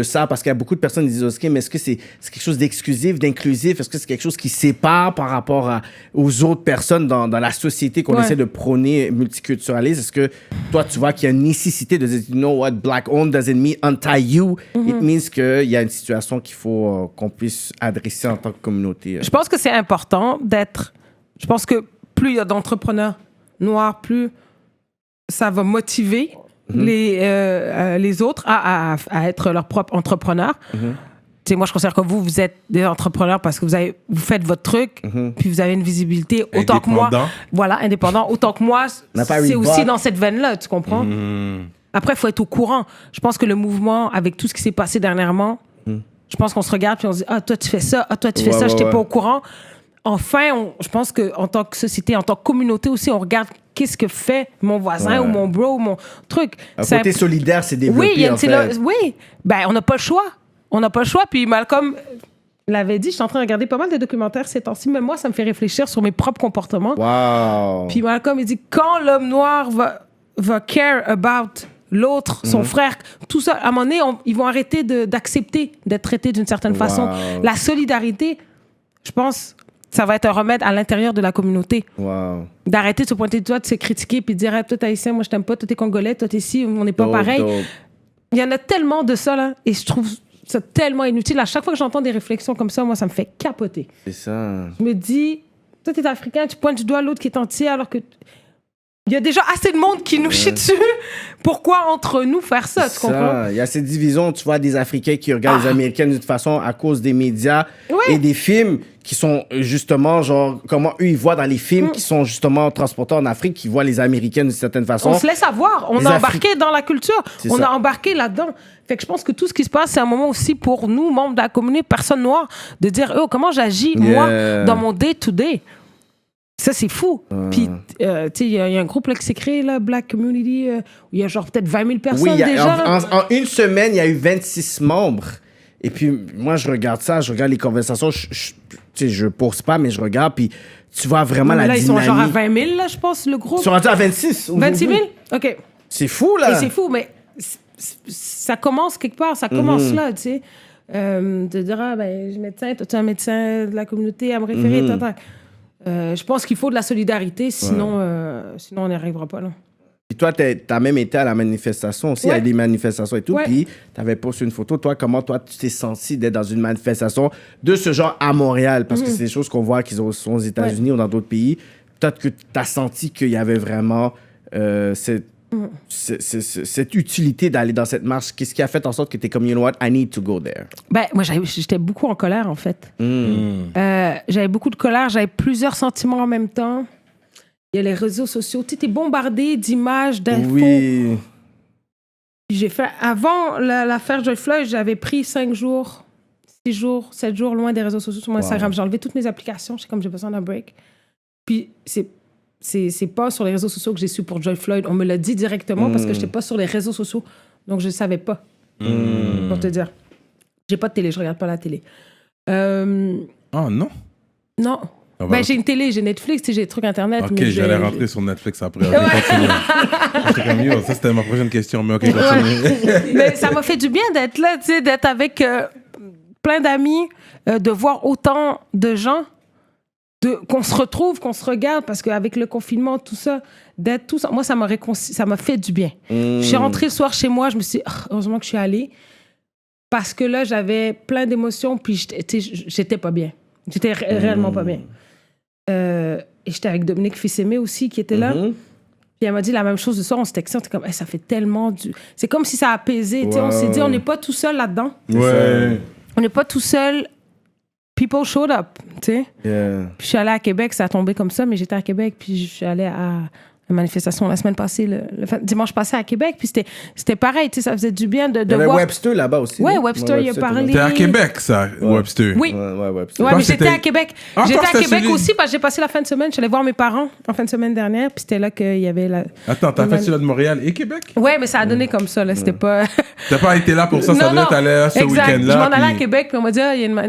ça? Parce qu'il y a beaucoup de personnes qui disent, OK, mais est-ce que c'est quelque chose d'exclusif, d'inclusif? Est-ce que c'est quelque chose qui sépare par rapport aux autres personnes dans la société qu'on essaie de prôner multiculturaliste? Est-ce que toi, tu vois qu'il y a une nécessité de dire, you know what, black owned doesn't mean anti-you. It means qu'il y a une situation qu'il faut qu'on puisse adresser en tant que communauté. Je pense que c'est important d'être... Je pense que plus il y a d'entrepreneurs noirs, plus ça va motiver les autres à être leur propre entrepreneur. Moi, je considère que vous êtes des entrepreneurs parce que vous faites votre truc, puis vous avez une visibilité autant que moi. Voilà, indépendant. Autant que moi, c'est aussi dans cette veine-là, tu comprends? Après, il faut être au courant. Je pense que le mouvement, avec tout ce qui s'est passé dernièrement, je pense qu'on se regarde puis on se dit « Ah, toi, tu fais ça. Ah, toi, tu fais ça. Je n'étais pas au courant. » Enfin, je pense qu'en tant que société, en tant que communauté aussi, on regarde qu'est-ce que fait mon voisin ou mon bro ou mon truc. Un côté solidaire, c'est développé, oui, on n'a pas le choix. On n'a pas le choix. Puis Malcolm l'avait dit, je suis en train de regarder pas mal de documentaires ces temps-ci. Même moi, ça me fait réfléchir sur mes propres comportements. Wow. Puis Malcolm, il dit, quand l'homme noir va care about l'autre, son frère, tout ça. À un moment donné, ils vont arrêter d'accepter d'être traités d'une certaine façon. La solidarité, je pense, ça va être un remède à l'intérieur de la communauté. D'arrêter de se pointer du doigt, de se critiquer, puis de dire, toi, t'es haïtien, moi, je t'aime pas, toi, t'es congolais, toi, t'es ici, on n'est pas pareil. Il y en a tellement de ça, là, et je trouve ça tellement inutile. À chaque fois que j'entends des réflexions comme ça, moi, ça me fait capoter. C'est ça. Je me dis, toi, t'es africain, tu pointes du doigt l'autre qui est entier, alors que il y a déjà assez de monde qui nous chie dessus. Pourquoi entre nous faire ça, tu comprends? Il y a cette division, tu vois, des Africains qui regardent les Américains de toute façon à cause des médias et des films qui sont justement, genre, comment eux, ils voient dans les films qui sont justement transportés en Afrique, qui voient les Américains d'une certaine façon. On se laisse avoir. On a embarqué dans la culture. On a embarqué là-dedans. Fait que je pense que tout ce qui se passe, c'est un moment aussi pour nous, membres de la communauté, personnes noires, de dire, oh, comment j'agis, moi, dans mon day-to-day. Ça, c'est fou. Puis, tu sais, il y a un groupe là, qui s'est créé, là, Black Community, où il y a genre peut-être 20 000 personnes déjà. En une semaine, il y a eu 26 membres. Et puis, moi, je regarde ça, je regarde les conversations. Je pose pas, mais je regarde. Puis, tu vois vraiment la dynamique. Là, ils sont genre à 20 000, là, je pense, le groupe. Ils sont rendus à 26. 26 000? OK. C'est fou, là. Et c'est fou, mais ça commence quelque part. Ça commence là, tu sais. De dire, ah, ben, je suis médecin, toi, tu es un médecin de la communauté à me référer, je pense qu'il faut de la solidarité, sinon on n'y arrivera pas, là. Puis toi, t'as même été à la manifestation aussi, il y a des manifestations et tout, puis t'avais posté une photo. Toi, comment toi, tu t'es senti d'être dans une manifestation de ce genre à Montréal? Parce que c'est des choses qu'on voit qu'ils sont aux États-Unis ou dans d'autres pays. Peut-être que t'as senti qu'il y avait vraiment cette utilité d'aller dans cette marche. Qu'est-ce qui a fait en sorte que t'es comme, you know what, I need to go there? Ben, moi, j'étais beaucoup en colère, en fait. J'avais beaucoup de colère, j'avais plusieurs sentiments en même temps. Il y a les réseaux sociaux. Tu sais, t'es bombardé d'images, d'infos. Oui. J'ai fait... Avant l'affaire George Floyd, j'avais pris 5 jours, 6 jours, 7 jours loin des réseaux sociaux sur mon Instagram. J'ai enlevé toutes mes applications. J'ai besoin d'un break. Puis c'est pas sur les réseaux sociaux que j'ai su pour George Floyd. On me l'a dit directement parce que j'étais pas sur les réseaux sociaux. Donc, je savais pas. Pour te dire. J'ai pas de télé. Je regarde pas la télé. Oh, non? Non. Ben, j'ai une télé, j'ai Netflix, j'ai des trucs Internet. Ok, j'allais rentrer sur Netflix après. Continue. Ça, c'était ma prochaine question, mais ok, continue. Mais ça m'a fait du bien d'être là, tu sais, d'être avec plein d'amis, de voir autant de gens, qu'on se retrouve, qu'on se regarde, parce qu'avec le confinement, tout ça, d'être tout ça, moi, ça m'a fait du bien. Je suis rentrée le soir chez moi, je me suis dit, heureusement que je suis allée, parce que là, j'avais plein d'émotions, puis j'étais pas bien. J'étais réellement pas bien. Et j'étais avec Dominique Fils-Aimé aussi, qui était là. Puis elle m'a dit la même chose de soir, on se textait, on était comme, ça fait tellement du... C'est comme si ça apaisait, on s'est dit, on n'est pas tout seul là-dedans. On n'est pas tout seul. People showed up, tu sais. Puis je suis allée à Québec, ça a tombé comme ça, mais j'étais à Québec, puis je suis allée à la manifestation la semaine passée, le dimanche passé à Québec, puis c'était pareil, tu sais, ça faisait du bien de voir... Il y avait Webster là-bas aussi. Ouais, Webster, il a parlé... T'es à Québec, ça, Webster? Oui. Webster. Ouais, mais j'étais à Québec. J'étais à Québec aussi, parce que j'ai passé la fin de semaine, je suis allée voir mes parents en fin de semaine dernière, puis c'était là qu'il y avait la... Attends, t'as fait celui de Montréal et Québec? Ouais, mais ça a donné comme ça, là, c'était pas... T'as pas été là pour ça, ça devait t'aller ce week-end-là. Je m'en allais à Québec, puis on m'a dit, il y a une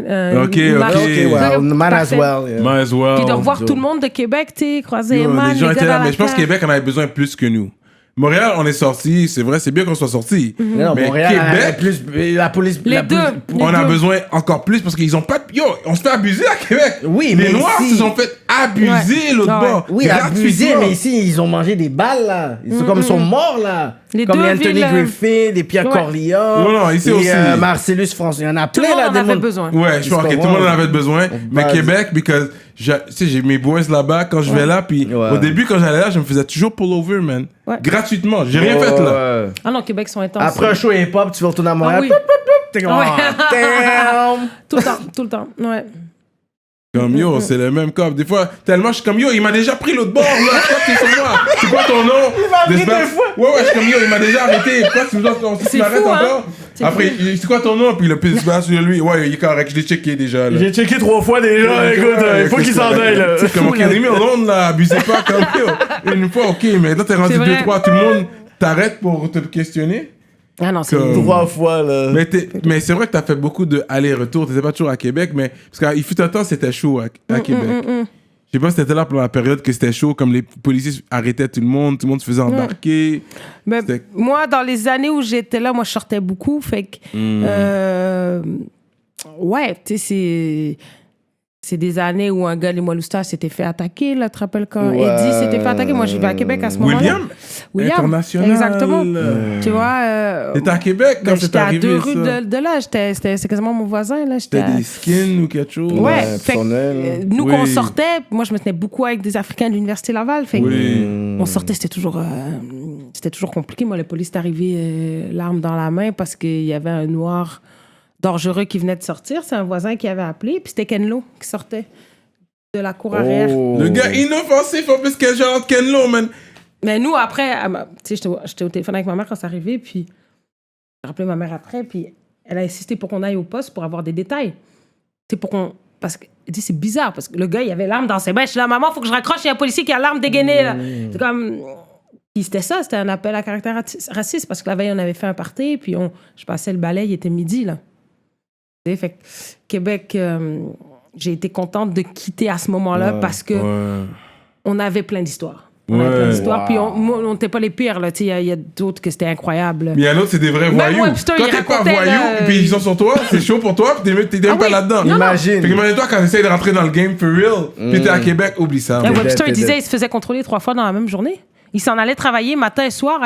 Ok, might as well. Might as well. Puis de revoir tout le monde de Québec, tu sais, croiser les mains, les gars dans la mais je pense que Québec en avait besoin plus que nous. Montréal, on est sorti, c'est vrai, c'est bien qu'on soit sorti. Non, mais Montréal, Québec, la police... Les deux. On a besoin encore plus parce qu'ils ont pas... Yo, on se fait abuser à Québec. Oui, les mais Noirs se sont fait abuser l'autre bord. Oui, abuser, mais ici, ils ont mangé des balles, là. Ils sont morts, là. Comme Anthony Griffith, les Pierre Corleone. Non, ici aussi. Marcellus François. Il y en a plein, là. Tout le monde en avait besoin. Ouais, je pense que tout le monde en avait besoin. Mais Québec, because... Tu sais, j'ai mes boys là-bas quand je vais là, puis au début, quand j'allais là, je me faisais toujours pull over, man. Gratuitement. J'ai rien fait là. Ah non, Québec sont intenses. Après un show hip-hop, tu vas retourner à Montréal. T'es comme, damn! Tout le temps, ouais. Comme yo, c'est le même cop. Des fois, tellement je suis comme yo, il m'a déjà pris l'autre bord là. C'est quoi ton nom? Il m'a pris 2 fois. Ouais, je suis comme yo, il m'a déjà arrêté. Pourquoi tu m'arrêtes encore? Après, c'est quoi ton nom? Puis le pisse sur lui. Ouais, il est correct, je l'ai checké déjà. Là. J'ai checké 3 fois déjà. Écoute, il faut qu'il s'en aille là. C'est comme ok, mis au nom là, abusez pas comme yo. Une fois, ok, mais là t'es rendu 2-3, tout le monde t'arrête pour te questionner. Ah non, c'est 3 fois là. Mais c'est vrai que t'as fait beaucoup de aller-retour. T'étais pas toujours à Québec, mais parce qu'il fut un temps c'était chaud à Québec. Je sais pas si t'étais là pour la période que c'était chaud, comme les policiers arrêtaient tout le monde se faisait embarquer. Mais moi, dans les années où j'étais là, moi, je sortais beaucoup. Fait que, ouais, tu sais, c'est des années où un gars, les Moilousta, s'était fait attaquer. Là, tu te rappelles quand Eddie s'était fait attaquer? Moi, je vivais à Québec à ce moment-là. William, international. Exactement. Tu vois. T'étais à Québec quand c'était arrivé, j'étais à 2 rues de là. C'est quasiment mon voisin. Là. C'était des skins ou quelque chose. Ouais. Fait que, nous, quand on sortait, moi, je me tenais beaucoup avec des Africains de l'Université Laval. Fait que, on sortait, c'était toujours compliqué. Moi, la police est arrivée l'arme dans la main parce qu'il y avait un noir dangereux qui venait de sortir. C'est un voisin qui avait appelé. Puis c'était Ken Lo qui sortait de la cour arrière. Le gars inoffensif en plus que genre Ken Lo, man. Mais nous, après, tu sais, j'étais au téléphone avec ma mère quand c'est arrivé. Puis j'ai rappelé ma mère après. Puis elle a insisté pour qu'on aille au poste pour avoir des détails. C'est pour qu'on... Parce que c'est bizarre. Parce que le gars, il avait l'arme dans ses mains. Je suis là, maman, faut que je raccroche. Il y a un policier qui a l'arme dégainée. Là. C'est comme... Puis c'était ça. C'était un appel à caractère raciste. Parce que la veille, on avait fait un party. Puis je passais le balai. Il était midi, là. Fait que Québec, j'ai été contente de quitter à ce moment-là parce que on avait plein d'histoires. On avait plein d'histoires, puis on n'était pas les pires. Il y a d'autres que c'était incroyable. Mais il y en a d'autres, c'est des vrais voyous. Webster, quand t'es pas voyou, puis ils sont sur toi, c'est chaud pour toi, puis t'es même pas là-dedans. Imagine. Fait que imagine-toi quand t'essayes de rentrer dans le game for real, puis t'es à Québec, oublie ça. Webster, il disait il se faisait contrôler 3 fois dans la même journée. Il s'en allait travailler matin et soir,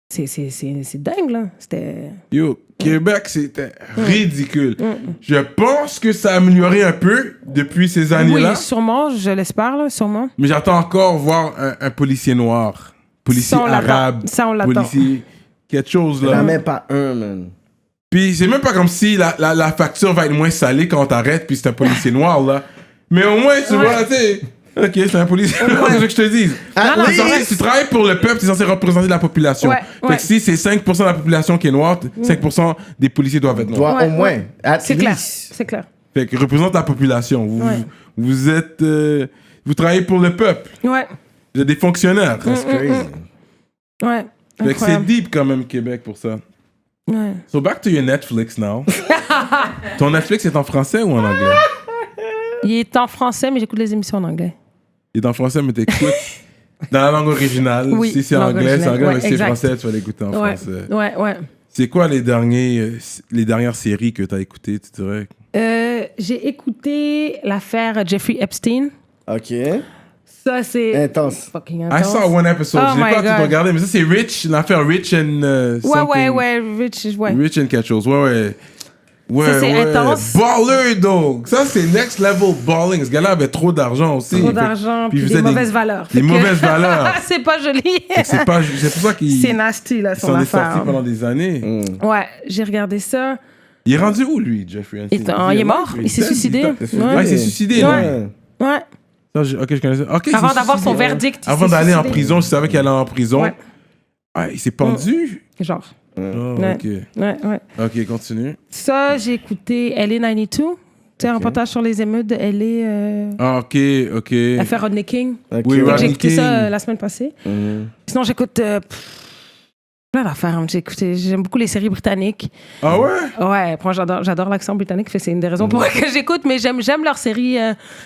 c'est dingue, là. C'était... Yo, Québec, c'était ridicule. Je pense que ça a amélioré un peu depuis ces années-là. Oui, sûrement, je l'espère, là, sûrement. Mais j'attends encore voir un policier noir, policier arabe, ça, on l'attend. policier quelque chose, là. Il n'y en a même pas un, man. Puis c'est même pas comme si la facture va être moins salée quand t'arrêtes, puis c'est un policier noir, là. Mais au moins, tu vois, tu sais... Ok, c'est un policier. C'est ce que je te dis. Si tu travailles pour le peuple, tu es censé représenter la population. Fait que si c'est 5% de la population qui est noire, 5% des policiers doivent être noirs. Au moins. C'est clair. C'est clair. Fait que représente la population. Vous êtes... vous travaillez pour le peuple. Ouais. Vous êtes des fonctionnaires. That's crazy. Ouais. Fait que c'est deep quand même, Québec, pour ça. Ouais. So back to your Netflix now. Ton Netflix est en français ou en anglais? Il est en français, mais j'écoute les émissions en anglais. Il est en français, mais t'écoutes dans la langue originale. Oui, si c'est anglais, c'est anglais, mais si c'est exact. français, tu vas l'écouter en français. Ouais. C'est quoi les dernières séries que t'as écoutées, tu dirais? J'ai écouté l'affaire Jeffrey Epstein. OK. Ça, c'est... Intense. Fucking I intense. saw one episode. Oh Je l'ai my pas tout God. regardé, mais ça, c'est l'affaire Rich and... something. Ouais. Rich and quelque chose, ouais. Ça, c'est intense. Baller, dog. Ça, c'est next level balling. Ce gars-là avait trop d'argent aussi. Trop d'argent, puis des mauvaises valeurs. Des mauvaises valeurs. C'est pas joli. C'est pour ça qu'il C'est nasty, là, son s'en est affaire. sorti pendant des années. Ouais, j'ai regardé ça. Il est rendu où, lui, Jeffrey Epstein? Il est mort. Il s'est suicidé. Ouais, il s'est suicidé. Ouais. Ouais. Ça, ok, je connaissais. Okay, Avant d'avoir son verdict. Avant d'aller en prison, je savais qu'il allait en prison. Ouais. Ouais, il s'est pendu. Genre. Oh, Ouais. ok. Ouais. Ok, continue. Ça, j'ai écouté LA 92. Tu sais, un reportage sur les émeutes de LA. Ah, ok. L'affaire Rodney King. Okay. Oui, J'ai Rodney écouté King. ça la semaine passée. Sinon, j'écoute plein d'affaires. J'aime beaucoup les séries britanniques. Ah ouais? Ouais, moi, j'adore l'accent britannique. C'est une des raisons pour lesquelles j'écoute. Mais j'aime leurs séries.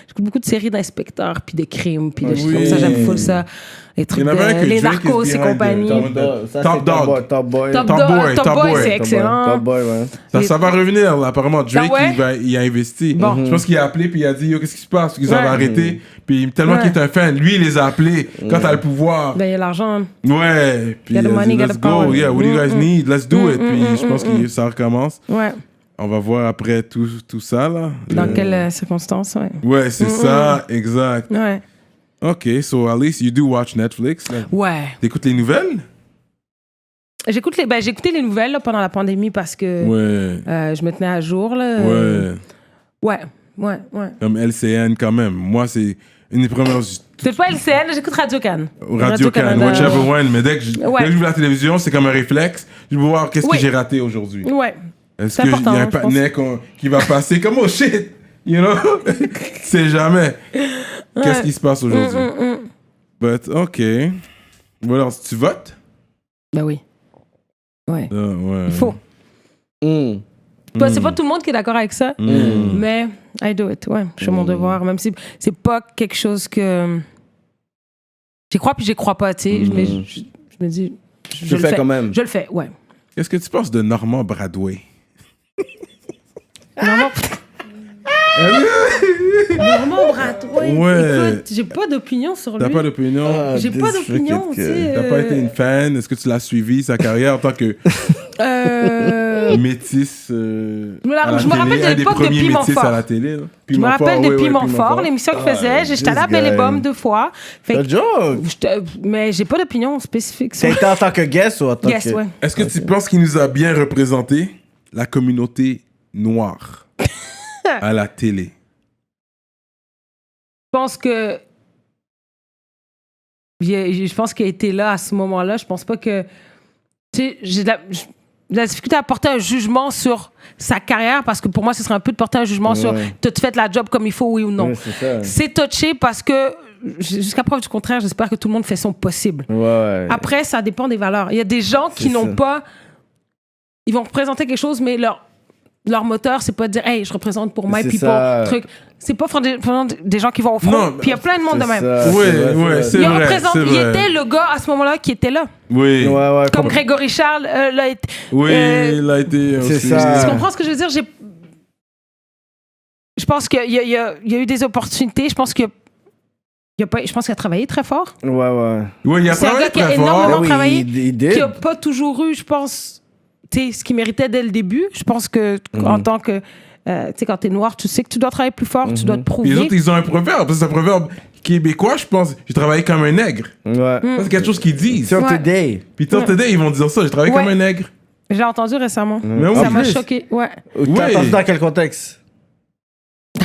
J'écoute beaucoup de séries d'inspecteurs, puis de crimes, puis de choses comme ça. J'aime full ça. Les trucs les narcos et compagnie. Top Dog. Top Boy. Top Top Boy, Boy. c'est excellent. Top Boy, ouais. Ça va revenir, là. Apparemment, Drake, ouais? il a investi. Bon. Je pense qu'il a appelé, puis il a dit, yo, qu'est-ce qui se passe? Ils avaient arrêté. Puis tellement Ouais. qu'il est un fan, lui, il les a appelés quand t'as le pouvoir. Ben, il y a l'argent. Ouais. Puis Get the il a money, dit, get let's the power. go. Yeah, what do you guys need? Let's do it. Puis je pense que ça recommence. Ouais. On va voir après tout ça, là. Dans quelles circonstances, ouais. Ouais, c'est ça, exact. Ouais. Ok, so at least you do watch Netflix. Là. Ouais. T'écoutes les nouvelles? J'ai écouté les nouvelles là, pendant la pandémie parce que je me tenais à jour. Là. Ouais. Comme LCN, quand même. Moi, c'est une des premières. C'est pas LCN, j'écoute Radio-Can. Radio-Can, whichever one. Mais dès que j'ouvre la télévision, c'est comme un réflexe. Je veux voir qu'est-ce que j'ai raté aujourd'hui. Ouais. Est-ce qu'il y a un patinet qui va passer comme oh shit? You know? Tu sais jamais. Qu'est-ce qui se passe aujourd'hui? But, ok. Ou alors, tu votes? Ben oui. Ouais. Ouais. Il faut. C'est pas tout le monde qui est d'accord avec ça, mais I do it, ouais. Je fais mon devoir, même si c'est pas quelque chose que... J'y crois puis j'y crois pas, tu sais. Mais je me dis... Je le fais quand même. Je le fais, ouais. Qu'est-ce que tu penses de Normand Bradway? Normand Bradway. Ouais. Écoute, j'ai pas d'opinion sur lui. T'as pas d'opinion? J'ai pas d'opinion, tu sais. T'as pas été une fan? Est-ce que tu l'as suivi, sa carrière, en tant que métisse? Je me rappelle de l'époque de Piment Fort. à la télé. Là. Je me rappelle de Piment Fort, l'émission qu'il faisait. J'étais allée à Belle et Bomme 2 fois. C'est joke! Mais j'ai pas d'opinion spécifique. T'as été en tant que guest ou en tant Guest, que... ouais. Est-ce que tu penses qu'il nous a bien représenté, la communauté noire, à la télé? Je pense que... Je pense qu'il a été là à ce moment-là. Je pense pas que... Tu sais, j'ai de la difficulté à porter un jugement sur sa carrière parce que pour moi, ce serait un peu de porter un jugement sur t'as-tu fait la job comme il faut, oui ou non. C'est touché parce que, jusqu'à preuve du contraire, j'espère que tout le monde fait son possible. Ouais. Après, ça dépend des valeurs. Il y a des gens qui n'ont pas... Ils vont représenter quelque chose, mais leur moteur, c'est pas de dire « Hey, je représente pour my people », truc. C'est pas des gens qui vont au front. Puis il y a plein de monde de même. Oui, c'est vrai. Il était le gars à ce moment-là qui était là. Oui. Comme Grégory Charles l'a été. Oui, il a été aussi. C'est ça. Tu comprends ce que je veux dire? Je pense qu'il y a eu des opportunités. Je pense qu'il a travaillé très fort. Ouais, il a C'est un gars qui a énormément travaillé. Qui n'a pas toujours eu, je pense, ce qu'il méritait dès le début. Je pense que en tant que... tu sais, quand t'es noir, tu sais que tu dois travailler plus fort, tu dois te prouver. Les autres, ils ont un proverbe. C'est un proverbe québécois, je pense. J'ai travaillé comme un nègre. Ouais. Ça, c'est quelque chose qu'ils disent. Till today. Puis till today, ils vont dire ça. J'ai travaillé comme un nègre. J'ai entendu récemment. Mais ça m'a choqué. Ouais. T'as entendu dans quel contexte?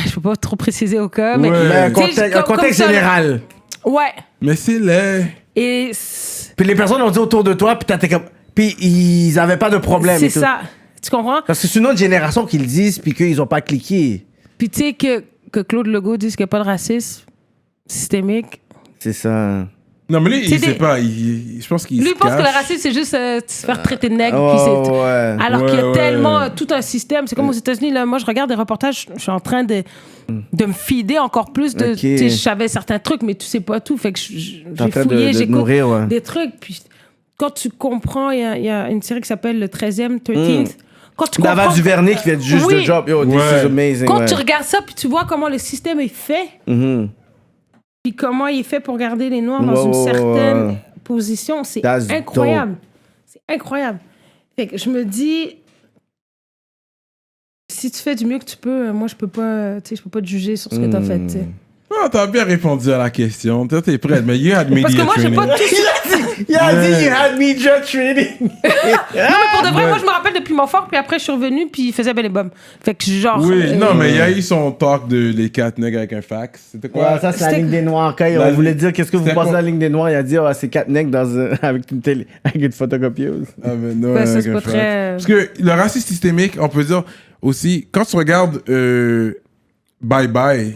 Je peux pas trop préciser au cas, mais... Mais un contexte général. Ouais. Mais c'est laid. Et... Puis les personnes ont dit autour de toi, puis t'étais comme... Puis ils avaient pas de problème. C'est ça. Tu comprends? Parce que c'est une autre génération qui le disent, puis qu'ils ont pas cliqué. Puis tu sais que Claude Legault dise qu'il n'y a pas de racisme systémique. C'est ça. Non, mais lui, il sait pas. Je pense qu'il lui, se il pense cache. que le racisme, c'est juste se faire traiter de nègre. Ouais. Alors qu'il y a tellement tout un système. C'est comme aux États-Unis. Là, moi, je regarde des reportages, je suis en train de me feeder encore plus. Tu sais, je savais certains trucs, mais tu sais pas tout. Fait que j'ai fouillé, j'écoute des trucs. Puis quand tu comprends, il y a une série qui s'appelle Le 13e, 13th. Quand tu comprends... David Duvernay qui fait juste le job. Yo, this is amazing. Quand tu regardes ça, puis tu vois comment le système est fait, puis comment il est fait pour garder les Noirs dans une certaine position, c'est incroyable. C'est incroyable. Fait que je me dis, si tu fais du mieux que tu peux, moi, je peux pas te juger sur ce que tu as fait, tu sais. Ah, t'as bien répondu à la question. T'es prête, mais you had media Parce que moi, j'ai pas tout... Il a dit, you had media training. Non, mais pour de vrai, moi, je me rappelle de Piment Fort, puis après, je suis revenu, puis il faisait Belle et Bomme. Fait que genre... Oui, non, mais il y a eu son talk de les 4 nègres avec un fax. C'était quoi? Ouais, ça, c'est la ligne des Noirs. Quand on voulait dire, qu'est-ce que vous pensez de la ligne des Noirs, il a dit, c'est 4 nègres avec une télé, avec une photocopieuse. Ah, mais non, Ouais, ça, avec c'est un pas fax. très... Parce que le racisme systémique, on peut dire aussi, quand tu regardes Bye Bye,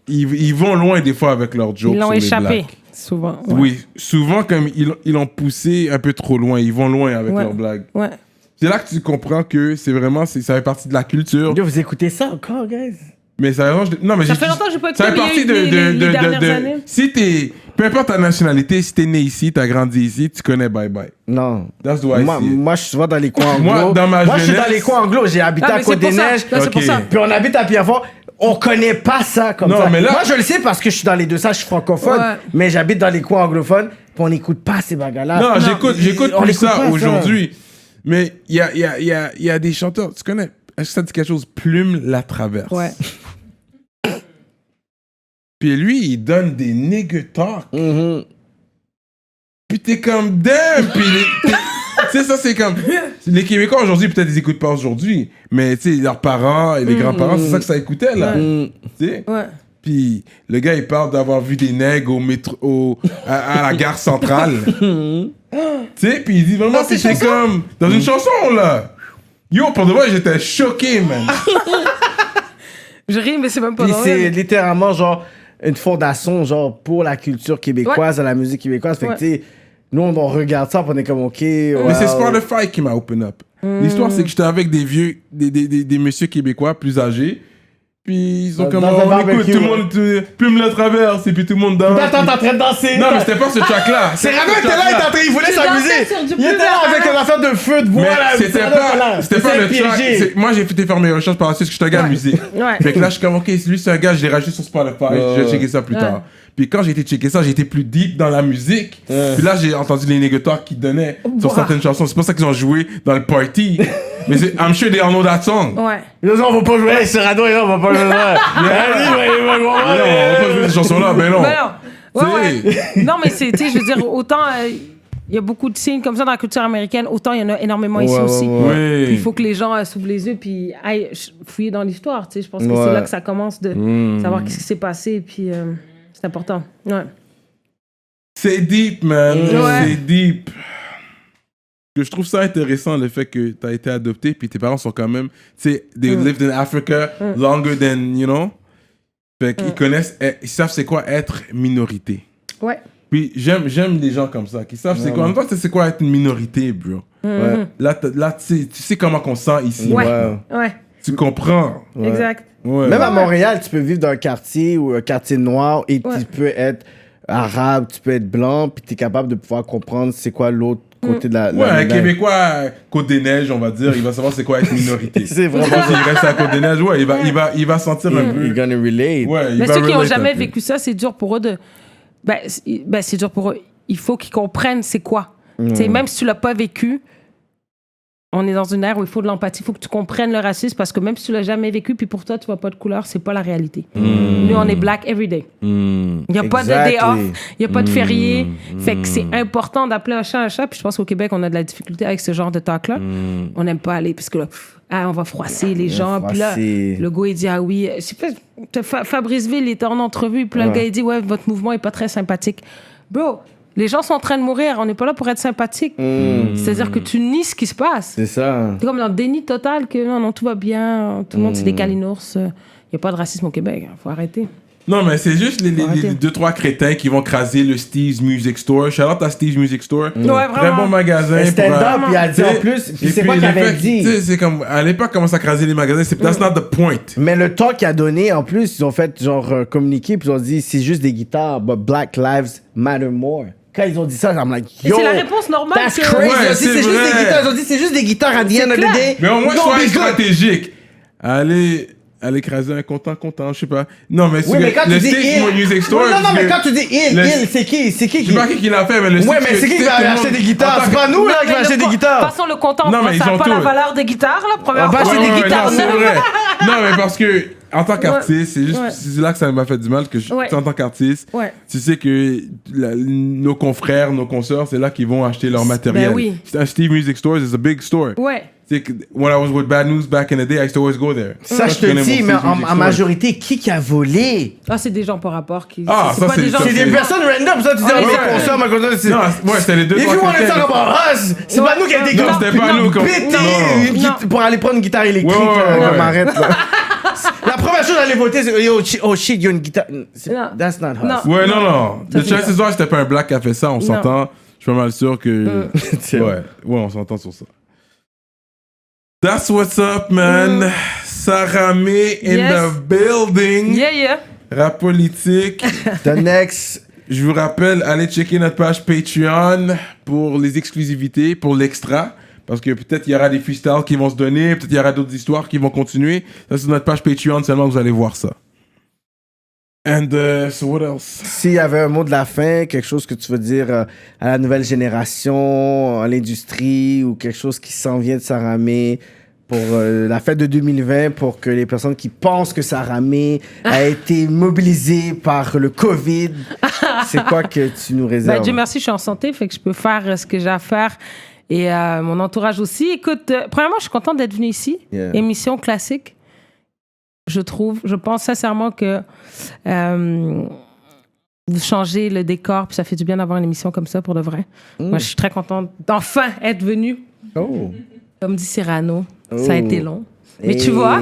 ils vont loin des fois avec leurs jokes. Ils l'ont sur les échappé, blacks. souvent. Ouais. Oui, souvent, comme ils l'ont poussé un peu trop loin. Ils vont loin avec leurs blagues. Ouais. C'est là que tu comprends que c'est vraiment, ça fait partie de la culture. Yo, vous écoutez ça encore, guys? Mais ça, non, mais Ça fait longtemps que j'ai pas écouté, ça fait partie les dernières années. Si t'es, peu importe ta nationalité, si t'es né ici, t'as grandi ici, tu connais Bye Bye. Non. That's the way I see it. Moi, je suis souvent dans les coins anglo. Moi, dans ma je suis jeunesse- dans les coins anglo. J'ai habité à Côte-des-Neiges. C'est pour ça. Puis on habite à Pierrefonds. On connaît pas ça comme Non, ça. mais là- Moi, je le sais parce que je suis dans les deux salles, je suis francophone. Ouais. Mais j'habite dans les coins anglophones. Puis on n'écoute pas ces bagarres-là. Non, j'écoute on plus l'écoute ça pas, aujourd'hui. Mais il y a des chanteurs, tu connais, est-ce que ça dit quelque chose? Plume la traverse. Ouais. Puis lui, il donne des nigger talk. Mhm. Puis t'es comme damn. Puis tu sais, ça, c'est comme. Les Québécois aujourd'hui, peut-être ils écoutent pas aujourd'hui. Mais tu sais, leurs parents et les grands-parents, c'est ça que ça écoutait, là. Mhm. Tu sais? Ouais. Puis le gars, il parle d'avoir vu des nègres au métro, à la gare centrale. Tu sais, puis il dit vraiment, Dans ses c'était chansons? comme. Dans une chanson, là. Yo, pour de vrai, j'étais choqué, man. Je ris, mais c'est même pas Puis drôle. c'est littéralement genre une fondation genre pour la culture québécoise, à la musique québécoise. Fait que tu sais, nous on regarde ça, puis on est comme ok. Mais c'est Spotify qui m'a open up. L'histoire, c'est que j'étais avec des vieux, des messieurs québécois plus âgés. Puis ils ont comme, on écoute, tout le monde plume la traverse, et puis tout le monde danse. Attends, t'es en train de danser. Non, mais c'était pas ce track-là. C'est Rano était là, il voulait s'amuser. Il était là avec une affaire de feu, de bois. C'était pas le track. Moi, j'ai fait faire mes recherches par la suite, parce que je suis un gars de musique. Fait que là, je suis comme, ok, lui, c'est un gars, je l'ai rajouté sur Spotify, je vais checker ça plus tard. Puis quand j'ai été checker ça, j'ai été plus deep dans la musique. Puis là, j'ai entendu les négociateurs qui donnaient sur certaines chansons. C'est pour ça qu'ils ont joué dans le party. Mais I'm sure they all know that song. Ouais. Ils ont dit, on va pas jouer sur Rano, on va pas jouer. Non, on va pas jouer ces chansons-là, ben non. Ouais. Non, mais c'est, tu sais, je veux dire, autant il y a beaucoup de signes comme ça dans la culture américaine, autant il y en a énormément ici aussi. Oui. Puis il faut que les gens s'ouvrent les yeux puis aillent fouiller dans l'histoire, tu sais. Je pense que c'est là que ça commence de savoir qu'est-ce qui s'est passé, puis c'est important. Ouais. C'est deep, man. C'est deep. Je trouve ça intéressant, le fait que tu as été adopté, puis tes parents sont quand même, tu sais, they lived in Africa longer than, you know. Fait qu'ils connaissent, ils savent c'est quoi être minorité. Ouais. Puis j'aime les gens comme ça, qui savent c'est quoi. En même temps, c'est quoi être une minorité, bro. Là, tu sais comment qu'on sent ici. Ouais. Tu comprends. Exact. Ouais. Même à Montréal, tu peux vivre dans un quartier ou un quartier noir et tu peux être arabe, tu peux être blanc, puis tu es capable de pouvoir comprendre c'est quoi l'autre côté de la un Québécois Côte-des-Neiges, on va dire, il va savoir c'est quoi être minorité. C'est vraiment s'il reste à Côte-des-Neiges, il va sentir un peu. You're gonna relate. Ouais, mais ceux qui n'ont jamais vécu ça, c'est dur pour eux de. C'est dur pour eux. Il faut qu'ils comprennent c'est quoi. Même si tu l'as pas vécu, on est dans une ère où il faut de l'empathie. Il faut que tu comprennes le racisme parce que même si tu l'as jamais vécu, puis pour toi, tu vois pas de couleur, c'est pas la réalité. Nous, on est black every day. Il n'y a pas de day off, il n'y a pas de férié. Fait que c'est important d'appeler un chat. Puis je pense qu'au Québec, on a de la difficulté avec ce genre de talk-là. On n'aime pas aller parce que là, on va froisser les gens. Puis là, le gars, il dit, ah oui. Fabrice Ville était en entrevue. Puis là, le gars, il dit, ouais, votre mouvement est pas très sympathique. Bro, les gens sont en train de mourir. On n'est pas là pour être sympathique. C'est-à-dire que tu nies ce qui se passe. C'est ça. C'est comme dans le déni total que non, tout va bien. Tout le monde, c'est des calinours. Il n'y a pas de racisme au Québec. Il faut arrêter. Non, mais c'est juste les 2-3 crétins qui vont craser le Steve's Music Store. Shout out à Steve's Music Store. Ouais, vraiment. Très bon magasin. Stand-up, il a dit en plus. Puis c'est quoi qu'il avait dit? C'est comme, à l'époque, commence à craser les magasins. That's not the point. Mais le temps qu'il a donné, en plus, ils ont fait genre communiquer, puis ils ont dit c'est juste des guitares, but Black Lives Matter More. Quand ils ont dit ça, I'm like, yo, c'est la réponse normale. That's crazy. Ouais, Ils ont dit, c'est juste des guitares. Ils ont dit c'est juste des guitares à the end of the day. Mais au moins, sois stratégique. Allez écraser un content, je sais pas. Non, mais oui, mais quand le tu dis Steve's Music Store. Non, mais quand tu dis il, c'est qui? Je sais pas qui l'a fait, mais le ouais, mais c'est qui qui va acheter des guitares? C'est pas nous, là, qui va acheter des guitares. De toute façon, le comptant, ça n'a pas la valeur des guitares, là. Première fois. acheter des guitares, c'est vrai. Non, mais parce que, en tant qu'artiste, c'est là que ça m'a fait du mal, que en tant qu'artiste, tu sais que nos confrères, nos consoeurs, c'est là qu'ils vont acheter leur matériel. Ben oui. C'est un Steve Music Store, c'est a big store. Ouais. When I was with Bad News back in the day, I used to always go there. Ça, je te dis, mais en majorité, qui a volé? Ah, c'est des gens par rapport qui. Ah, ça, c'est des personnes random, ça, tu dis, on consomme, on consomme. Non, ouais, c'était les deux. Et puis, on est ça comme, c'est pas nous qui a des Non, c'était pas nous comme. Pour aller prendre une guitare électrique, comme arrête, là. La première chose à aller voter, c'est oh shit, il y a une guitare. That's not us. Ouais, non. Le chances are, c'était pas un black qui a fait ça, on s'entend. Je suis pas mal sûr que. Ouais, on s'entend sur ça. That's what's up, man. Saramé in the building. Yeah. Rap politique. The next. Je vous rappelle, allez checker notre page Patreon pour les exclusivités, pour l'extra. Parce que peut-être il y aura des freestyles qui vont se donner, peut-être il y aura d'autres histoires qui vont continuer. Ça, c'est notre page Patreon seulement, vous allez voir ça. And so what else? S'il y avait un mot de la fin, quelque chose que tu veux dire à la nouvelle génération, à l'industrie, ou quelque chose qui s'en vient de Saramé pour la fête de 2020, pour que les personnes qui pensent que Saramé a été mobilisée par le COVID, c'est quoi que tu nous réserves? Dieu merci, je suis en santé, fait que je peux faire ce que j'ai à faire. Et mon entourage aussi. Écoute, premièrement, je suis contente d'être venue ici. Émission classique. Je pense sincèrement que vous changez le décor, puis ça fait du bien d'avoir une émission comme ça pour de vrai. Moi, je suis très contente d'enfin être venue. Comme dit Cyrano, ça a été long. Mais tu vois,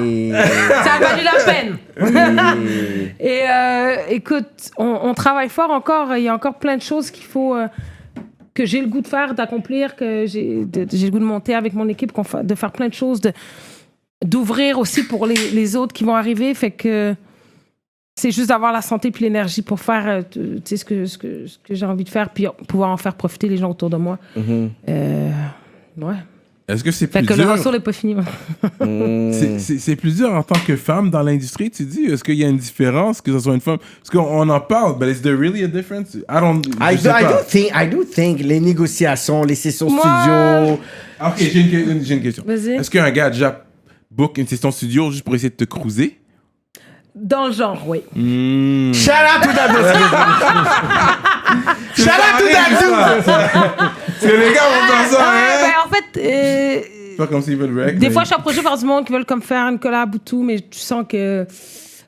ça a valu la peine. Et écoute, on travaille fort encore. Il y a encore plein de choses qu'il faut que j'ai le goût de faire, d'accomplir, que j'ai le goût de monter avec mon équipe, de faire plein de choses, d'ouvrir aussi pour les autres qui vont arriver. Fait que c'est juste d'avoir la santé puis l'énergie pour faire ce que j'ai envie de faire, puis pouvoir en faire profiter les gens autour de moi. Ouais. Est-ce que c'est plus dur? Fait que le hustle n'est pas fini. C'est plus dur en tant que femme dans l'industrie, tu dis? Est-ce qu'il y a une différence que ce soit une femme? Parce qu'on en parle, but is there really a difference? I do think les négociations, les sessions studio... Ok, j'ai une question. Vas-y. Est-ce qu'un gars a déjà book une session studio juste pour essayer de te cruiser? Dans le genre, oui. Shout out to that Shout out to that Parce que les gars vont faire ça, hein? En fait... pas comme s'ils veulent rec. Des fois, je suis approchée par du monde qui veulent comme faire une collab ou tout, mais tu sens que...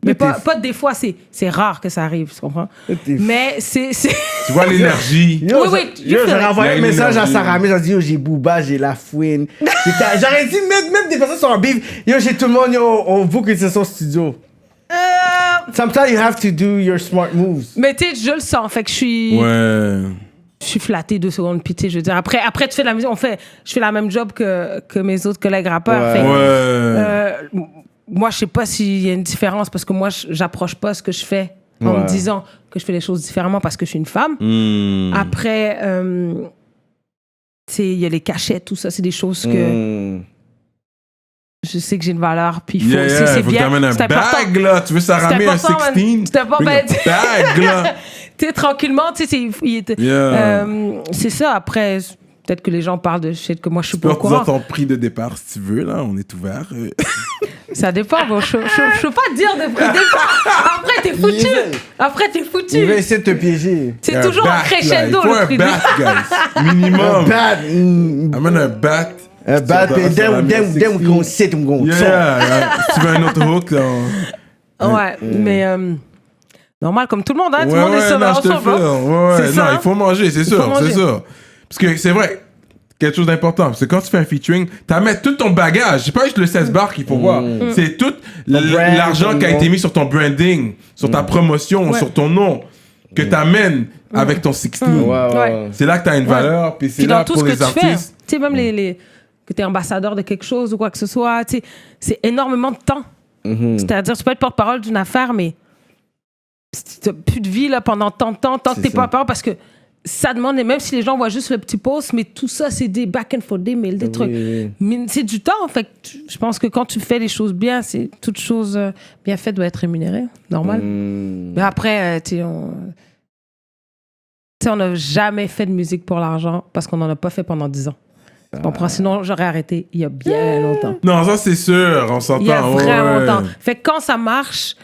Mais pas des fois, c'est rare que ça arrive, tu comprends? Mais c'est... Tu vois l'énergie. Oui, j'ai renvoyé un message à Sarah, mais j'ai dit, yo, j'ai Booba, j'ai La Fouine. J'aurais dit, même des personnes sont en bif. Yo, j'ai tout le monde, yo, on book une session studio. Sometimes you have to do your smart moves. Mais tu sais, je le sens, fait que je suis... Ouais. Je suis flattée 2 secondes, puis tu sais, je veux dire, après tu fais de la musique, je fais la même job que mes autres collègues rappeurs. Fait, moi, je sais pas s'il y a une différence, parce que moi, j'approche pas ce que je fais en me disant que je fais les choses différemment parce que je suis une femme. Après, tu sais, il y a les cachets, tout ça, c'est des choses que... Je sais que j'ai une valeur, puis il faut, c'est faut bien. que t'amènes un bag, là. Tu veux s'arramer un 16? C'est important, un bag, là. Tu sais, tranquillement, tu sais, c'est ça. Après, peut-être que les gens parlent de shit que moi, je suis pas au courant. Tu peux ton prix de départ, si tu veux, là. On est ouvert. Ça dépend. Bon, je peux pas dire de prix de départ. Après, t'es foutu. Il va essayer de te piéger. C'est toujours un crescendo, le prix de départ. Il faut un bat, guys. Minimum. Un bat. Amène un bat. Un bat, puis then we gonna sit, we gonna Si tu veux un autre hook, là. Ouais, mais normal, comme tout le monde, hein. Tout le monde est non, je te ensemble. fais. Non, il faut manger, c'est sûr, c'est sûr. Parce que c'est vrai, quelque chose d'important, parce que quand tu fais un featuring, tu mets tout ton bagage. C'est pas juste le 16 bars qu'il faut voir. C'est tout l'argent qui a été mis sur ton branding, sur ta promotion, sur ton nom, que tu amènes avec ton 16. C'est là que tu as une valeur, puis c'est là pour les artistes. Tu sais, même que tu es ambassadeur de quelque chose ou quoi que ce soit, tu sais, c'est énormément de temps. C'est-à-dire, tu peux être porte-parole d'une affaire, mais tu n'as plus de vie là, pendant tant de temps, tant que tu n'es pas porte-parole, parce que ça demande, et même si les gens voient juste le petit post, mais tout ça, c'est des back and forth, des mails, des trucs. Mais c'est du temps, en fait. Je pense que quand tu fais les choses bien, c'est toute chose bien faite doit être rémunérée, normal. Mais après, tu sais, on n'a jamais fait de musique pour l'argent parce qu'on n'en a pas fait pendant 10 ans. Tu comprends? Sinon, j'aurais arrêté il y a bien longtemps. Non, ça, c'est sûr. On s'entend. Il y a vraiment longtemps. Fait que quand ça marche,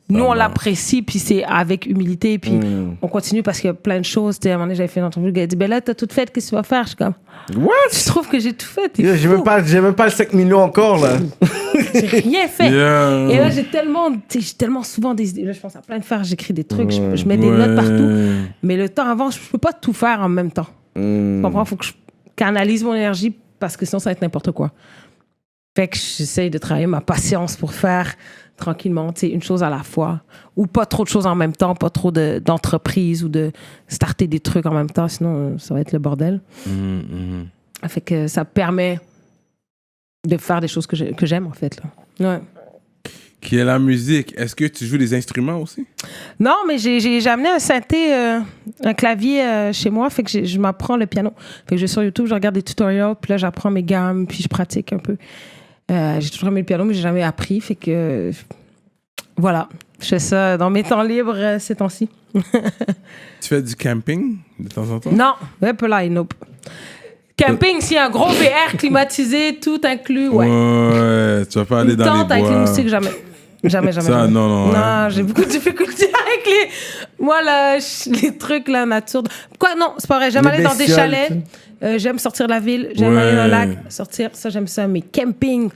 nous, on l'apprécie, puis c'est avec humilité, puis on continue parce qu'il y a plein de choses. Tu sais, à un moment donné, j'avais fait une entrevue, le gars a dit, ben là, t'as tout fait, qu'est-ce que tu vas faire? Je suis comme, what? Je trouve que j'ai tout fait. J'ai même pas le 5 millions encore, là. J'ai rien fait. Et là, j'ai tellement souvent des idées. Là, je pense à plein de faire, j'écris des trucs, je mets des notes partout. Mais le temps avant, je peux pas tout faire en même temps. Tu comprends? Faut que je canalise mon énergie parce que sinon, ça va être n'importe quoi. Fait que j'essaye de travailler ma patience pour faire tranquillement, tu sais, une chose à la fois. Ou pas trop de choses en même temps, pas trop d'entreprises ou de starter des trucs en même temps, sinon ça va être le bordel. Fait que ça permet de faire des choses que j'aime, en fait. Là. Ouais. Qui est la musique. Est-ce que tu joues des instruments aussi? Non, mais j'ai amené un synthé, un clavier chez moi, fait que je m'apprends le piano. Fait que je vais sur YouTube, je regarde des tutoriels, puis là, j'apprends mes gammes, puis je pratique un peu. J'ai toujours aimé le piano, mais j'ai jamais appris, fait que... voilà, je fais ça dans mes temps libres ces temps-ci. Tu fais du camping de temps en temps? Non, nope. Camping, s'il y a un gros VR climatisé, tout inclus, ouais. Tu vas pas aller dans les bois. Une tente avec les moustiques, jamais. Jamais. Ça, non. Non, j'ai beaucoup de difficultés avec moi, là, les trucs, la nature. Quoi, non, c'est pas vrai. J'aime aller dans des chalets. J'aime sortir de la ville. J'aime aller dans le lac, sortir. Ça, j'aime ça. Mais camping,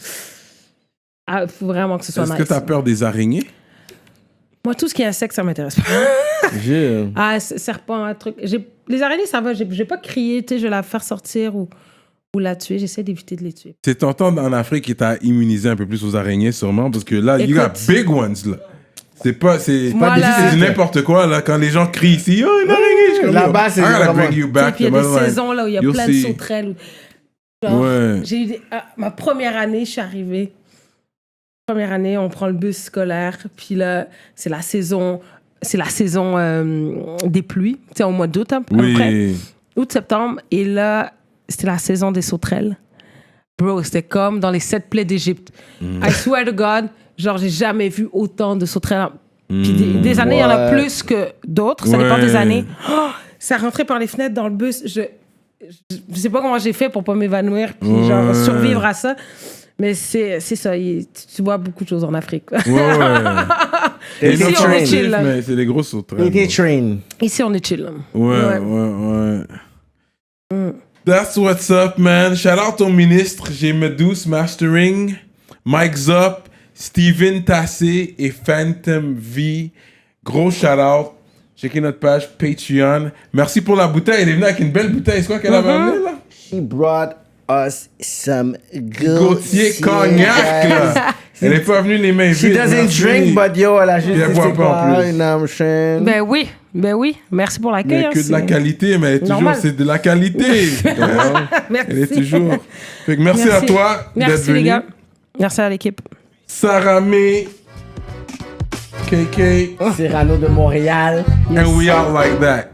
faut vraiment que ce soit nice. Est-ce que t'as peur des araignées? Moi, tout ce qui est insecte, ça m'intéresse pas. Serpent, un truc. Les araignées, ça va. J'ai pas crié, tu sais, je vais la faire sortir ou la tuer. J'essaie d'éviter de les tuer. C'est tentant en Afrique qui t'a immunisé un peu plus aux araignées, sûrement, parce que là, you got big ones, là. C'est pas du n'importe quoi, là. Quand les gens crient ici, oh, une araignée, je suis comme, là-bas, c'est I gotta vraiment... bring you back. Puis il y a des saisons là où il y a plein de sauterelles. Genre, j'ai eu ma première année, je suis arrivée. Première année, on prend le bus scolaire. Puis là, c'est la saison des pluies. Tu sais, au mois d'août, à peu près. Août, septembre. Et là, c'était la saison des sauterelles. Bro, c'était comme dans les 7 plaies d'Égypte. I swear to God, genre, j'ai jamais vu autant de sauterelles. Puis des années, il y en a plus que d'autres. Ça dépend des années. Oh, ça rentrait par les fenêtres dans le bus. Je sais pas comment j'ai fait pour pas m'évanouir puis genre survivre à ça. Mais c'est ça. Tu vois beaucoup de choses en Afrique. Ici, on est chill. Mais c'est des grosses sauterelles. Ici, on est chill. Ouais. That's what's up, man. Shout out au ministre. J'ai Medus Mastering, Mike Zop, Steven Tassé et Phantom V. Gros shout out. Checkez notre page Patreon. Merci pour la bouteille. Elle est venue avec une belle bouteille. C'est quoi qu'elle avait amené, là? She brought us some Gauthier cognac, là. Elle est pas venue les mains vides. She doesn't drink, but yo, elle a juste elle boit pas en plus. Ben oui. Merci pour l'accueil. Mais que de la qualité, mais toujours, c'est de la qualité. Merci. Elle est toujours. Fait que merci à toi d'être venu. Merci, les gars. Merci à l'équipe. Saramé, KK. Cyrano de Montréal. And we out like that.